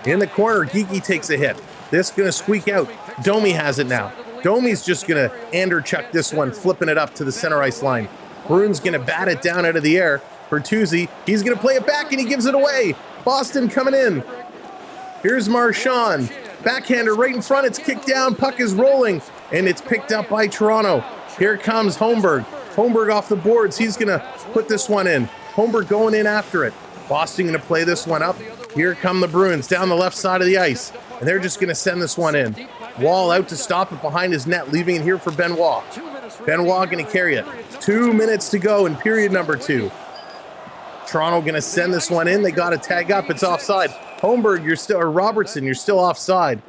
In the corner, Geekie takes a hit. This going to squeak out. Domi has it now. Domi's just going to Anderchuk this one, flipping it up to the center ice line. Bruins going to bat it down out of the air. Bertuzzi, he's going to play it back, and he gives it away. Boston coming in. Here's Marchand. Backhander right in front. It's kicked down. Puck is rolling, and it's picked up by Toronto. Here comes Holmberg. Holmberg off the boards. He's going to put this one in. Holmberg going in after it. Boston going to play this one up. Here come the Bruins down the left side of the ice, and they're just going to send this one in. Wall out to stop it behind his net, leaving it here for Benoit. Benoit going to carry it. 2 minutes to go in period number 2. Toronto going to send this one in. They got to tag up. It's offside. Holmberg, or Robertson, you're still offside.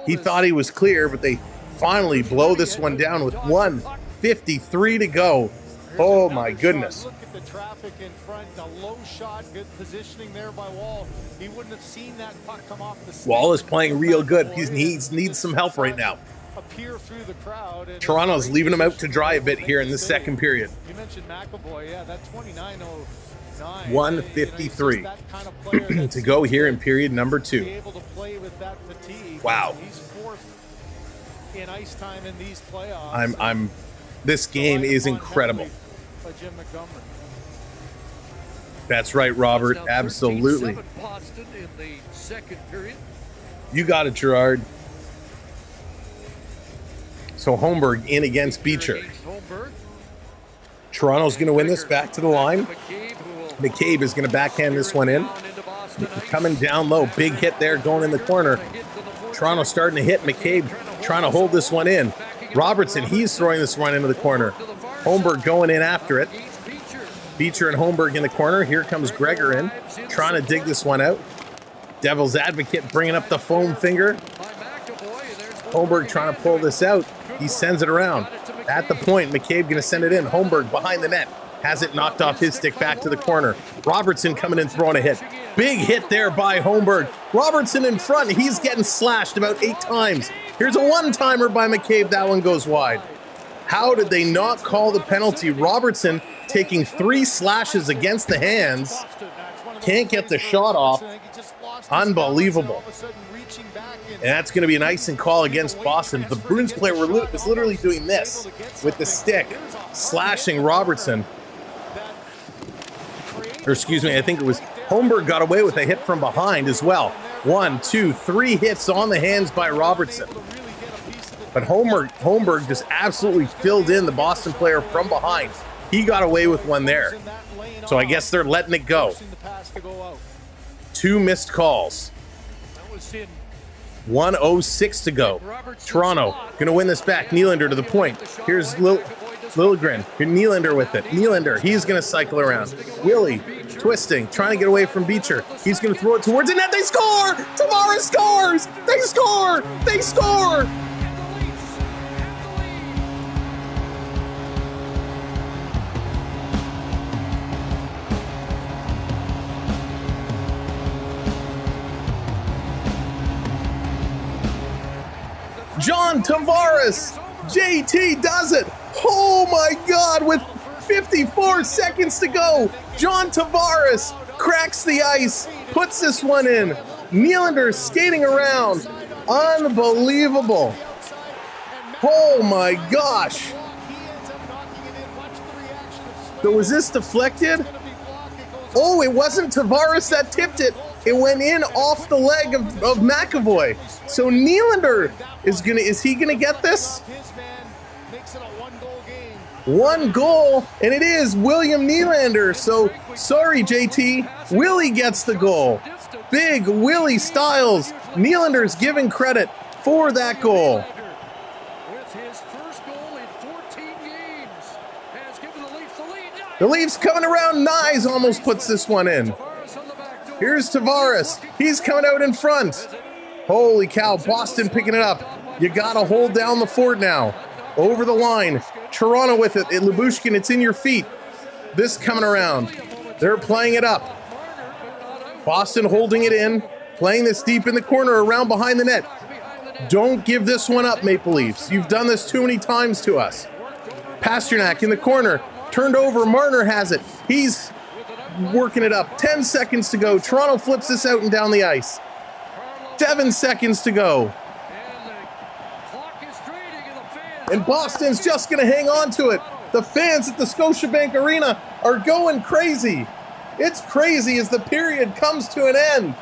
He thought he was clear, but they finally blow this one down with 1:53 to go. Oh my goodness. Look at the traffic in front. A low shot, good positioning there by Wall. He wouldn't have seen that puck come off the stick. Wall is playing real good. He needs some help right now. Appear through the crowd. Toronto's leaving him out to dry a bit here in the second period. You mentioned McAvoy. Yeah, that 29-09. 1:53 to go here in period number 2. Wow. He's fourth in ice time in these playoffs. This game is incredible. That's right, Robert. Absolutely. You got it, Gerard. So Holmberg in against Beecher. Toronto's going to win this back to the line. McCabe is going to backhand this one in. Coming down low. Big hit there going in the corner. Toronto starting to hit. McCabe trying to hold this one in. Robertson, he's throwing this one into the corner. Holmberg going in after it. Beecher and Holmberg in the corner. Here comes Gregor in, trying to dig this one out. Devil's advocate bringing up the foam finger. Holmberg trying to pull this out. He sends it around. At the point, McCabe going to send it in. Holmberg behind the net. Has it knocked off his stick back to the corner. Robertson coming in, throwing a hit. Big hit there by Holmberg. Robertson in front. He's getting slashed about 8 times. Here's a one-timer by McCabe. That one goes wide. How did they not call the penalty? Robertson taking 3 slashes against the hands. Can't get the shot off. Unbelievable. And that's going to be an icing call against Boston. The Bruins player was literally doing this with the stick, slashing Robertson. Or excuse me, I think it was Holmberg got away with a hit from behind as well. 1, 2, 3 hits on the hands by Robertson. But Holmberg just absolutely filled in the Boston player from behind. He got away with one there. So I guess they're letting it go. 2 missed calls. 1:06 to go. Toronto gonna win this back. Nylander to the point. Here's Liljegren. Nylander with it. Nylander, he's gonna cycle around. Willie twisting, trying to get away from Beecher. He's gonna throw it towards the net. They score! Tavares scores! They score! They score! John Tavares, JT does it. Oh my God, with 54 seconds to go, John Tavares cracks the ice, puts this one in. Nylander skating around. Unbelievable. Oh my gosh. So was this deflected? Oh, it wasn't Tavares that tipped it. It went in off the leg of McAvoy. So Nylander is he gonna get this? 1 goal, and it is William Nylander. So sorry, JT. Willie gets the goal. Big Willie Styles. Nylander's giving credit for that goal. With his first goal in 14 games, has given the Leafs the lead. The Leafs coming around. Nyes almost puts this one in. Here's Tavares. He's coming out in front. Holy cow, Boston picking it up. You gotta hold down the fort now. Over the line. Toronto with it. Lyubushkin, it's in your feet. This coming around. They're playing it up. Boston holding it in. Playing this deep in the corner around behind the net. Don't give this one up, Maple Leafs. You've done this too many times to us. Pasternak in the corner. Turned over. Marner has it. He's working it up. 10 seconds to go. Toronto flips this out and down the ice. 7 seconds to go. And Boston's just going to hang on to it. The fans at the Scotiabank Arena are going crazy. It's crazy as the period comes to an end.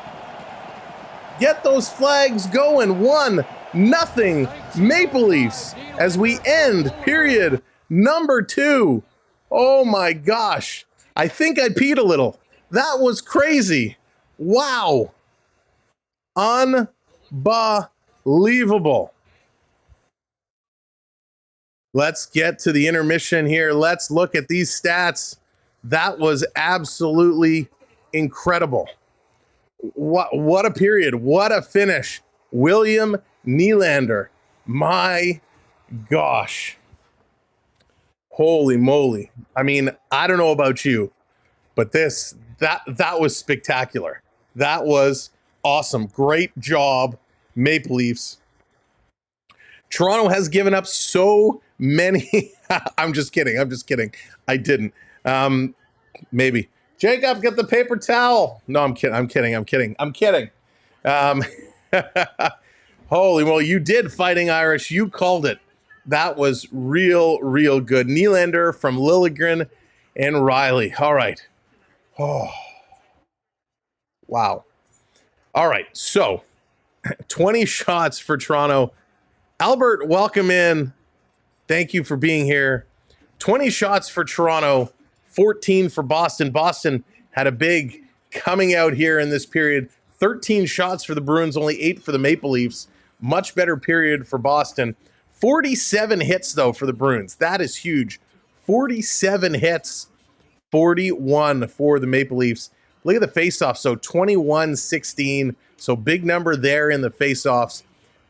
Get those flags going. 1-0 Maple Leafs as we end period number 2. Oh my gosh. I think I peed a little. That was crazy. Wow. Unbelievable. Let's get to the intermission here. Let's look at these stats. That was absolutely incredible. What a period. What a finish. William Nylander. My gosh. Holy moly. I mean, I don't know about you, but that was spectacular. That was awesome. Great job, Maple Leafs. Toronto has given up so many. I'm just kidding. I didn't. Maybe. Jacob, get the paper towel. No, I'm kidding. Holy well, you did, Fighting Irish. You called it. That was real good. Nylander from Liljegren and Riley. All right. Oh. Wow. All right. So 20 shots for Toronto. Albert, welcome in. Thank you for being here. 20 shots for Toronto, 14 for Boston. Boston had a big coming out here in this period. 13 shots for the Bruins, only 8 for the Maple Leafs. Much better period for Boston. 47 hits, though, for the Bruins. That is huge. 47 hits, 41 for the Maple Leafs. Look at the faceoffs. So 21-16. So big number there in the faceoffs.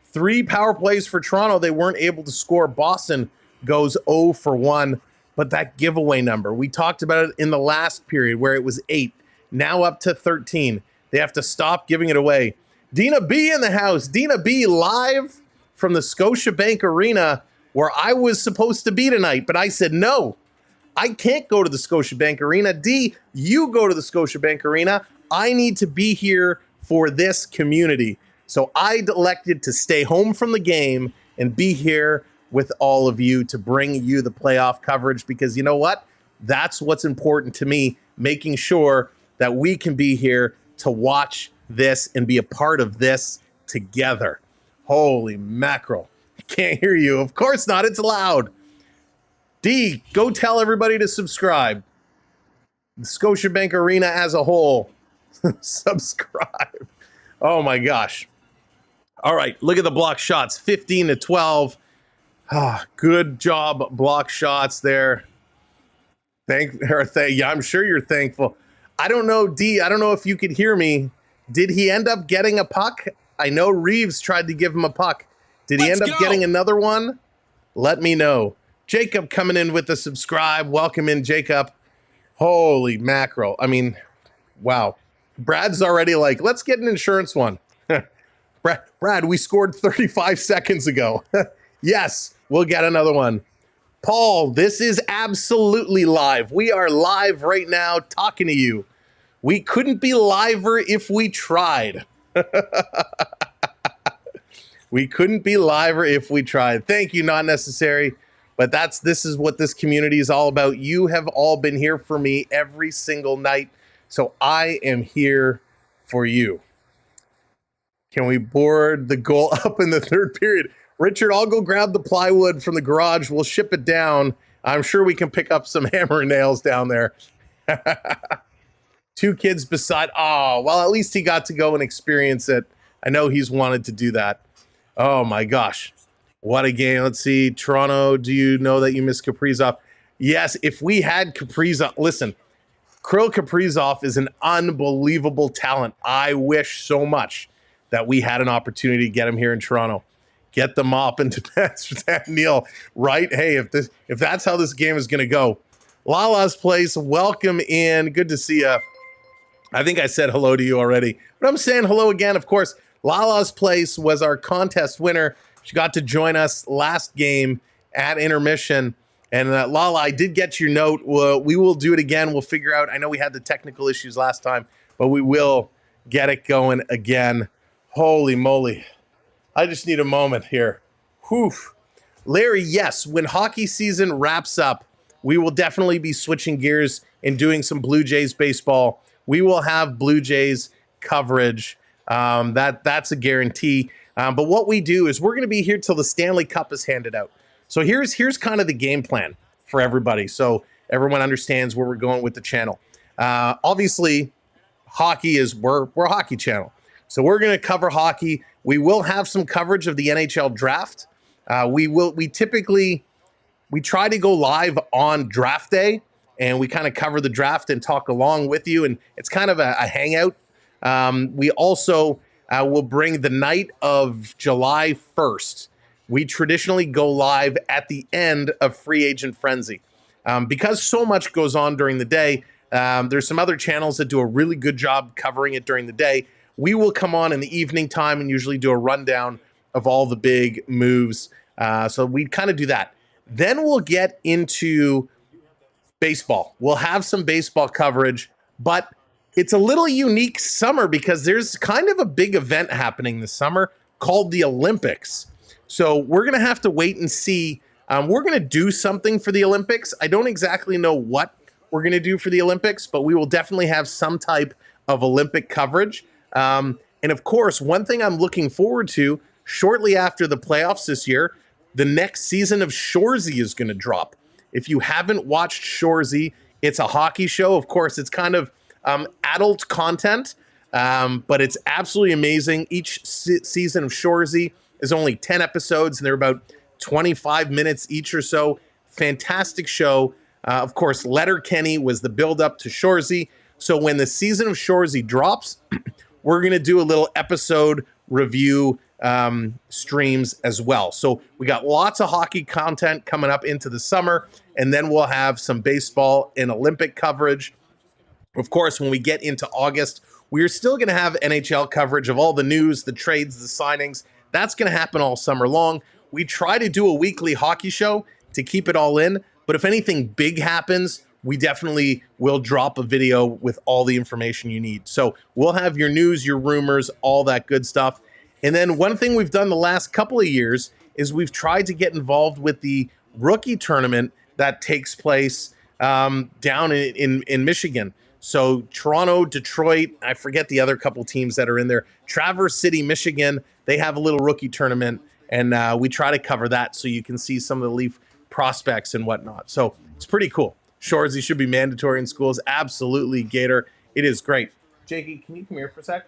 3 power plays for Toronto. They weren't able to score. Boston goes 0 for 1. But that giveaway number, we talked about it in the last period where it was 8. Now up to 13. They have to stop giving it away. Dina B in the house. Dina B live from the Scotiabank Arena where I was supposed to be tonight. But I said, no, I can't go to the Scotiabank Arena. D, you go to the Scotiabank Arena. I need to be here for this community. So I elected to stay home from the game and be here with all of you to bring you the playoff coverage, because you know what? That's what's important to me, making sure that we can be here to watch this and be a part of this together. Holy mackerel. I can't hear you. Of course not. It's loud. D, go tell everybody to subscribe. The Scotiabank Arena as a whole. Subscribe. Oh my gosh. All right, look at the block shots, 15-12. Good job, block shots there. Yeah, I'm sure you're thankful. I don't know, D, I don't know if you could hear me. Did he end up getting a puck? I know Reeves tried to give him a puck. Did he end up getting another one? Let me know. Jacob coming in with the subscribe. Welcome in, Jacob. Holy mackerel. I mean, wow. Brad's already like, let's get an insurance one. Brad, we scored 35 seconds ago. Yes, we'll get another one. Paul, this is absolutely live. We are live right now talking to you. We couldn't be liver if we tried. We couldn't be liver if we tried. Thank you, not necessary. But this is what this community is all about. You have all been here for me every single night. So I am here for you. Can we board the goal up in the third period? Richard, I'll go grab the plywood from the garage. We'll ship it down. I'm sure we can pick up some hammer and nails down there. 2 kids beside. Oh, well, at least he got to go and experience it. I know he's wanted to do that. Oh, my gosh. What a game. Let's see. Toronto, do you know that you missed Kaprizov? Yes, if we had Kaprizov. Listen, Kirill Kaprizov is an unbelievable talent. I wish so much that we had an opportunity to get him here in Toronto. Get the mop into Neil, right? Hey, if that's how this game is going to go. Lala's Place, welcome in. Good to see you. I think I said hello to you already, but I'm saying hello again. Of course, Lala's Place was our contest winner. She got to join us last game at intermission. And Lala, I did get your note. We will do it again. We'll figure out. I know we had the technical issues last time, but we will get it going again. Holy moly. I just need a moment here. Whew. Larry, yes, when hockey season wraps up, we will definitely be switching gears and doing some Blue Jays baseball. We will have Blue Jays coverage. That's a guarantee. But what we do is we're going to be here till the Stanley Cup is handed out. So here's kind of the game plan for everybody, so everyone understands where we're going with the channel. Obviously, hockey is we're a hockey channel, so we're going to cover hockey. We will have some coverage of the NHL draft. We typically try to go live on draft day, and we kind of cover the draft and talk along with you, and it's kind of a hangout. We also will bring the night of July 1st. We traditionally go live at the end of Free Agent Frenzy. Because so much goes on during the day, there's some other channels that do a really good job covering it during the day. We will come on in the evening time and usually do a rundown of all the big moves. So we kind of do that. Then we'll get into baseball. We'll have some baseball coverage, but it's a little unique summer because there's kind of a big event happening this summer called the Olympics. So we're going to have to wait and see. We're going to do something for the Olympics. I don't exactly know what we're going to do for the Olympics, but we will definitely have some type of Olympic coverage. And of course, one thing I'm looking forward to shortly after the playoffs this year, the next season of Shoresy is going to drop. If you haven't watched Shoresy, it's a hockey show. Of course, it's kind of adult content, but it's absolutely amazing. Each season of Shoresy is only 10 episodes, and they're about 25 minutes each or so. Fantastic show. Of course, Letterkenny was the build-up to Shoresy. So when the season of Shoresy drops, we're going to do a little episode review streams as well. So we got lots of hockey content coming up into the summer, and then we'll have some baseball and Olympic coverage. Of course, when we get into August, we're still going to have NHL coverage of all the news, the trades, the signings. That's going to happen all summer long. We try to do a weekly hockey show to keep it all in, but if anything big happens, we definitely will drop a video with all the information you need. So we'll have your news, your rumors, all that good stuff. And then one thing we've done the last couple of years is we've tried to get involved with the rookie tournament that takes place down in Michigan. So Toronto, Detroit, I forget the other couple teams that are in there. Traverse City, Michigan, they have a little rookie tournament, and we try to cover that so you can see some of the Leaf prospects and whatnot. So it's pretty cool. Shoresy should be mandatory in schools. Absolutely, Gator. It is great. Jakey, can you come here for a sec?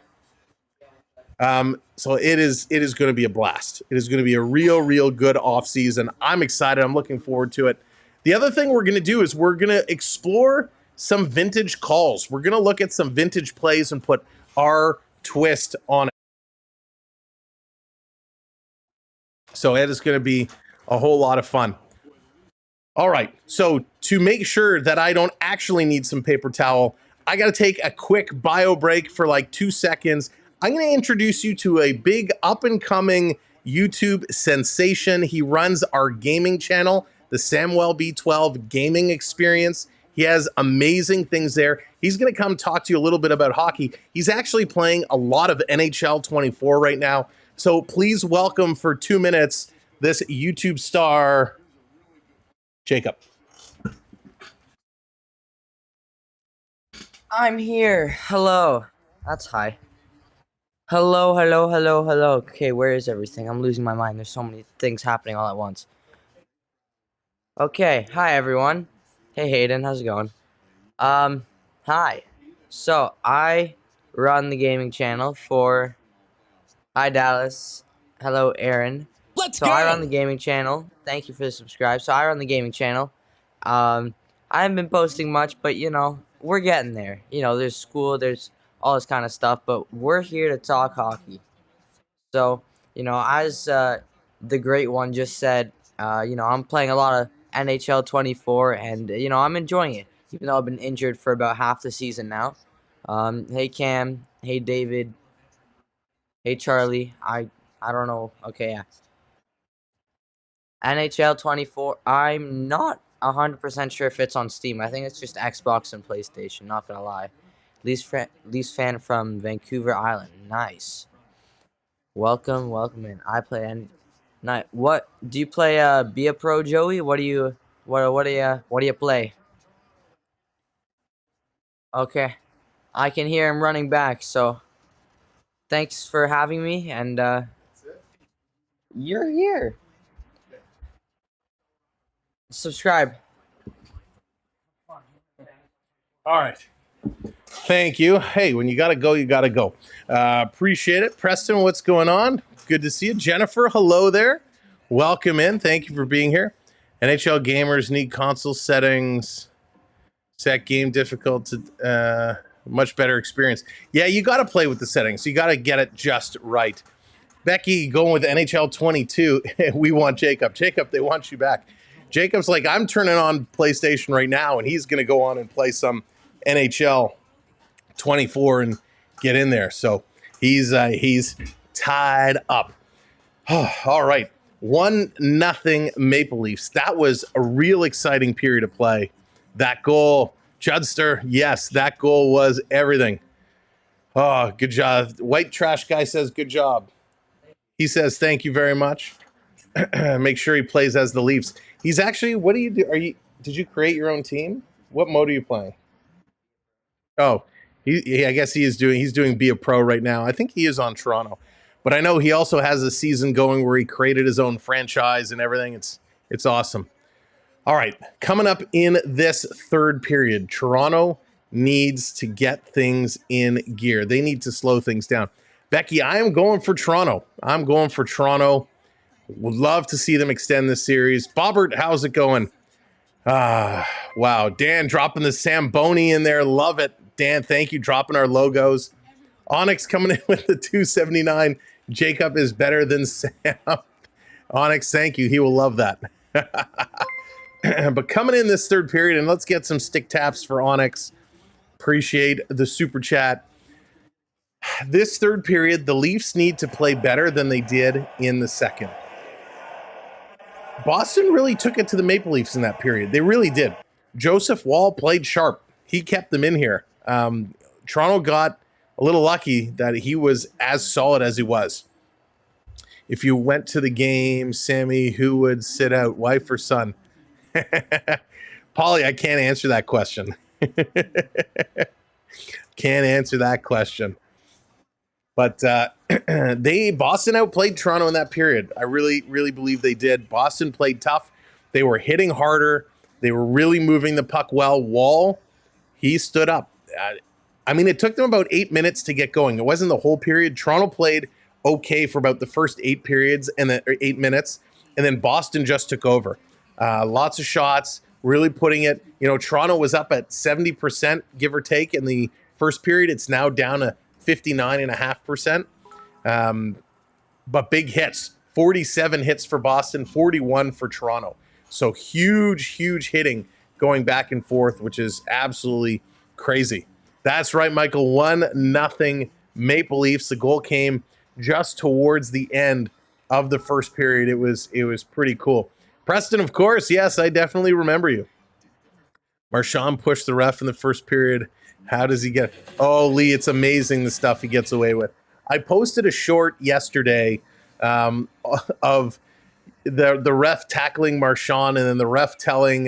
So it is going to be a blast. It is going to be a real good off season. I'm excited. I'm looking forward to it. The other thing we're going to do is we're going to explore some vintage calls. We're going to look at some vintage plays and put our twist on it. So it is going to be a whole lot of fun. All right. So to make sure that I don't actually need some paper towel, I got to take a quick bio break for like 2 seconds. I'm going to introduce you to a big up-and-coming YouTube sensation. He runs our gaming channel, the Samuel B12 Gaming Experience. He has amazing things there. He's going to come talk to you a little bit about hockey. He's actually playing a lot of NHL 24 right now. So please welcome for 2 minutes this YouTube star, Jacob. I'm here. Hello. That's hi. Hello. Okay, where is everything? I'm losing my mind. There's so many things happening all at once. Okay, hi everyone. Hey Hayden, how's it going? Hi. So I run the gaming channel for Hi Dallas. Hello Aaron. Let's go. I run the gaming channel. Thank you for the subscribe. So I run the gaming channel. I haven't been posting much, but you know, we're getting there. You know, there's school, there's all this kind of stuff, but we're here to talk hockey. So, you know, as the great one just said, you know, I'm playing a lot of NHL 24, and, you know, I'm enjoying it, even though I've been injured for about half the season now. Hey, Cam. Hey, David. Hey, Charlie. I don't know. Okay, yeah. NHL 24, I'm not 100% sure if it's on Steam. I think it's just Xbox and PlayStation, not gonna lie. Leafs fan from Vancouver Island. Nice. Welcome in. I play what do you play? Be a pro, Joey. What do you play? Okay, I can hear him running back. So, thanks for having me. And you're here. Subscribe. All right. Thank you. Hey, when you got to go, you got to go. Appreciate it. Preston, what's going on? Good to see you. Jennifer, hello there. Welcome in. Thank you for being here. NHL gamers need console settings. Set game difficult to much better experience. Yeah, you got to play with the settings. You got to get it just right. Becky going with NHL 22. We want Jacob. Jacob, they want you back. Jacob's like, I'm turning on PlayStation right now, and he's going to go on and play some NHL 24 and get in there. So he's tied up. All right. 1-0 Maple Leafs. That was a real exciting period of play. That goal, Judster, yes, that goal was everything. Oh, good job. White trash guy says good job. He says thank you very much. Make sure he plays as the Leafs. He's actually, what do you do? Did you create your own team? What mode are you playing? Oh, I guess he's doing Be a Pro right now. I think he is on Toronto. But I know he also has a season going where he created his own franchise and everything. It's awesome. All right, coming up in this third period, Toronto needs to get things in gear. They need to slow things down. Becky, I am going for Toronto. Would love to see them extend this series. Bobbert, how's it going? Wow. Dan dropping the Samboni in there. Love it. Dan, thank you. Dropping our logos. Onyx coming in with the 279. Jacob is better than Sam. Onyx, thank you. He will love that. But coming in this third period, and let's get some stick taps for Onyx. Appreciate the super chat. This third period, the Leafs need to play better than they did in the second. Boston really took it to the Maple Leafs in that period. They really did. Joseph Wall played sharp. He kept them in here. Toronto got a little lucky that he was as solid as he was. If you went to the game, Sammy, who would sit out, wife or son? Polly, I can't answer that question. Can't answer that question. But Boston outplayed Toronto in that period. I really, really believe they did. Boston played tough. They were hitting harder. They were really moving the puck well. Wall, he stood up. I mean, it took them about 8 minutes to get going. It wasn't the whole period. Toronto played okay for about the first 8 periods and then 8 minutes, and then Boston just took over. Lots of shots, really putting it. You know, Toronto was up at 70%, give or take, in the first period. It's now down to 59.5%. But big hits, 47 hits for Boston, 41 for Toronto. So huge hitting going back and forth, which is absolutely crazy. That's right, Michael. 1-0 Maple Leafs. The goal came just towards the end of the first period. It was pretty cool. Preston, of course. Yes, I definitely remember you. Marchand pushed the ref in the first period. How does he get? Oh, Lee, it's amazing the stuff he gets away with. I posted a short yesterday of the ref tackling Marchand and then the ref telling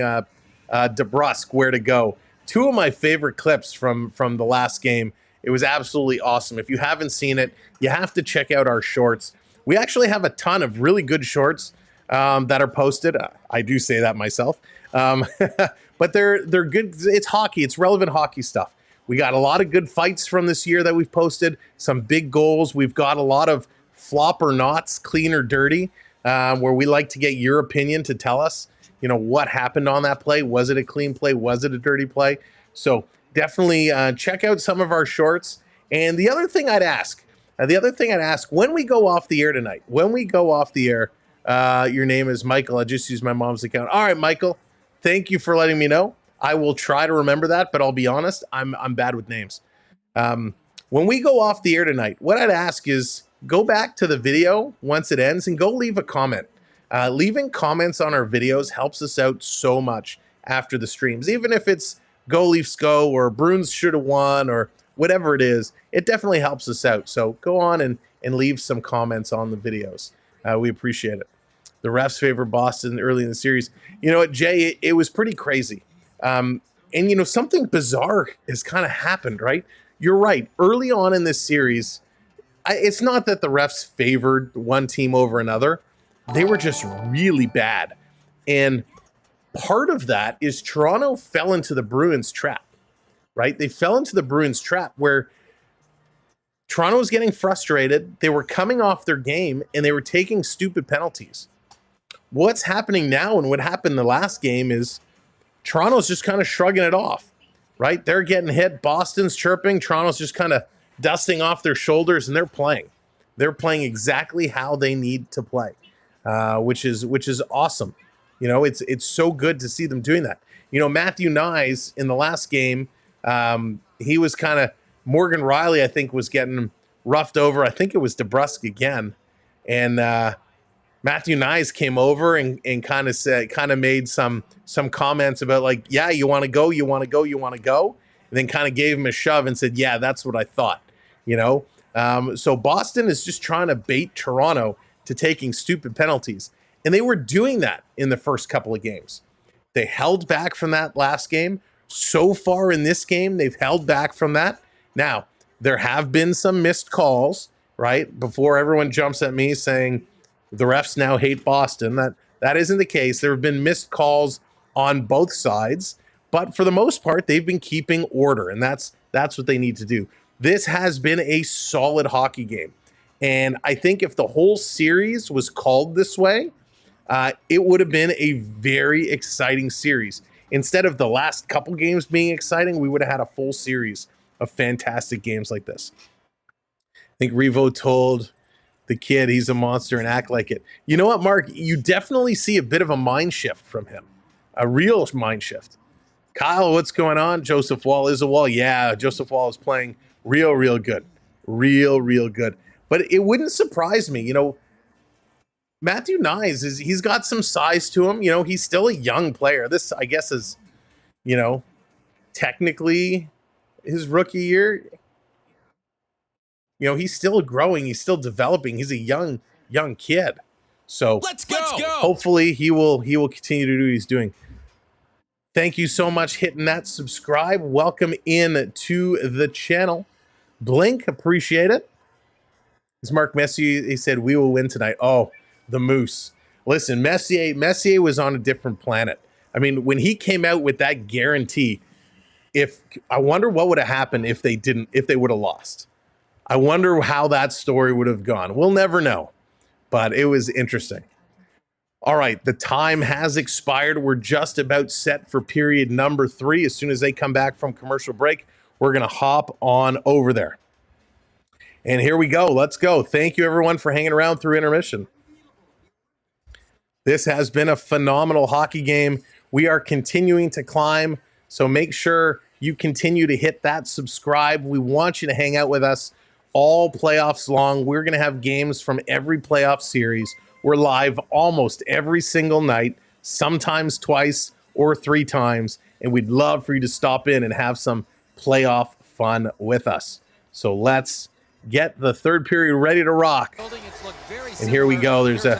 DeBrusque where to go. Two of my favorite clips from the last game. It was absolutely awesome. If you haven't seen it, you have to check out our shorts. We actually have a ton of really good shorts that are posted. I do say that myself. But they're good. It's hockey. It's relevant hockey stuff. We got a lot of good fights from this year that we've posted, some big goals. We've got a lot of flop or nots, clean or dirty, where we like to get your opinion to tell us, you know, what happened on that play. Was it a clean play? Was it a dirty play? So definitely check out some of our shorts. And the other thing I'd ask, when we go off the air tonight, your name is Michael. I just used my mom's account. All right, Michael, thank you for letting me know. I will try to remember that, but I'll be honest, I'm bad with names. When we go off the air tonight, what I'd ask is go back to the video once it ends and go leave a comment. Leaving comments on our videos helps us out so much after the streams. Even if it's Go Leafs Go or Bruins should have won or whatever it is, it definitely helps us out. So go on and leave some comments on the videos. We appreciate it. The refs favor Boston early in the series. You know what, Jay, it was pretty crazy. And, you know, something bizarre has kind of happened, right? You're right. Early on in this series, it's not that the refs favored one team over another. They were just really bad. And part of that is Toronto fell into the Bruins trap, right? They fell into the Bruins trap where Toronto was getting frustrated. They were coming off their game and they were taking stupid penalties. What's happening now and what happened the last game is Toronto's just kind of shrugging it off, right? They're getting hit. Boston's chirping. Toronto's just kind of dusting off their shoulders, and they're playing. They're playing exactly how they need to play, which is awesome. You know, it's so good to see them doing that. You know, Matthew Nyes in the last game, he was kind of Morgan Riley, I think, was getting roughed over. I think it was DeBrusque again, and Matthew Nyes came over and kind of made some comments about like, yeah, you want to go, and then kind of gave him a shove and said, yeah, that's what I thought, you know. So Boston is just trying to bait Toronto to taking stupid penalties, and they were doing that in the first couple of games. They held back from that last game. So far in this game, they've held back from that. Now, there have been some missed calls, right? Before everyone jumps at me saying the refs now hate Boston. That isn't the case. There have been missed calls on both sides, but for the most part, they've been keeping order, and that's what they need to do. This has been a solid hockey game, and I think if the whole series was called this way, it would have been a very exciting series. Instead of the last couple games being exciting, we would have had a full series of fantastic games like this. I think Revo told the kid he's a monster and act like it. You know what, Mark? You definitely see a bit of a mind shift from him. A real mind shift. Kyle, what's going on? Joseph Wall is a Wall. Yeah, Joseph Wall is playing real good. Real good. But it wouldn't surprise me. You know, Matthew Nyes, he's got some size to him. You know, he's still a young player. This, I guess, is, you know, technically his rookie year. You know, he's still growing. He's still developing. He's a young young kid. So Let's go. hopefully he will continue to do what he's doing. Thank you so much hitting that subscribe. Welcome in to the channel. Blink, appreciate it. It's Mark Messier. He said, we will win tonight. Oh, the Moose. Listen, Messier was on a different planet. I mean, when he came out with that guarantee, I wonder what would have happened if they would have lost. I wonder how that story would have gone. We'll never know, but it was interesting. All right, the time has expired. We're just about set for period number 3. As soon as they come back from commercial break, we're going to hop on over there. And here we go. Let's go. Thank you, everyone, for hanging around through intermission. This has been a phenomenal hockey game. We are continuing to climb, so make sure you continue to hit that subscribe. We want you to hang out with us all playoffs long. We're going to have games from every playoff series. We're live almost every single night, sometimes twice or 3 times, and we'd love for you to stop in and have some playoff fun with us. So let's get the third period ready to rock. And here we go. There's the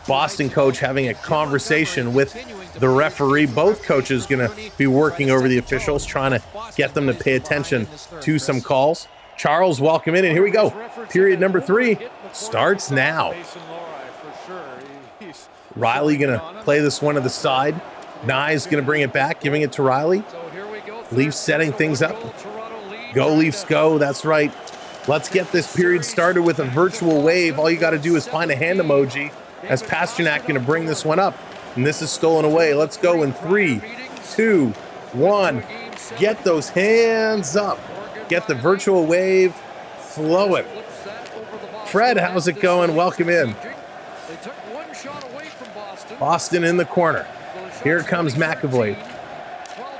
Boston coach having a conversation with the referee. Both coaches going to be working over the officials, trying to get them to pay attention to some calls. Charles, welcome in, and here we go. Period number 3 starts now. Riley going to play this one to the side. Nye's going to bring it back, giving it to Riley. Leafs setting things up. Go Leafs go, that's right. Let's get this period started with a virtual wave. All you got to do is find a hand emoji as Pasternak going to bring this one up. And this is stolen away. Let's go in 3, 2, 1. Get those hands up. Get the virtual wave flowing. Fred, how's it going? Welcome in. Boston in the corner. Here comes McAvoy.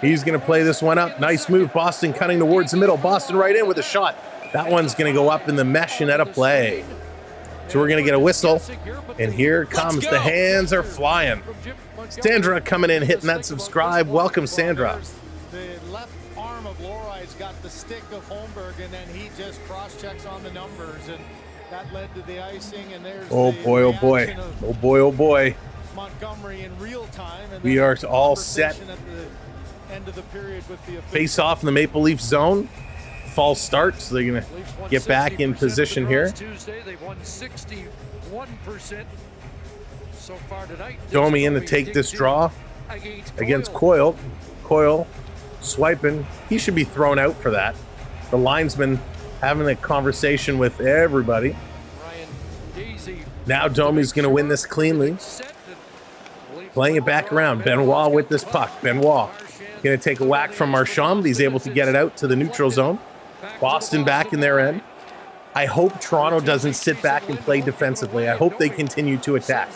He's going to play this one up. Nice move. Boston cutting towards the middle. Boston right in with a shot. That one's going to go up in the mesh and at a play. So we're going to get a whistle. And here comes the hands are flying. Sandra coming in, hitting that subscribe. Welcome, Sandra. The left arm of Lori's got the stick of Holmberg, and then he just cross-checks on the numbers, and that led to the icing. And there's oh boy, oh boy. Oh boy, oh boy. Montgomery in real time. And we are all set. At the end of the period with the face off in the Maple Leaf zone. False start, so they're going to get back in position here. Tuesday, they've won 61% so far tonight. Domi in to take this draw against Coyle. Coyle swiping. He should be thrown out for that. The linesman having a conversation with everybody. Now Domi's going to win this cleanly. Playing it back around. Benoit with this puck. Benoit going to take a whack from Marchand. He's able to get it out to the neutral zone. Boston back in their end. I hope Toronto doesn't sit back and play defensively. I hope they continue to attack.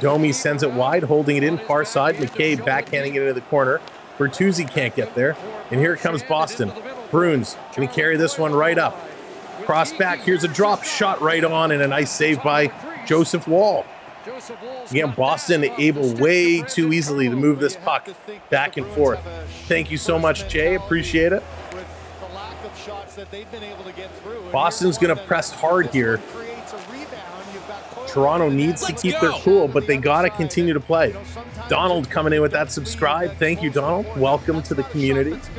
Domi sends it wide, holding it in far side. McCabe backhanding it into the corner. Bertuzzi can't get there. And here comes Boston. Bruins going to carry this one right up. Cross back. Here's a drop shot right on, and a nice save by Joseph Wall. Again, Boston able way too easily to move this puck back and forth. Thank you so much, Jay. Appreciate it. Boston's going to press hard here. Toronto needs to keep their cool, but they got to continue to play. Donald coming in with that subscribe. Thank you, Donald. Welcome to the community. So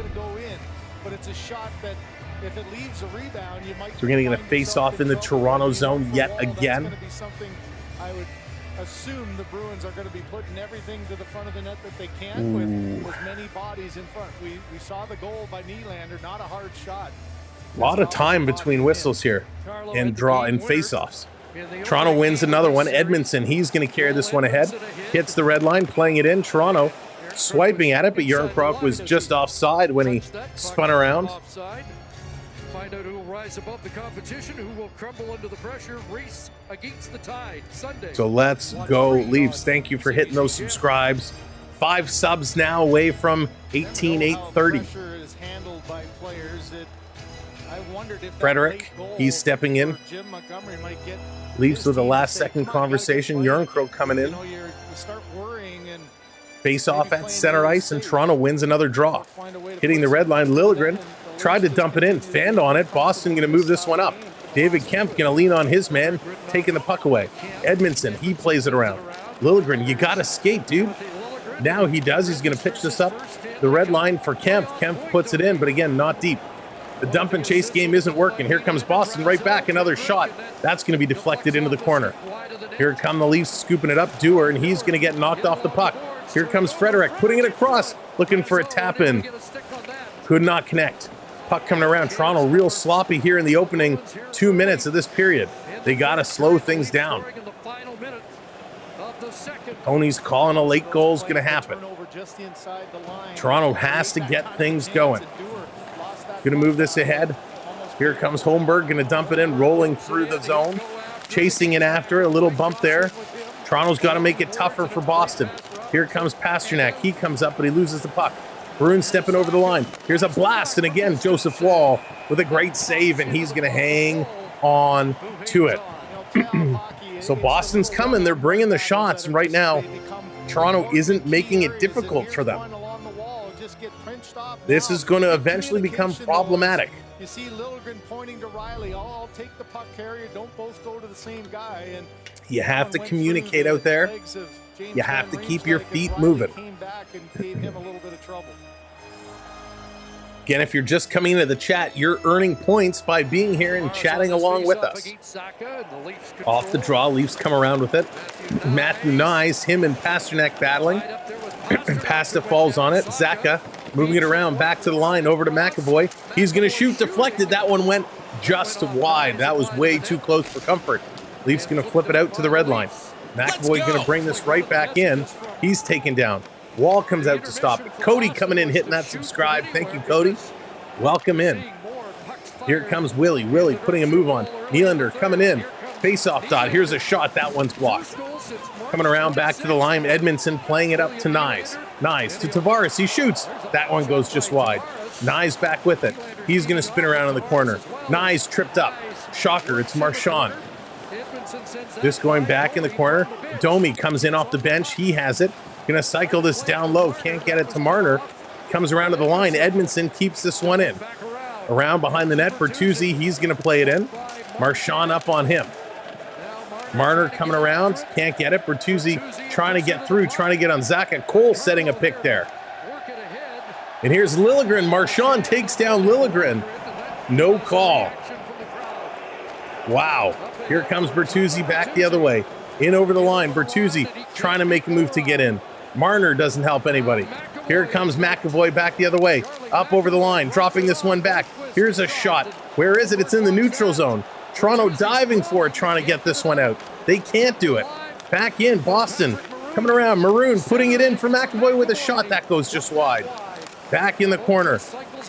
we're going to get a face-off in the Toronto zone yet again. I would assume the Bruins are going to be putting everything to the front of the net that they can with as many bodies in front. We saw the goal by Nylander, not a hard shot. A lot of time between whistles here and draw and face-offs. Toronto wins another one. Edmondson, he's going to carry this one ahead. Hits the red line, playing it in. Toronto swiping at it, but Järnkrok was just offside when he spun around. Find out who will rise above the competition, who will crumble under the pressure, race against the tide, Sunday. So let's go Leafs. Thank you for hitting those subscribes. 5 subs now away from 18,830. Frederick, he's stepping in. Leafs with a last-second conversation. Järnkrok coming in. Face off at center ice, and Toronto wins another draw. Hitting the red line, Liljegren tried to dump it in, fanned on it. Boston going to move this one up. David Kempf going to lean on his man, taking the puck away. Edmondson, he plays it around. Liljegren, you got to skate, dude. Now he does. He's going to pitch this up the red line for Kempf. Kempf puts it in, but again, not deep. The dump and chase game isn't working. Here comes Boston right back. Another shot. That's going to be deflected into the corner. Here come the Leafs scooping it up. Dewar, and he's going to get knocked off the puck. Here comes Frederick putting it across, looking for a tap in. Could not connect. Puck coming around. Toronto real sloppy here in the opening 2 minutes of this period. They got to slow things down. Tony's calling a late goal is going to happen. Toronto has to get things going. Going to move this ahead. Here comes Holmberg, going to dump it in, rolling through the zone. Chasing it after, a little bump there. Toronto's got to make it tougher for Boston. Here comes Pasternak. He comes up, but he loses the puck. Bruins stepping over the line. Here's a blast, and again, Joseph Wall with a great save, and he's going to hang on to it. So Boston's coming. They're bringing the shots, and right now, Toronto isn't making it difficult for them. This is going to eventually become problematic. You see Liljegren pointing to Riley. I'll take the puck carrier. Don't both go to the same guy. And you have to communicate out there. You have to keep your feet moving. Again, if you're just coming into the chat, you're earning points by being here and chatting along with us. Off the draw, Leafs come around with it. Matthew Nyes, him and Pasternak battling. Pasta falls on it. Zaka moving it around, back to the line, over to McAvoy. He's going to shoot, deflected. That one went just wide. That was way too close for comfort. Leafs going to flip it out to the red line. McAvoy going to bring this right back in. He's taken down. Wall comes out to stop it. Cody coming in, hitting that subscribe. Thank you, Cody. Welcome in. Here comes Willie. Willie putting a move on. Nylander coming in. Face-off dot. Here's a shot. That one's blocked. Coming around back to the line. Edmondson playing it up to Nyes. Nyes to Tavares. He shoots. That one goes just wide. Nyes back with it. He's going to spin around in the corner. Nyes tripped up. Shocker. It's Marchand. This going back in the corner. Domi comes in off the bench. He has it. Going to cycle this down low. Can't get it to Marner. Comes around to the line. Edmondson keeps this one in. Around behind the net. Bertuzzi. He's going to play it in. Marchand up on him. Marner coming around. Can't get it. Bertuzzi trying to get through. Trying to get on Zaka. Cole setting a pick there. And here's Liljegren. Marchand takes down Liljegren. No call. Wow. Here comes Bertuzzi back the other way. In over the line. Bertuzzi trying to make a move to get in. Marner doesn't help anybody. Here comes McAvoy back the other way. Up over the line. Dropping this one back. Here's a shot. Where is it? It's in the neutral zone. Toronto diving for it, trying to get this one out. They can't do it. Back in. Boston coming around. Maroon putting it in for McAvoy with a shot. That goes just wide. Back in the corner.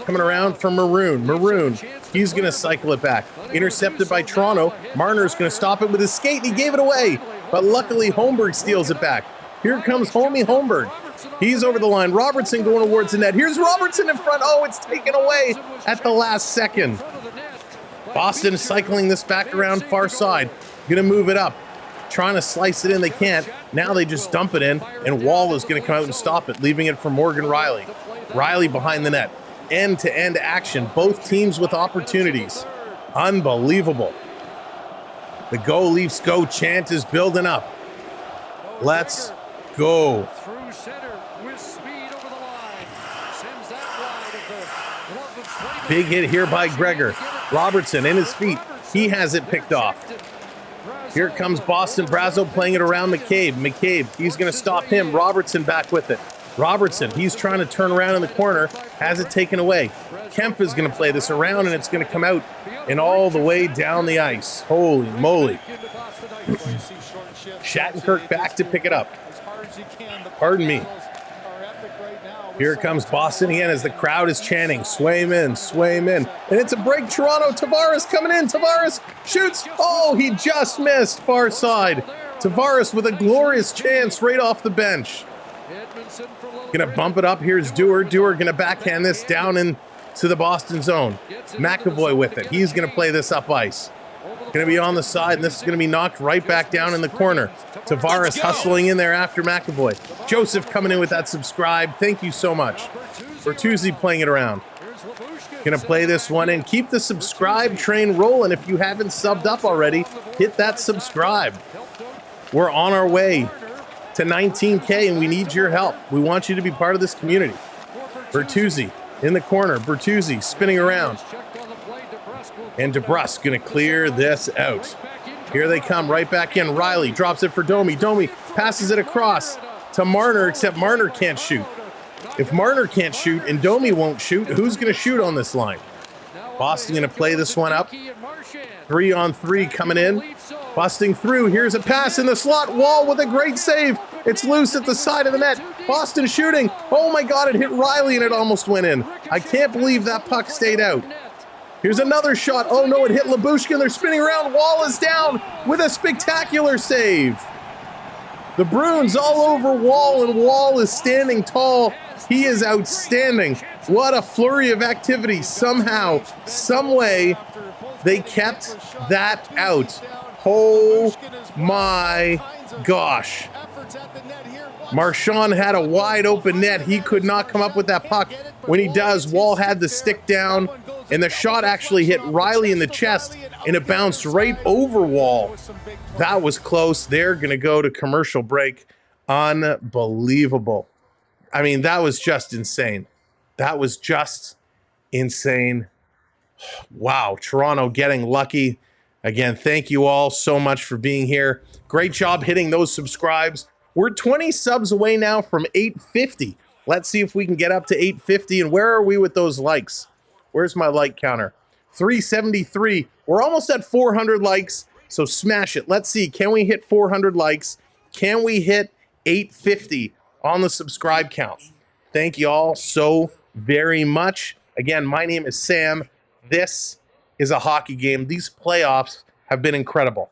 Coming around for Maroon. Maroon. He's going to cycle it back. Intercepted by Toronto. Marner's going to stop it with his skate. He gave it away. But luckily, Holmberg steals it back. Here comes Homie Holmberg. He's over the line. Robertson going towards the net. Here's Robertson in front. Oh, it's taken away at the last second. Boston cycling this back around far side. Going to move it up. Trying to slice it in. They can't. Now they just dump it in. And Wall is going to come out and stop it, leaving it for Morgan Riley. Riley behind the net. End-to-end action. Both teams with opportunities. Unbelievable. The Go Leafs Go chant is building up. Let's go. Big hit here by Gregor. Robertson in his feet. He has it picked off. Here comes Boston. Brazo playing it around McCabe. McCabe, he's going to stop him. Robertson back with it. Robertson, he's trying to turn around in the corner. Has it taken away. Kempf is going to play this around, and it's going to come out and all the way down the ice. Holy moly. Shattenkirk back to pick it up. Pardon me. Here comes Boston again as the crowd is chanting, sway him in, sway him in. And it's a break, Toronto. Tavares coming in. Tavares shoots. Oh, he just missed far side. Tavares with a glorious chance right off the bench. Gonna bump it up. Here's Dewar. Dewar gonna backhand this down into the Boston zone. McAvoy with it. He's gonna play this up ice. Gonna be on the side, and this is gonna be knocked right back down in the corner. Tavares hustling in there after McAvoy. Joseph coming in with that subscribe. Thank you so much. Bertuzzi playing it around. Gonna play this one in. Keep the subscribe train rolling. If you haven't subbed up already, hit that subscribe. We're on our way to 19K, and we need your help. We want you to be part of this community. Bertuzzi in the corner. Bertuzzi spinning around. And DeBrusque gonna clear this out. Here they come, right back in. Riley drops it for Domi. Domi passes it across to Marner, except Marner can't shoot. If Marner can't shoot and Domi won't shoot, who's gonna shoot on this line? Boston gonna play this one up. 3-on-3 coming in. Busting through, here's a pass in the slot. Wall with a great save. It's loose at the side of the net. Boston shooting. Oh my God, it hit Riley and it almost went in. I can't believe that puck stayed out. Here's another shot. Oh no, it hit Labushkin. They're spinning around. Wall is down with a spectacular save. The Bruins all over Wall, and Wall is standing tall. He is outstanding. What a flurry of activity. Somehow, some way, they kept that out. Oh my gosh. Marchand had a wide open net. He could not come up with that puck. When he does, Wall had the stick down, and the shot actually hit Riley in the chest, and it bounced right over Wall. That was close. They're going to go to commercial break. Unbelievable. I mean, that was just insane. That was just insane. Wow, Toronto getting lucky. Again, thank you all so much for being here. Great job hitting those subscribes. We're 20 subs away now from 850. Let's see if we can get up to 850. And where are we with those likes? Where's my like counter? 373. We're almost at 400 likes, so smash it. Let's see. Can we hit 400 likes? Can we hit 850 on the subscribe count? Thank you all so very much. Again, my name is Sam. This is a hockey game. These playoffs have been incredible.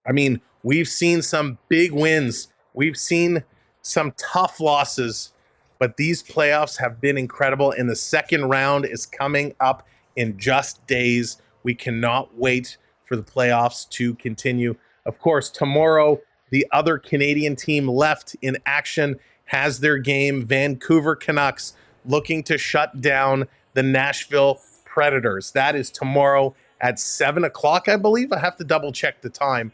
I mean, we've seen some big wins. We've seen some tough losses, but these playoffs have been incredible, and the second round is coming up in just days. We cannot wait for the playoffs to continue. Of course, tomorrow, the other Canadian team left in action has their game. Vancouver Canucks looking to shut down the Nashville Predators. That is tomorrow at 7 o'clock, I believe. I have to double check the time.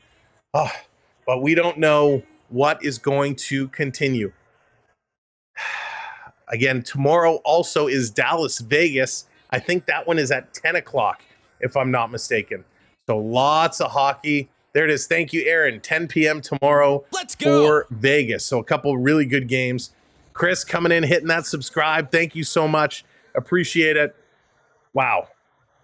But we don't know what is going to continue. Again, tomorrow also is Dallas Vegas. I think that one is at 10 o'clock, if I'm not mistaken. So lots of hockey. There it is. Thank you, Aaron. 10 p.m. tomorrow for Vegas. So a couple really good games. Chris coming in, hitting that subscribe. Thank you so much. Appreciate it. Wow.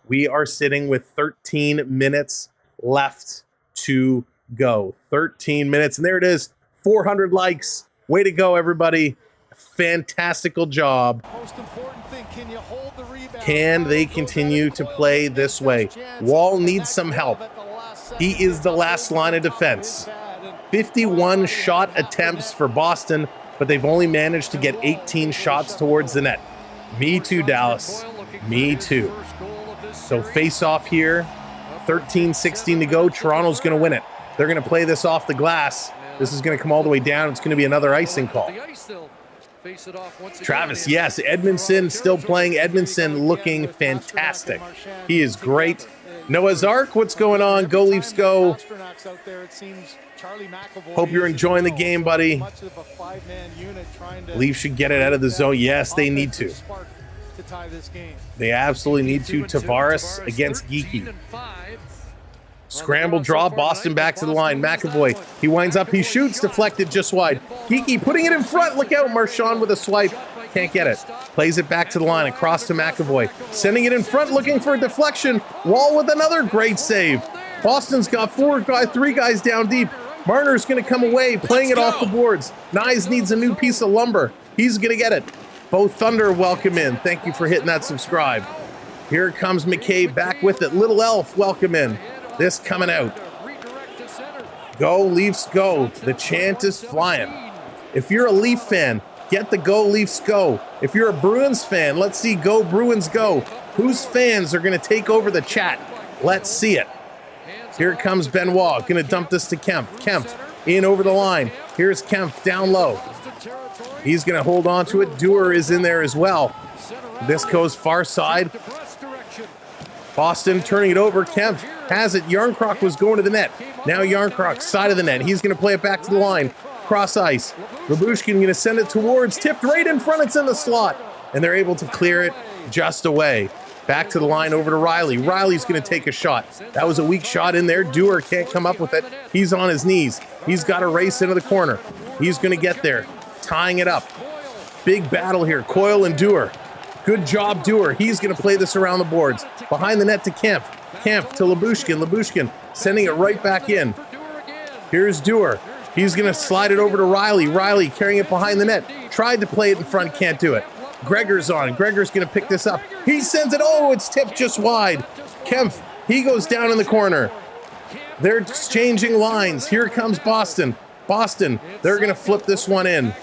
We are sitting with 13 minutes left to go. 13 minutes. And there it is. 400 likes. Way to go, everybody. Fantastical job. Most important thing, can you hold the rebound? Can they continue to play this way? Wall needs some help. He is the last line of defense. 51 shot attempts for Boston, but they've only managed to get 18 shots towards the net. Me too, Dallas. Me too. So face off here. 13-16 to go. Toronto's going to win it. They're going to play this off the glass. This is going to come all the way down. It's going to be another icing call. Travis, yes. Edmondson still playing. Edmondson looking fantastic. He is great. Noah's Ark, what's going on? Go Leafs, go. Hope you're enjoying the game, buddy. Leafs should get it out of the zone. Yes, they need to. They absolutely need to. Tavares against Geeky. Scramble draw, Boston back to the line. McAvoy, he winds up, he shoots, deflected just wide. Geeky putting it in front, look out, Marchand with a swipe. Can't get it. Plays it back to the line, across to McAvoy. Sending it in front, looking for a deflection. Wall with another great save. Boston's got three guys down deep. Marner's going to come away, playing it off the boards. Nyes needs a new piece of lumber. He's going to get it. Both Thunder welcome in. Thank you for hitting that subscribe. Here comes McKay back with it. Little Elf, welcome in. This coming out. Go Leafs go. The chant is flying. If you're a Leaf fan, get the Go Leafs go. If you're a Bruins fan, let's see Go Bruins go. Whose fans are going to take over the chat? Let's see it. Here comes Benoit. Going to dump this to Kemp. Kemp in over the line. Here's Kempf down low. He's going to hold on to it. Dewar is in there as well. This goes far side. Boston turning it over. Kempf has it. Yarncroc was going to the net. Now Yarncroc, side of the net. He's going to play it back to the line. Cross ice. Lyubushkin going to send it towards. Tipped right in front. It's in the slot. And they're able to clear it just away. Back to the line over to Riley. Riley's going to take a shot. That was a weak shot in there. Dewar can't come up with it. He's on his knees. He's got to race into the corner. He's going to get there. Tying it up. Big battle here. Coyle and Dewar. Good job, Dewar. He's going to play this around the boards. Behind the net to Kempf. Kempf to Lyubushkin. Lyubushkin sending it right back in. Here's Dewar. He's going to slide it over to Riley. Riley carrying it behind the net. Tried to play it in front. Can't do it. Gregor's on. Gregor's going to pick this up. He sends it. Oh, it's tipped just wide. Kempf, he goes down in the corner. They're exchanging lines. Here comes Boston. Boston, they're going to flip this one in.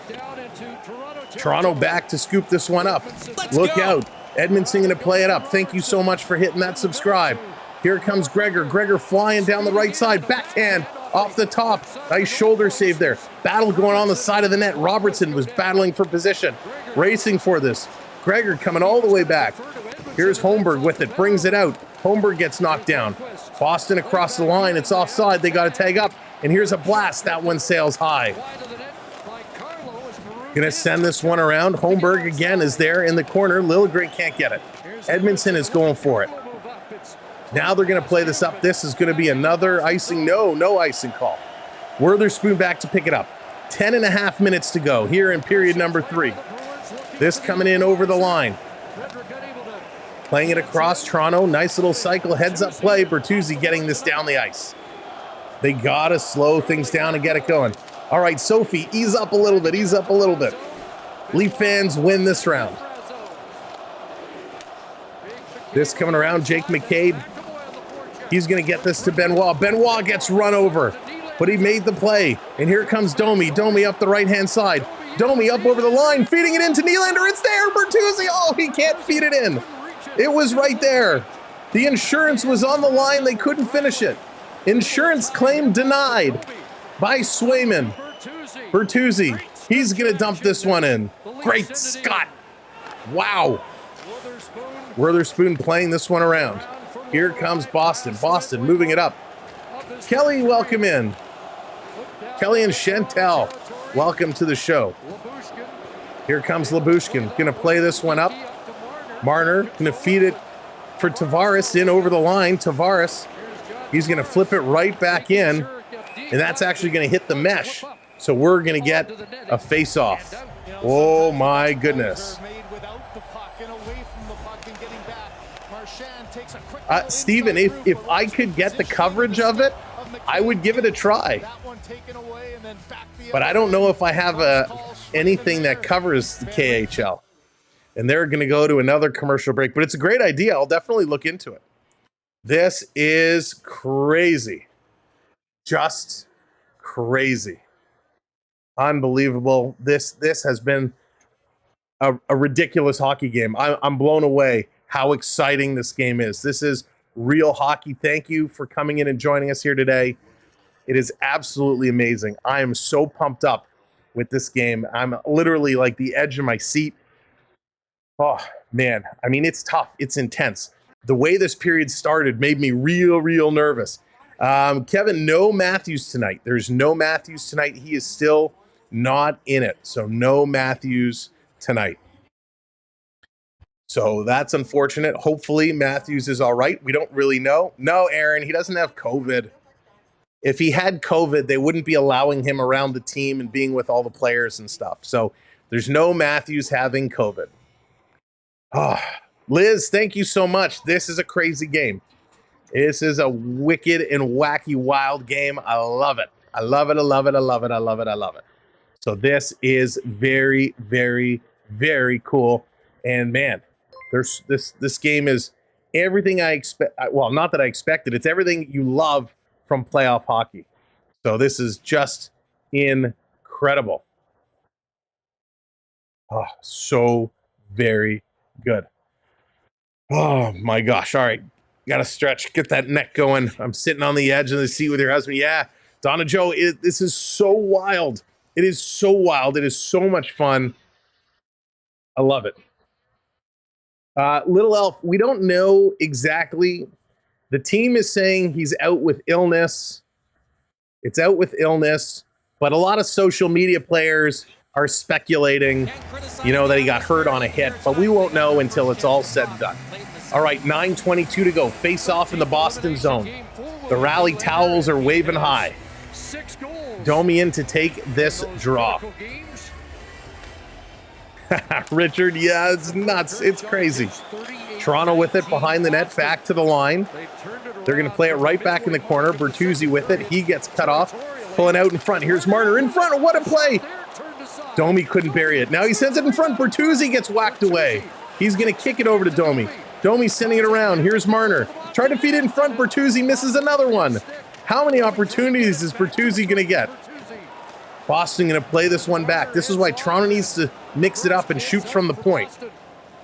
Toronto back to scoop this one up. Look out. Edmondson going to play it up. Thank you so much for hitting that subscribe. Here comes Gregor. Gregor flying down the right side. Backhand off the top. Nice shoulder save there. Battle going on the side of the net. Robertson was battling for position. Racing for this. Gregor coming all the way back. Here's Holmberg with it. Brings it out. Holmberg gets knocked down. Boston across the line. It's offside. They got to tag up. And here's a blast. That one sails high. Gonna send this one around. Holmberg again is there in the corner. Liljegren can't get it. Edmondson is going for it. Now they're gonna play this up. This is gonna be another icing. No icing call. Witherspoon back to pick it up. 10.5 minutes to go here in period number 3. This coming in over the line. Playing it across Toronto. Nice little cycle. Heads up play. Bertuzzi getting this down the ice. They gotta slow things down and get it going. All right, Sophie, ease up a little bit. Ease up a little bit. Leaf fans win this round. This coming around, Jake McCabe. He's going to get this to Benoit. Benoit gets run over, but he made the play. And here comes Domi. Domi up the right-hand side. Domi up over the line, feeding it into Nylander. It's there, Bertuzzi. Oh, he can't feed it in. It was right there. The insurance was on the line. They couldn't finish it. Insurance claim denied by Swayman. Bertuzzi. He's going to dump this one in. Great Scott. Wow. Witherspoon playing this one around. Here comes Boston. Boston moving it up. Kelly, welcome in. Kelly and Chantel, welcome to the show. Here comes Lyubushkin. Going to play this one up. Marner going to feed it for Tavares in over the line. Tavares, he's going to flip it right back in. And that's actually going to hit the mesh. So we're going to get a face-off. Oh, my goodness. Steven, if I could get the coverage of it, I would give it a try. But I don't know if I have anything that covers the KHL. And they're going to go to another commercial break. But it's a great idea. I'll definitely look into it. This is crazy. Just crazy. Unbelievable. This has been a ridiculous hockey game. I'm blown away how exciting this game is. This is real hockey. Thank you for coming in and joining us here today. It is absolutely amazing. I am so pumped up with this game. I'm literally like the edge of my seat. Oh, man. I mean, it's tough. It's intense. The way this period started made me real nervous. Kevin, no Matthews tonight. There's no Matthews tonight. He is still not in it. So no Matthews tonight. So that's unfortunate. Hopefully Matthews is all right. We don't really know. No, Aaron, he doesn't have COVID. If he had COVID, they wouldn't be allowing him around the team and being with all the players and stuff. So there's no Matthews having COVID. Oh, Liz, thank you so much. This is a crazy game. This is a wicked and wacky, wild game. I love it. I love it. I love it. I love it. I love it. I love it. So this is very, very, very cool. And man, this game is everything I expect. Well, not that I expected. It's everything you love from playoff hockey. So this is just incredible. Oh, so very good. Oh my gosh. All right. Got to stretch, get that neck going. I'm sitting on the edge of the seat with your husband. Yeah, it's Donna Joe, this is so wild. It is so wild. It is so much fun. I love it. Little Elf, we don't know exactly. The team is saying he's out with illness. It's out with illness, but a lot of social media players are speculating, that he got hurt on a hit, but we won't know until it's all said and done. All right, 9:22 to go. Face off in the Boston zone. The rally towels are waving high. Domi in to take this draw. Richard, yeah, it's nuts. It's crazy. Toronto with it behind the net, back to the line. They're going to play it right back in the corner. Bertuzzi with it. He gets cut off. Pulling out in front. Here's Marner in front. What a play. Domi couldn't bury it. Now he sends it in front. Bertuzzi gets whacked away. He's going to kick it over to Domi. Domi's sending it around. Here's Marner. Tried to feed it in front. Bertuzzi misses another one. How many opportunities is Bertuzzi going to get? Boston going to play this one back. This is why Toronto needs to mix it up and shoot from the point.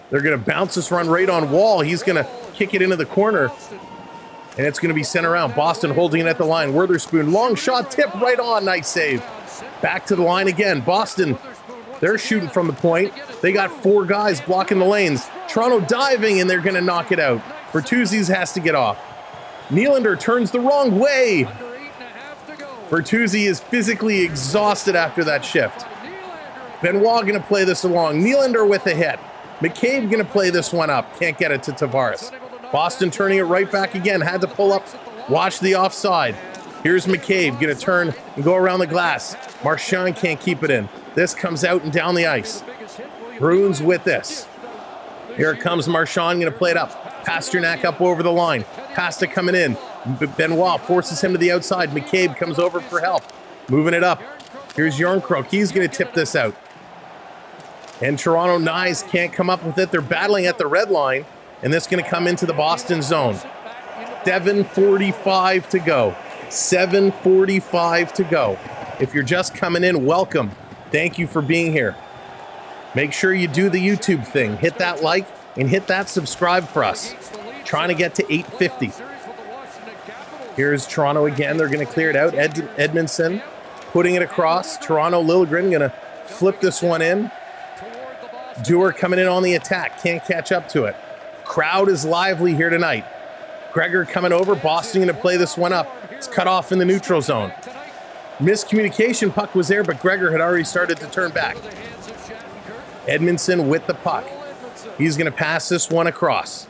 They're going to bounce this run right on Wall. He's going to kick it into the corner. And it's going to be sent around. Boston holding it at the line. Witherspoon, long shot, tip right on. Nice save. Back to the line again. Boston, they're shooting from the point. They got 4 guys blocking the lanes. Toronto diving, and they're going to knock it out. Bertuzzi's has to get off. Nylander turns the wrong way. Bertuzzi is physically exhausted after that shift. Benoit going to play this along. Nylander with a hit. McCabe going to play this one up. Can't get it to Tavares. Boston turning it right back again. Had to pull up. Watch the offside. Here's McCabe. Going to turn and go around the glass. Marchand can't keep it in. This comes out and down the ice. Bruins with this. Here it comes Marchand. Going to play it up. Pasternak up over the line. Pasta coming in. Benoit forces him to the outside. McCabe comes over for help. Moving it up. Here's Järnkrok. He's going to tip this out. And Toronto Knies can't come up with it. They're battling at the red line. And this is going to come into the Boston zone. 7:45 to go. 7:45 to go. If you're just coming in, welcome. Thank you for being here. Make sure you do the YouTube thing. Hit that like and hit that subscribe for us. Trying to get to 850. Here's Toronto again. They're going to clear it out. Edmondson putting it across. Toronto, Liljegren going to flip this one in. Dewar coming in on the attack. Can't catch up to it. Crowd is lively here tonight. Gregor coming over. Boston going to play this one up. It's cut off in the neutral zone. Miscommunication. Puck was there, but Gregor had already started to turn back. Edmondson with the puck. He's going to pass this one across.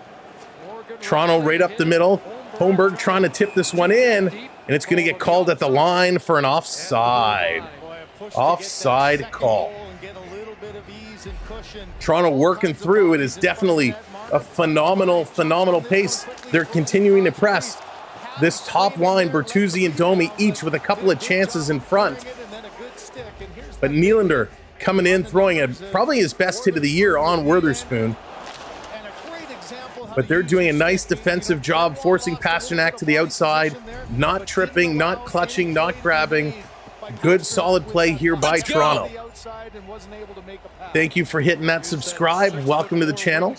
Toronto right up the middle. Holmberg trying to tip this one in, and it's going to get called at the line for an offside. Offside call. Toronto working through. It is definitely a phenomenal pace. They're continuing to press. This top line, Bertuzzi and Domi, each with a couple of chances in front. But Nylander coming in, throwing probably his best hit of the year on Witherspoon. But they're doing a nice defensive job, forcing Pasternak to the outside, not tripping, not clutching, not grabbing. Good, solid play here by Toronto. Thank you for hitting that subscribe. Welcome to the channel.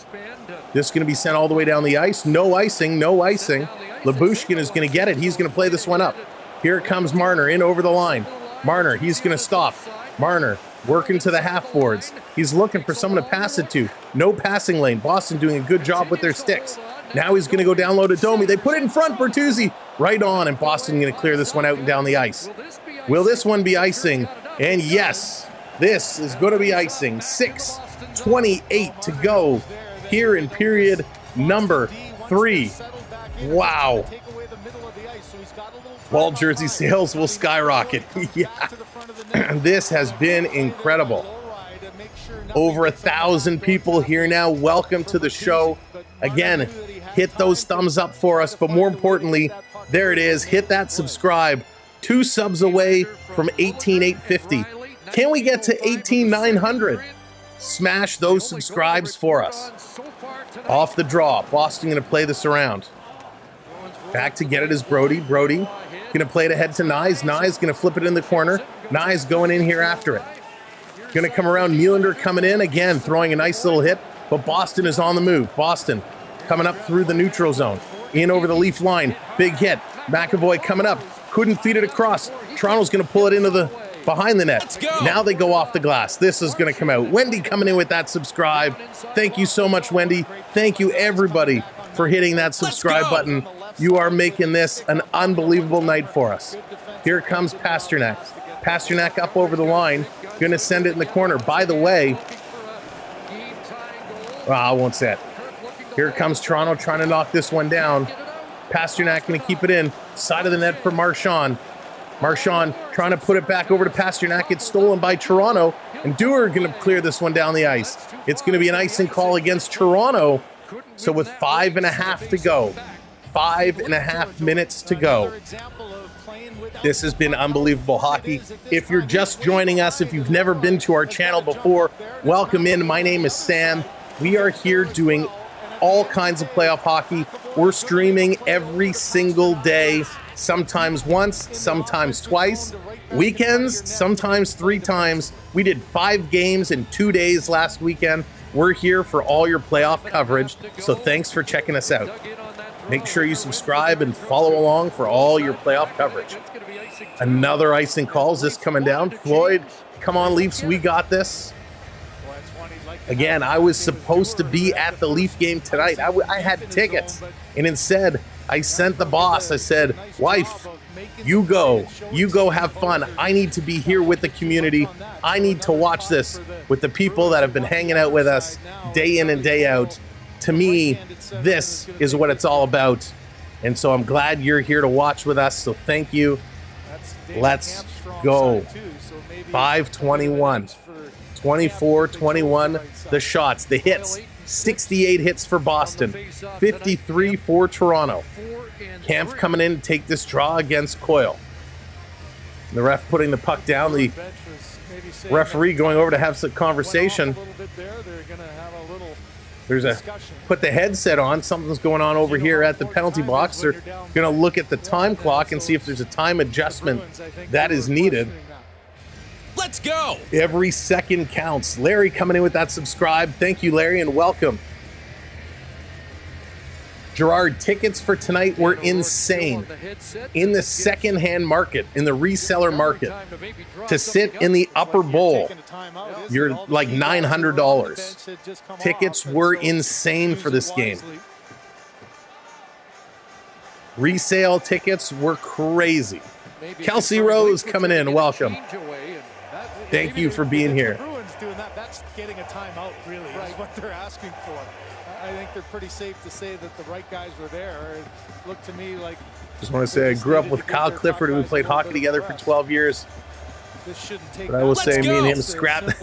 This is going to be sent all the way down the ice. No icing, no icing. Lyubushkin is going to get it. He's going to play this one up. Here comes Marner in over the line. Marner, he's going to stop. Marner working to the half boards. He's looking for someone to pass it to. No passing lane. Boston doing a good job with their sticks. Now he's going to go down low to Domi. They put it in front. Bertuzzi right on, and Boston going to clear this one out and down the ice. Will this one be icing? And yes, this is going to be icing. 6:28 to go here in period number 3. Wow. Ball jersey sales will skyrocket. Yeah. This has been incredible. Over 1,000 people here now. Welcome to the show. Again, hit those thumbs up for us, but more importantly, there it is. Hit that subscribe. 2 subs away from 18,850. Can we get to 18,900? Smash those subscribes for us. Off the draw. Boston going to play this around. Back to get it is Brody. Brody going to play it ahead to Nyes. Nyes going to flip it in the corner. Nyes going in here after it. Going to come around. Nylander coming in again, throwing a nice little hit, but Boston is on the move. Boston coming up through the neutral zone. In over the Leaf line. Big hit. McAvoy coming up. couldn't feed it across. Toronto's going to pull it into the behind the net. Now they go off the glass. This is going to come out. Wendy coming in with that subscribe. Thank you so much, Wendy. Thank you, everybody, for hitting that subscribe button. You are making this an unbelievable night for us. Here comes Pasternak. Pasternak up over the line. Going to send it in the corner. By the way, I won't say it. Here comes Toronto trying to knock this one down. Pasternak going to keep it in. Side of the net for Marchand. Marchand trying to put it back over to Pasternak. It's stolen by Toronto. And Dewar going to clear this one down the ice. It's going to be an icing call against Toronto. So with 5.5 to go. 5.5 minutes to go. This has been unbelievable hockey. If you're just joining us, if you've never been to our channel before, welcome in. My name is Sam. We are here doing all kinds of playoff hockey. We're streaming every single day, sometimes once, sometimes twice. Weekends, sometimes 3 times. We did 5 games in 2 days last weekend. We're here for all your playoff coverage, so thanks for checking us out. Make sure you subscribe and follow along for all your playoff coverage. Another icing call. Is this coming down? Floyd, come on, Leafs, we got this. Again, I was supposed to be at the Leaf game tonight. I had tickets, and instead, I sent the boss. I said, wife, you go have fun. I need to be here with the community. I need to watch this with the people that have been hanging out with us day in and day out. To me, this is what it's all about. And so I'm glad you're here to watch with us. So thank you. Let's go. 5:21. 24-21, the shots, the hits. 68 hits for Boston, 53 for Toronto. Kampf coming in to take this draw against Coyle. The ref putting the puck down. The referee going over to have some conversation. There's a put the headset on. Something's going on over here at the penalty box. They're going to look at the time clock and see if there's a time adjustment that is needed. Let's go. Every second counts. Larry coming in with that subscribe. Thank you, Larry, and welcome. Gerard, tickets for tonight were insane. In the second-hand market, in the reseller market, to sit in the upper bowl, you're like $900. Tickets were insane for this game. Resale tickets were crazy. Kelsey Rose coming in. Welcome. Thank you for being here. Bruins doing that. That's getting a timeout, really, is what they're asking for. I think they're pretty safe to say that the right guys were there. It looked to me like... Just want to say I grew up with Kyle Clifford, and we played hockey together for 12 years. This shouldn't take... But I will say me and him scrapped.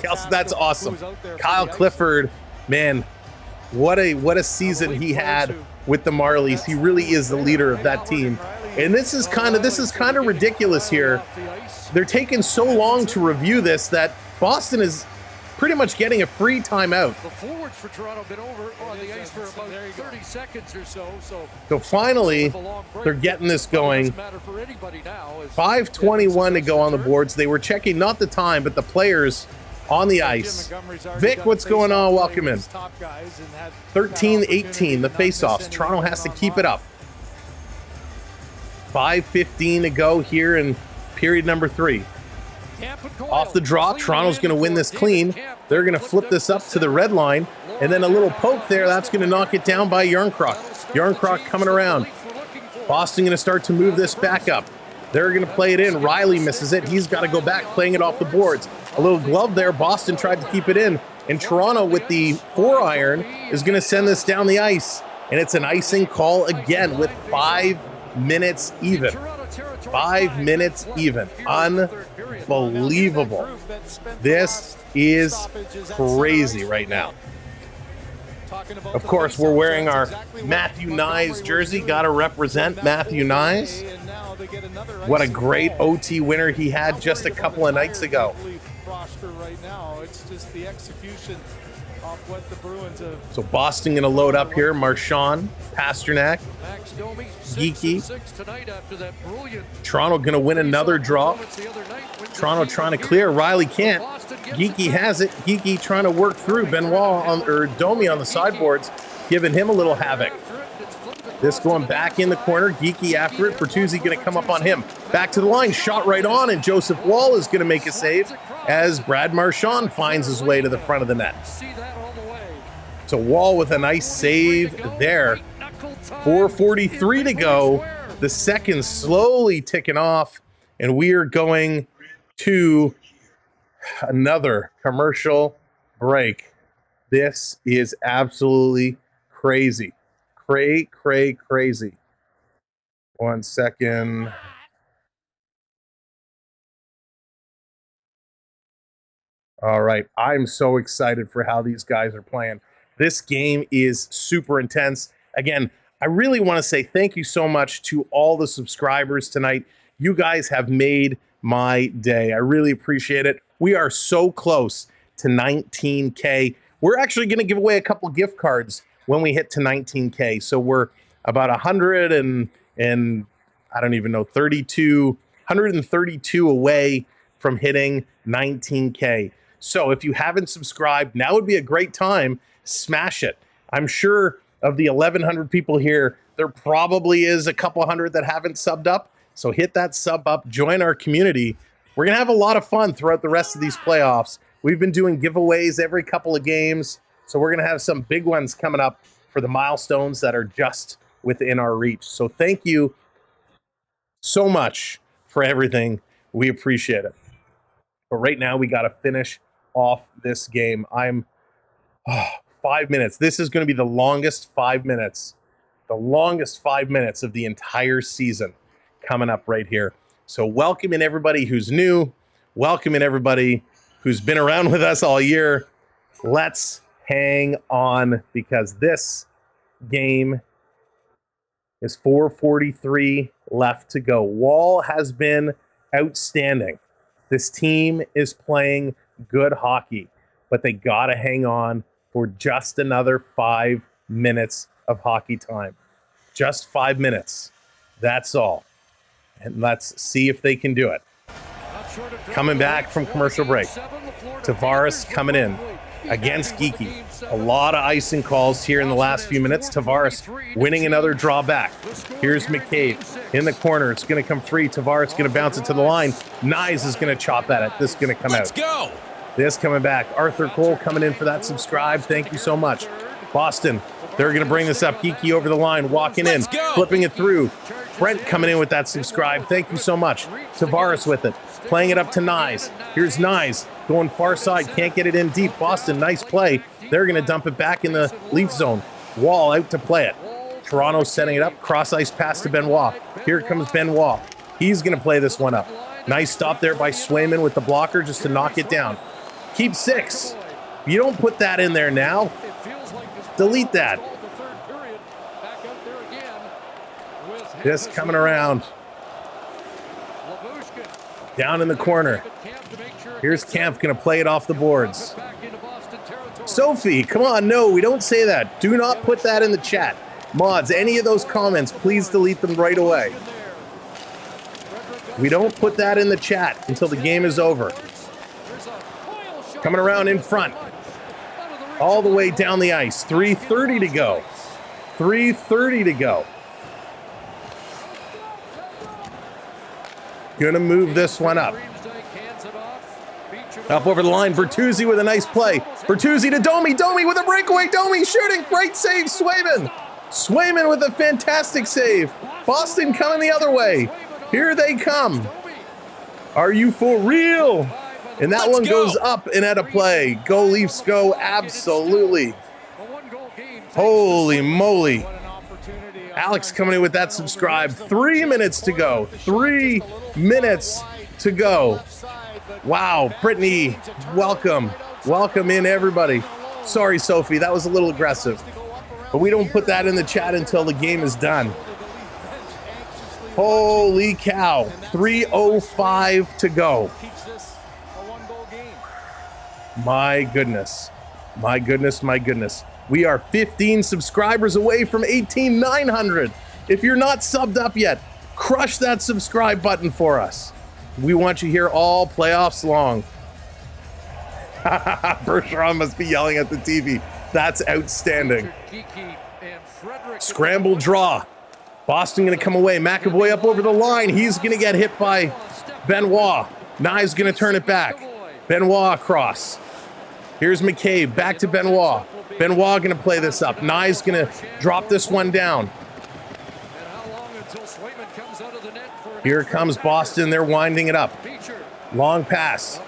Kelsey, that's awesome. Kyle Clifford, man, what a season he had with the Marlies. He really is the leader of that team. And this is kind of ridiculous here. They're taking so long to review this that Boston is pretty much getting a free timeout. The forwards for Toronto have been over on the ice for about 30 seconds or so. So finally, they're getting this going. 5:21 to go on the boards. They were checking not the time, but the players on the ice. Vic, what's going on? Welcome in. 13-18, the faceoffs. Toronto has to keep it up. 5:15 to go here in period number 3. Off the draw, Toronto's going to win this clean. They're going to flip this up to the red line, and then a little poke there. That's going to knock it down by Yarncroc. Yarncroc coming around. Boston going to start to move this back up. They're going to play it in. Riley misses it. He's got to go back, playing it off the boards. A little glove there. Boston tried to keep it in, and Toronto with the 4-iron is going to send this down the ice, and it's an icing call again with 5 minutes even. 5 minutes even. Unbelievable. This is crazy right now. Of course, we're wearing our Matthew Nyes jersey. Got to represent Matthew Nyes. What a great OT winner he had just a couple of nights ago. So Boston going to load up here. Marchand, Pasternak, Geeky. Toronto going to win another draw. Toronto trying to clear. Riley can't. Geeky has it. Geeky trying to work through Benoit or Domi on the sideboards, giving him a little havoc. This going back in the corner. Geeky after it. Bertuzzi going to come up on him. Back to the line. Shot right on, and Joseph Wall is going to make a save as Brad Marchand finds his way to the front of the net. So Wall with a nice save there. 4:43 to go. The seconds slowly ticking off, and we are going to another commercial break. This is absolutely crazy. Crazy. 1 second. All right. I'm so excited for how these guys are playing. This game is super intense. Again, I really want to say thank you so much to all the subscribers tonight. You guys have made my day. I really appreciate it. We are so close to 19K. We're actually going to give away a couple gift cards when we hit to 19K. So we're about 100 and I don't even know, 132 away from hitting 19K. So if you haven't subscribed, now would be a great time. Smash it. I'm sure of the 1,100 people here, there probably is a couple hundred that haven't subbed up. So hit that sub up, join our community. We're going to have a lot of fun throughout the rest of these playoffs. We've been doing giveaways every couple of games. So we're going to have some big ones coming up for the milestones that are just within our reach. So thank you so much for everything. We appreciate it. But right now we got to finish off this game. 5 minutes. This is going to be the longest 5 minutes. The longest 5 minutes of the entire season coming up right here. So welcome in everybody who's new. Welcome in everybody who's been around with us all year. Let's hang on because this game is 4:43 left to go. Wall has been outstanding. This team is playing good hockey, but they got to hang on for just another 5 minutes of hockey time. Just 5 minutes. That's all. And let's see if they can do it. Coming back from commercial break. Tavares coming in against Geeky. A lot of icing calls here in the last few minutes. Tavares winning another drawback. Here's McCabe in the corner. It's going to come free. Tavares going to bounce it to the line. Nyes is going to chop at it. This is going to come out. Let's go. This coming back. Arthur Cole coming in for that subscribe. Thank you so much. Boston, they're going to bring this up. Geeky over the line, walking in, flipping it through. Brent coming in with that subscribe. Thank you so much. Tavares with it. Playing it up to Nyes. Here's Nyes going far side. Can't get it in deep. Boston, nice play. They're going to dump it back in the Leaf zone. Wall out to play it. Toronto setting it up. Cross ice pass to Benoit. Here comes Benoit. He's going to play this one up. Nice stop there by Swayman with the blocker just to knock it down. Keep 6. You don't put that in there now. Delete that. This coming around. Down in the corner. Here's Kampf going to play it off the boards. Sophie, come on. No, we don't say that. Do not put that in the chat. Mods, any of those comments, please delete them right away. We don't put that in the chat until the game is over. Coming around in front. All the way down the ice. 3:30 to go. 3:30 to go. Gonna move this one up. Up over the line. Bertuzzi with a nice play. Bertuzzi to Domi. Domi with a breakaway. Domi shooting. Great save. Swayman. Swayman with a fantastic save. Boston coming the other way. Here they come. Are you for real? And that one goes up and out of play. Go Leafs go. Absolutely. Holy moly. Alex coming in with that subscribe. 3 minutes to go. 3 minutes to go. Wow. Brittany, welcome. Welcome in, everybody. Sorry, Sophie. That was a little aggressive. But we don't put that in the chat until the game is done. Holy cow. 3:05 to go. My goodness. My goodness, my goodness. We are 15 subscribers away from 18,900. If you're not subbed up yet, crush that subscribe button for us. We want you here all playoffs long. Bergeron must be yelling at the TV. That's outstanding. Scramble draw. Boston going to come away. McAvoy up over the line. He's going to get hit by Benoit. Nye's going to turn it back. Benoit across. Here's McCabe. Back to Benoit. Benoit going to play this up. Nye's going to drop this one down. Here comes Boston. They're winding it up. Long pass.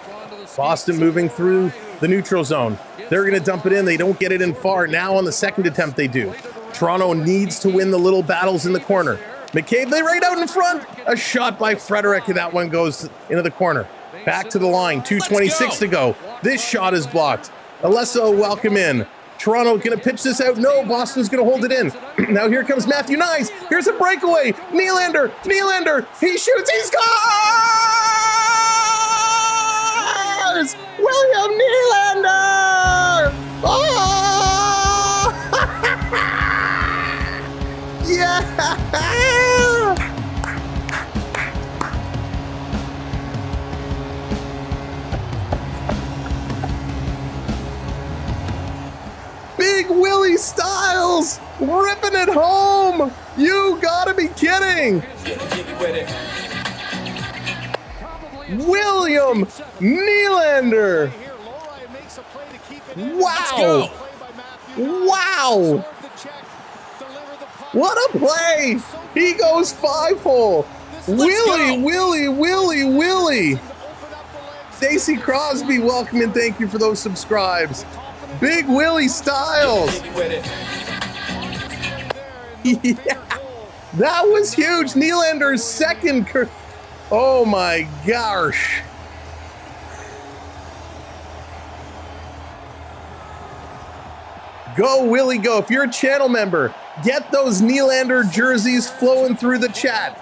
Boston moving through the neutral zone. They're going to dump it in. They don't get it in far. Now on the second attempt, they do. Toronto needs to win the little battles in the corner. McCabe, they right out in front. A shot by Frederick, and that one goes into the corner. Back to the line, 2:26 to go. This shot is blocked. Alesso, welcome in. Toronto going to pitch this out. No, Boston's going to hold it in. Now here comes Matthew Nyes. Here's a breakaway. Nylander. He shoots. He scores! William Nylander! Oh! Yeah! Big Willie Styles ripping it home. You gotta be kidding. William Nylander. Wow. Wow. What a play. He goes 5-hole. Willie. Stacey Crosby, welcome and thank you for those subscribes. Big Willie Styles. Yeah, that was huge. Nylander's second. Oh my gosh. Go, Willie, go. If you're a channel member, get those Nylander jerseys flowing through the chat.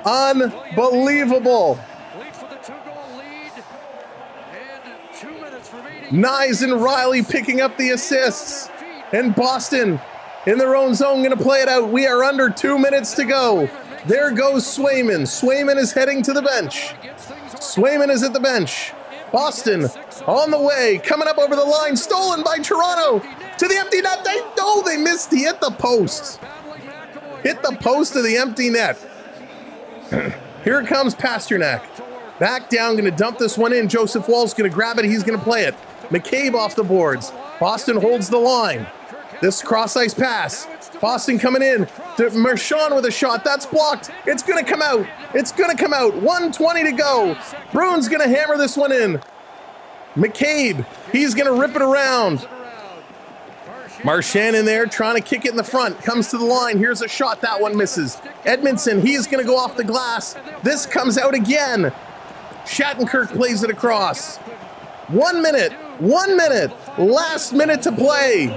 Unbelievable. Nyes and Riley picking up the assists. And Boston in their own zone going to play it out. We are under 2 minutes to go. There goes Swayman. Swayman is heading to the bench. Swayman is at the bench. Boston on the way. Coming up over the line. Stolen by Toronto. To the empty net. They missed. He hit the post. Hit the post of the empty net. Here comes Pasternak. Back down. Going to dump this one in. Joseph Wall's going to grab it. He's going to play it. McCabe off the boards. Boston holds the line. This cross-ice pass. Boston coming in to Marchand with a shot. That's blocked. It's going to come out. 1:20 to go. Bruins going to hammer this one in. McCabe, he's going to rip it around. Marchand in there trying to kick it in the front. Comes to the line. Here's a shot. That one misses. Edmondson, he's going to go off the glass. This comes out again. Shattenkirk plays it across. 1 minute. Last minute to play.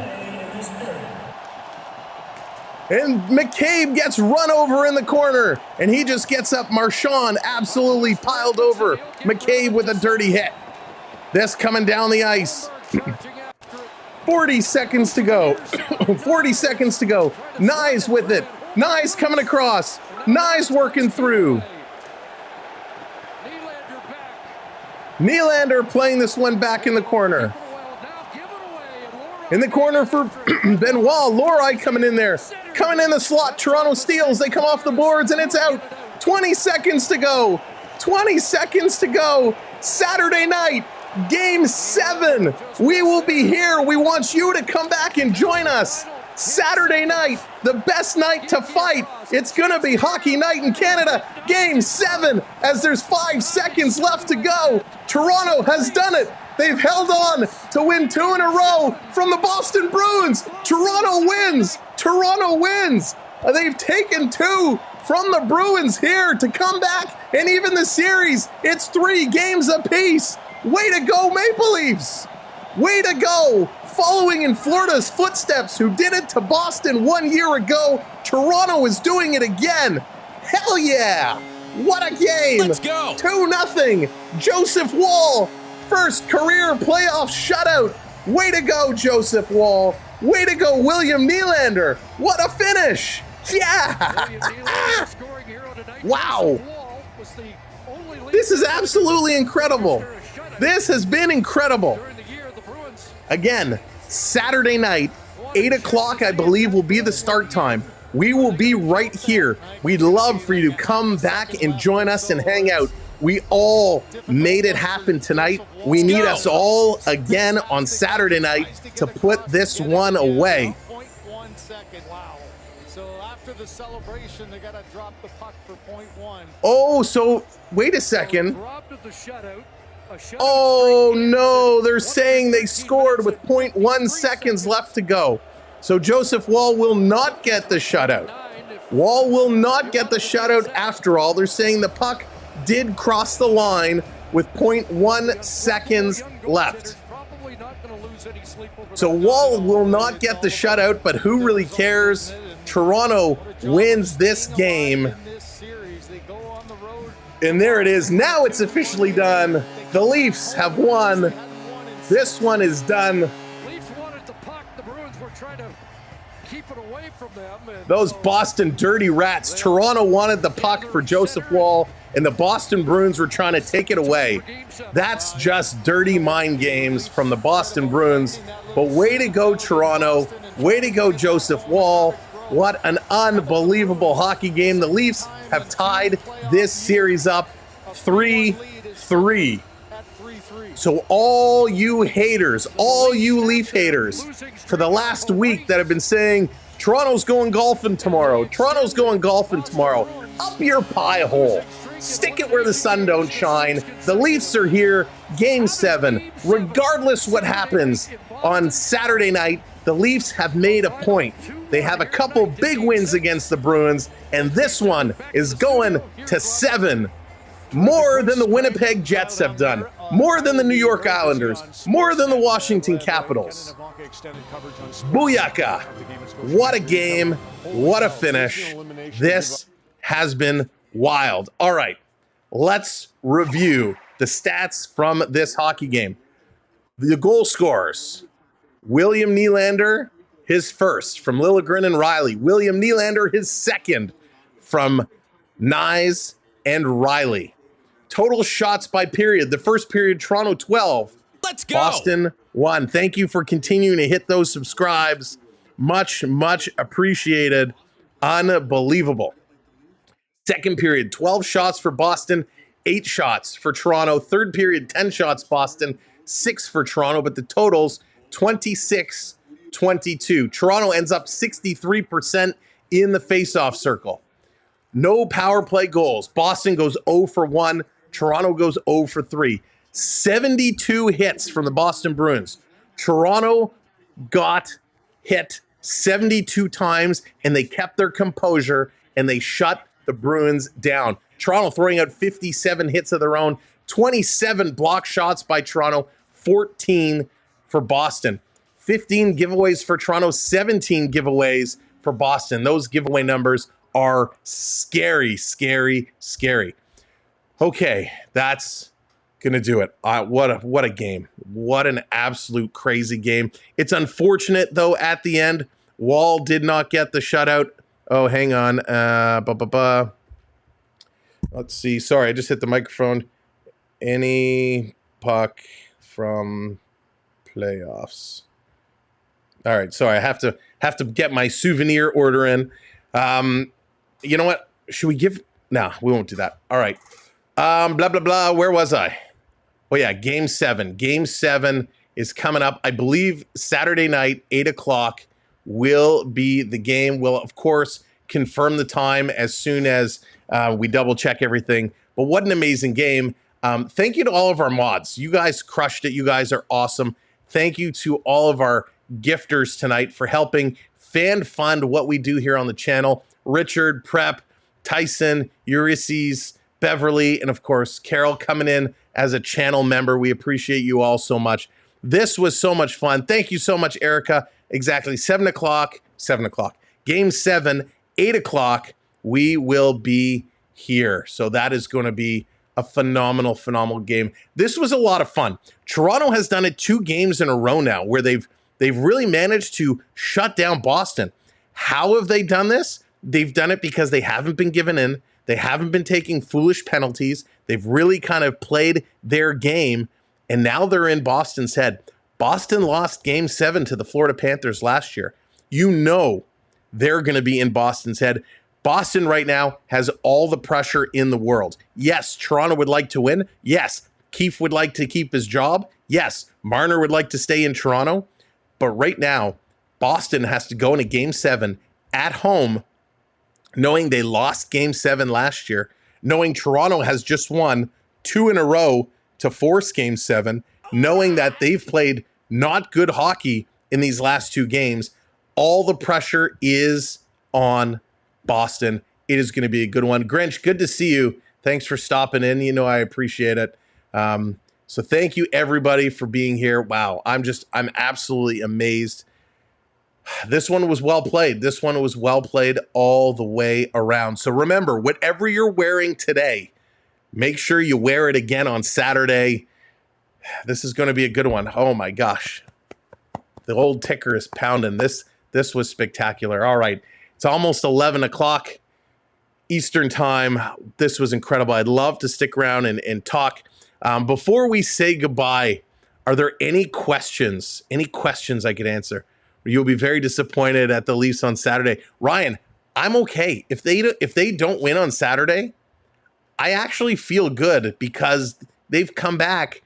And McCabe gets run over in the corner. And he just gets up. Marchand absolutely piled over. McCabe with a dirty hit. This coming down the ice. 40 seconds to go. 40 seconds to go. Nyes with it. Nyes coming across. Nyes working through. Nylander playing this one back in the corner. In the corner for Benoit. Lohrei coming in there. Coming in the slot. Toronto steals. They come off the boards and it's out. 20 seconds to go. 20 seconds to go. Saturday night. Game 7. We will be here. We want you to come back and join us. Saturday night, the best night to fight. It's going to be hockey night in Canada. Game 7 as there's 5 seconds left to go. Toronto has done it. They've held on to win 2 in a row from the Boston Bruins. Toronto wins. They've taken 2 from the Bruins here to come back and even the series. It's 3 games apiece. Way to go, Maple Leafs! Way to go! Following in Florida's footsteps, who did it to Boston 1 year ago, Toronto is doing it again. Hell yeah! What a game! Let's go! 2-0. Joseph Wall, first career playoff shutout. Way to go, Joseph Wall. Way to go, William Nylander. What a finish! Yeah! Wow! This is absolutely incredible. This has been incredible. Again, Saturday night, 8 o'clock, I believe, will be the start time. We will be right here. We'd love for you to come back and join us and hang out. We all made it happen tonight. We need us all again on Saturday night to put this one away. 0.1 second. Wow. So after the celebration, they got to drop the puck for 0.1. Oh, so wait a second. Robbed of the shutout. Oh no, they're saying they scored with 0.1 seconds left to go. So Joseph Woll will not get the shutout. Woll will not get the shutout after all. They're saying the puck did cross the line with 0.1 seconds left. So Woll will not get the shutout, but who really cares? Toronto wins this game. And there it is. Now it's officially done. The Leafs have won. This one is done. Leafs wanted the puck. The Bruins were trying to keep it away from them. Those Boston dirty rats. Toronto wanted the puck for Joseph Woll, and the Boston Bruins were trying to take it away. That's just dirty mind games from the Boston Bruins. But way to go, Toronto. Way to go, Joseph Woll. What an unbelievable hockey game. The Leafs have tied this series up 3-3. So all you haters, all you Leaf haters, for the last week that have been saying, Toronto's going golfing tomorrow, Toronto's going golfing tomorrow, up your pie hole. Stick it where the sun don't shine. The Leafs are here, Game 7. Regardless what happens on Saturday night, the Leafs have made a point. They have a couple big wins against the Bruins, and this one is going to 7. More than the Winnipeg Jets have done, more than the New York Islanders, more than the Washington Capitals. Booyaka. What a game. What a finish. This has been wild. All right, let's review the stats from this hockey game. The goal scorers. William Nylander, his first from Liljegren and Riley. William Nylander, his second from Nyes and Riley. Total shots by period. The first period, Toronto 12. Let's go. Boston 1. Thank you for continuing to hit those subscribes. Much, much appreciated. Unbelievable. Second period, 12 shots for Boston, 8 shots for Toronto. Third period, 10 shots Boston, 6 for Toronto, but the totals 26-22. Toronto ends up 63% in the faceoff circle. No power play goals. Boston goes 0 for 1. Toronto goes 0 for 3. 72 hits from the Boston Bruins. Toronto got hit 72 times, and they kept their composure, and they shut the Bruins down. Toronto throwing out 57 hits of their own, 27 block shots by Toronto, 14 for Boston. 15 giveaways for Toronto, 17 giveaways for Boston. Those giveaway numbers are scary, scary, scary. Okay, that's gonna do it. What a game. What an absolute crazy game. It's unfortunate, though, at the end, Woll did not get the shutout. Oh, hang on. Let's see. Sorry, I just hit the microphone. Any puck from playoffs. All right, sorry. I have to get my souvenir order in. You know what? Should we give? No, we won't do that. All right. Blah, blah, blah. Where was I? Oh, yeah, Game 7. Game 7 is coming up. I believe Saturday night, 8 o'clock, will be the game. We'll, of course, confirm the time as soon as we double-check everything. But what an amazing game. Thank you to all of our mods. You guys crushed it. You guys are awesome. Thank you to all of our gifters tonight for helping fan fund what we do here on the channel. Richard, Prep, Tyson, Ulysses, Beverly, and of course, Carol coming in as a channel member. We appreciate you all so much. This was so much fun. Thank you so much, Erica. Exactly 7 o'clock. Game 7, 8 o'clock. We will be here. So that is going to be a phenomenal, phenomenal game. This was a lot of fun. Toronto has done it 2 games in a row now where they've really managed to shut down Boston. How have they done this? They've done it because they haven't been given in. They haven't been taking foolish penalties. They've really kind of played their game, and now they're in Boston's head. Boston lost Game 7 to the Florida Panthers last year. You know they're going to be in Boston's head. Boston right now has all the pressure in the world. Yes, Toronto would like to win. Yes, Keefe would like to keep his job. Yes, Marner would like to stay in Toronto. But right now, Boston has to go into Game 7 at home, knowing they lost Game 7 last year, knowing Toronto has just won 2 in a row to force Game 7, knowing that they've played not good hockey in these last 2 games. All the pressure is on Boston. It is going to be a good one. Grinch, good to see you. Thanks for stopping in. You know, I appreciate it. So thank you everybody for being here. Wow. I'm absolutely amazed. This one was well played. This one was well played all the way around. So remember, whatever you're wearing today, make sure you wear it again on Saturday. This is going to be a good one. Oh my gosh. The old ticker is pounding. This was spectacular. All right. It's almost 11 o'clock Eastern time. This was incredible. I'd love to stick around and talk. Before we say goodbye, are there any questions? Any questions I could answer? You'll be very disappointed at the Leafs on Saturday. Ryan, I'm okay. If they don't win on Saturday, I actually feel good because they've come back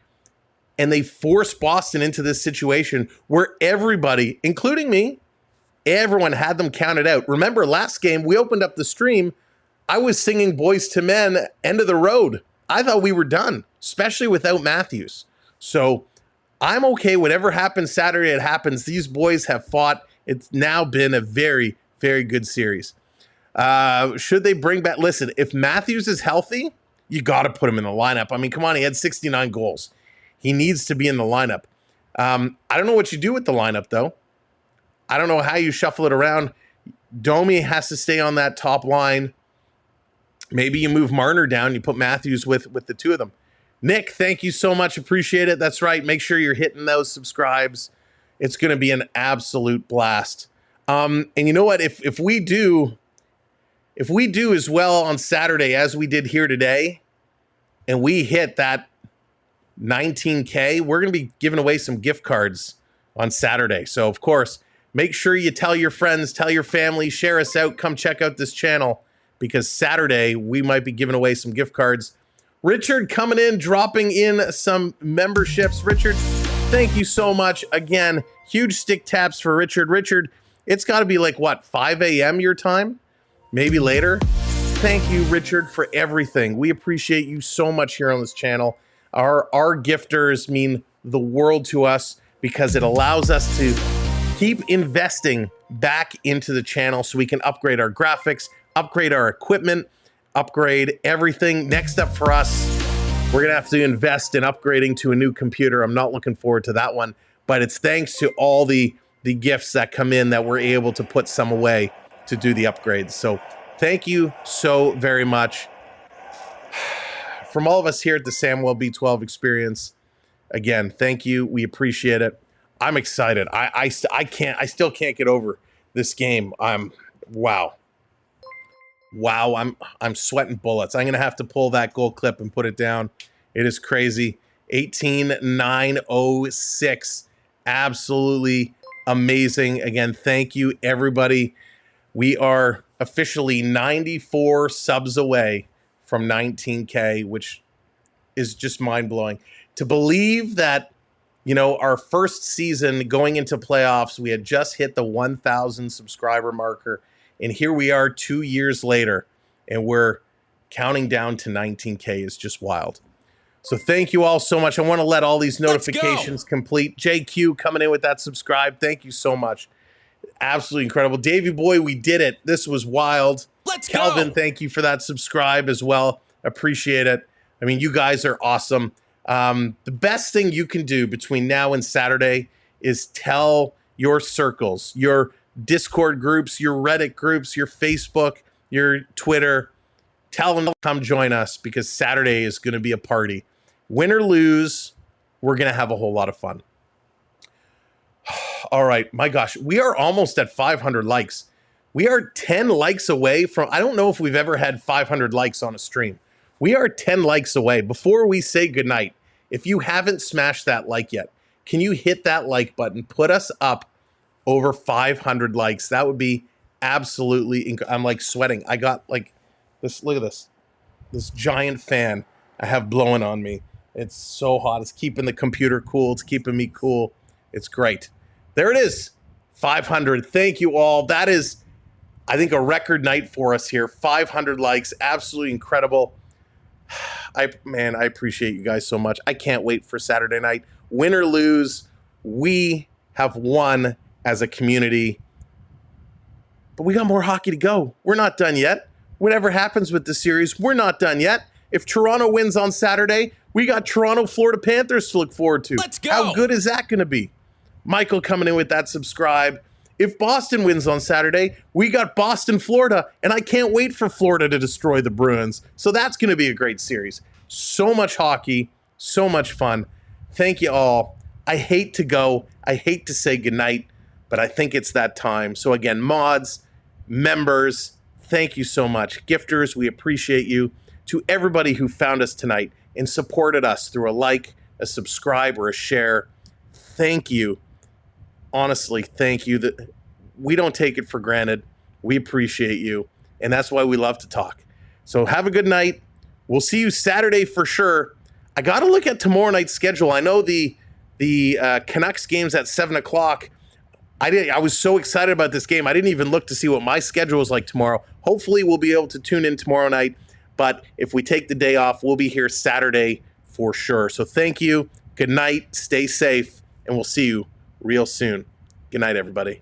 and they forced Boston into this situation where everybody, including me, everyone had them counted out. Remember, last game, we opened up the stream. I was singing Boys to Men, End of the Road. I thought we were done, especially without Matthews. So I'm okay. Whatever happens Saturday, it happens. These boys have fought. It's now been a very, very good series. Should they bring back? Listen, if Matthews is healthy, you got to put him in the lineup. I mean, come on, he had 69 goals. He needs to be in the lineup. I don't know what you do with the lineup, though. I don't know how you shuffle it around. Domi has to stay on that top line. Maybe you move Marner down. You put Matthews with the two of them. Nick, thank you so much. Appreciate it. That's right. Make sure you're hitting those subscribes. It's going to be an absolute blast. And you know what? If we do as well on Saturday as we did here today, and we hit that 19K, we're going to be giving away some gift cards on Saturday. So, of course, make sure you tell your friends, tell your family, share us out, come check out this channel, because Saturday we might be giving away some gift cards. Richard coming in, dropping in some memberships. Richard, thank you so much. Again, huge stick taps for Richard. Richard, it's got to be like, what, 5 a.m. your time? Maybe later? Thank you, Richard, for everything. We appreciate you so much here on this channel. Our gifters mean the world to us because it allows us to keep investing back into the channel so we can upgrade our graphics, upgrade our equipment, upgrade everything. Next up for us, we're gonna have to invest in upgrading to a new computer. I'm not looking forward to that one, but it's thanks to all the gifts that come in that we're able to put some away to do the upgrades. So thank you so very much. From all of us here at the Samwell B12 Experience, again, thank you. We appreciate it. I'm excited. I still can't get over this game. Wow. I'm sweating bullets. I'm gonna have to pull that goal clip and put it down. It is crazy. 18,906. Absolutely amazing. Again, thank you everybody. We are officially 94 subs away from 19K, which is just mind-blowing. To believe that, you know, our first season going into playoffs, we had just hit the 1,000 subscriber marker. And here we are 2 years later, and we're counting down to 19K is just wild. So thank you all so much. I want to let all these notifications complete. JQ coming in with that subscribe. Thank you so much. Absolutely incredible. Davey boy, we did it. This was wild. Calvin, thank you for that subscribe as well. Appreciate it. I mean, you guys are awesome. The best thing you can do between now and Saturday is tell your circles, your Discord groups, your Reddit groups, your Facebook, your Twitter. Tell them to come join us because Saturday is going to be a party. Win or lose, we're going to have a whole lot of fun. All right, my gosh, we are almost at 500 likes. We are 10 likes away from, I don't know if we've ever had 500 likes on a stream. We are 10 likes away. Before we say goodnight, if you haven't smashed that like yet, can you hit that like button? Put us up over 500 likes. That would be absolutely I'm like sweating. I got like this. Look at this. This giant fan I have blowing on me. It's so hot. It's keeping the computer cool. It's keeping me cool. It's great. There it is. 500. Thank you all. That is, I think, a record night for us here. 500 likes. Absolutely incredible. I appreciate you guys so much. I can't wait for Saturday night. Win or lose, we have won as a community. But we got more hockey to go. We're not done yet. Whatever happens with the series, we're not done yet. If Toronto wins on Saturday, we got Toronto Florida Panthers to look forward to. Let's go. How good is that going to be? Michael coming in with that subscribe. If Boston wins on Saturday, we got Boston, Florida, and I can't wait for Florida to destroy the Bruins. So that's going to be a great series. So much hockey, so much fun. Thank you all. I hate to go. I hate to say goodnight, but I think it's that time. So again, mods, members, thank you so much. Gifters, we appreciate you. To everybody who found us tonight and supported us through a like, a subscribe, or a share, thank you. Honestly, thank you. We don't take it for granted. We appreciate you, and that's why we love to talk. So have a good night. We'll see you Saturday for sure. I got to look at tomorrow night's schedule. I know the Canucks game's at 7 o'clock. I was so excited about this game. I didn't even look to see what my schedule is like tomorrow. Hopefully, we'll be able to tune in tomorrow night. But if we take the day off, we'll be here Saturday for sure. So thank you. Good night. Stay safe. And we'll see you real soon. Good night, everybody.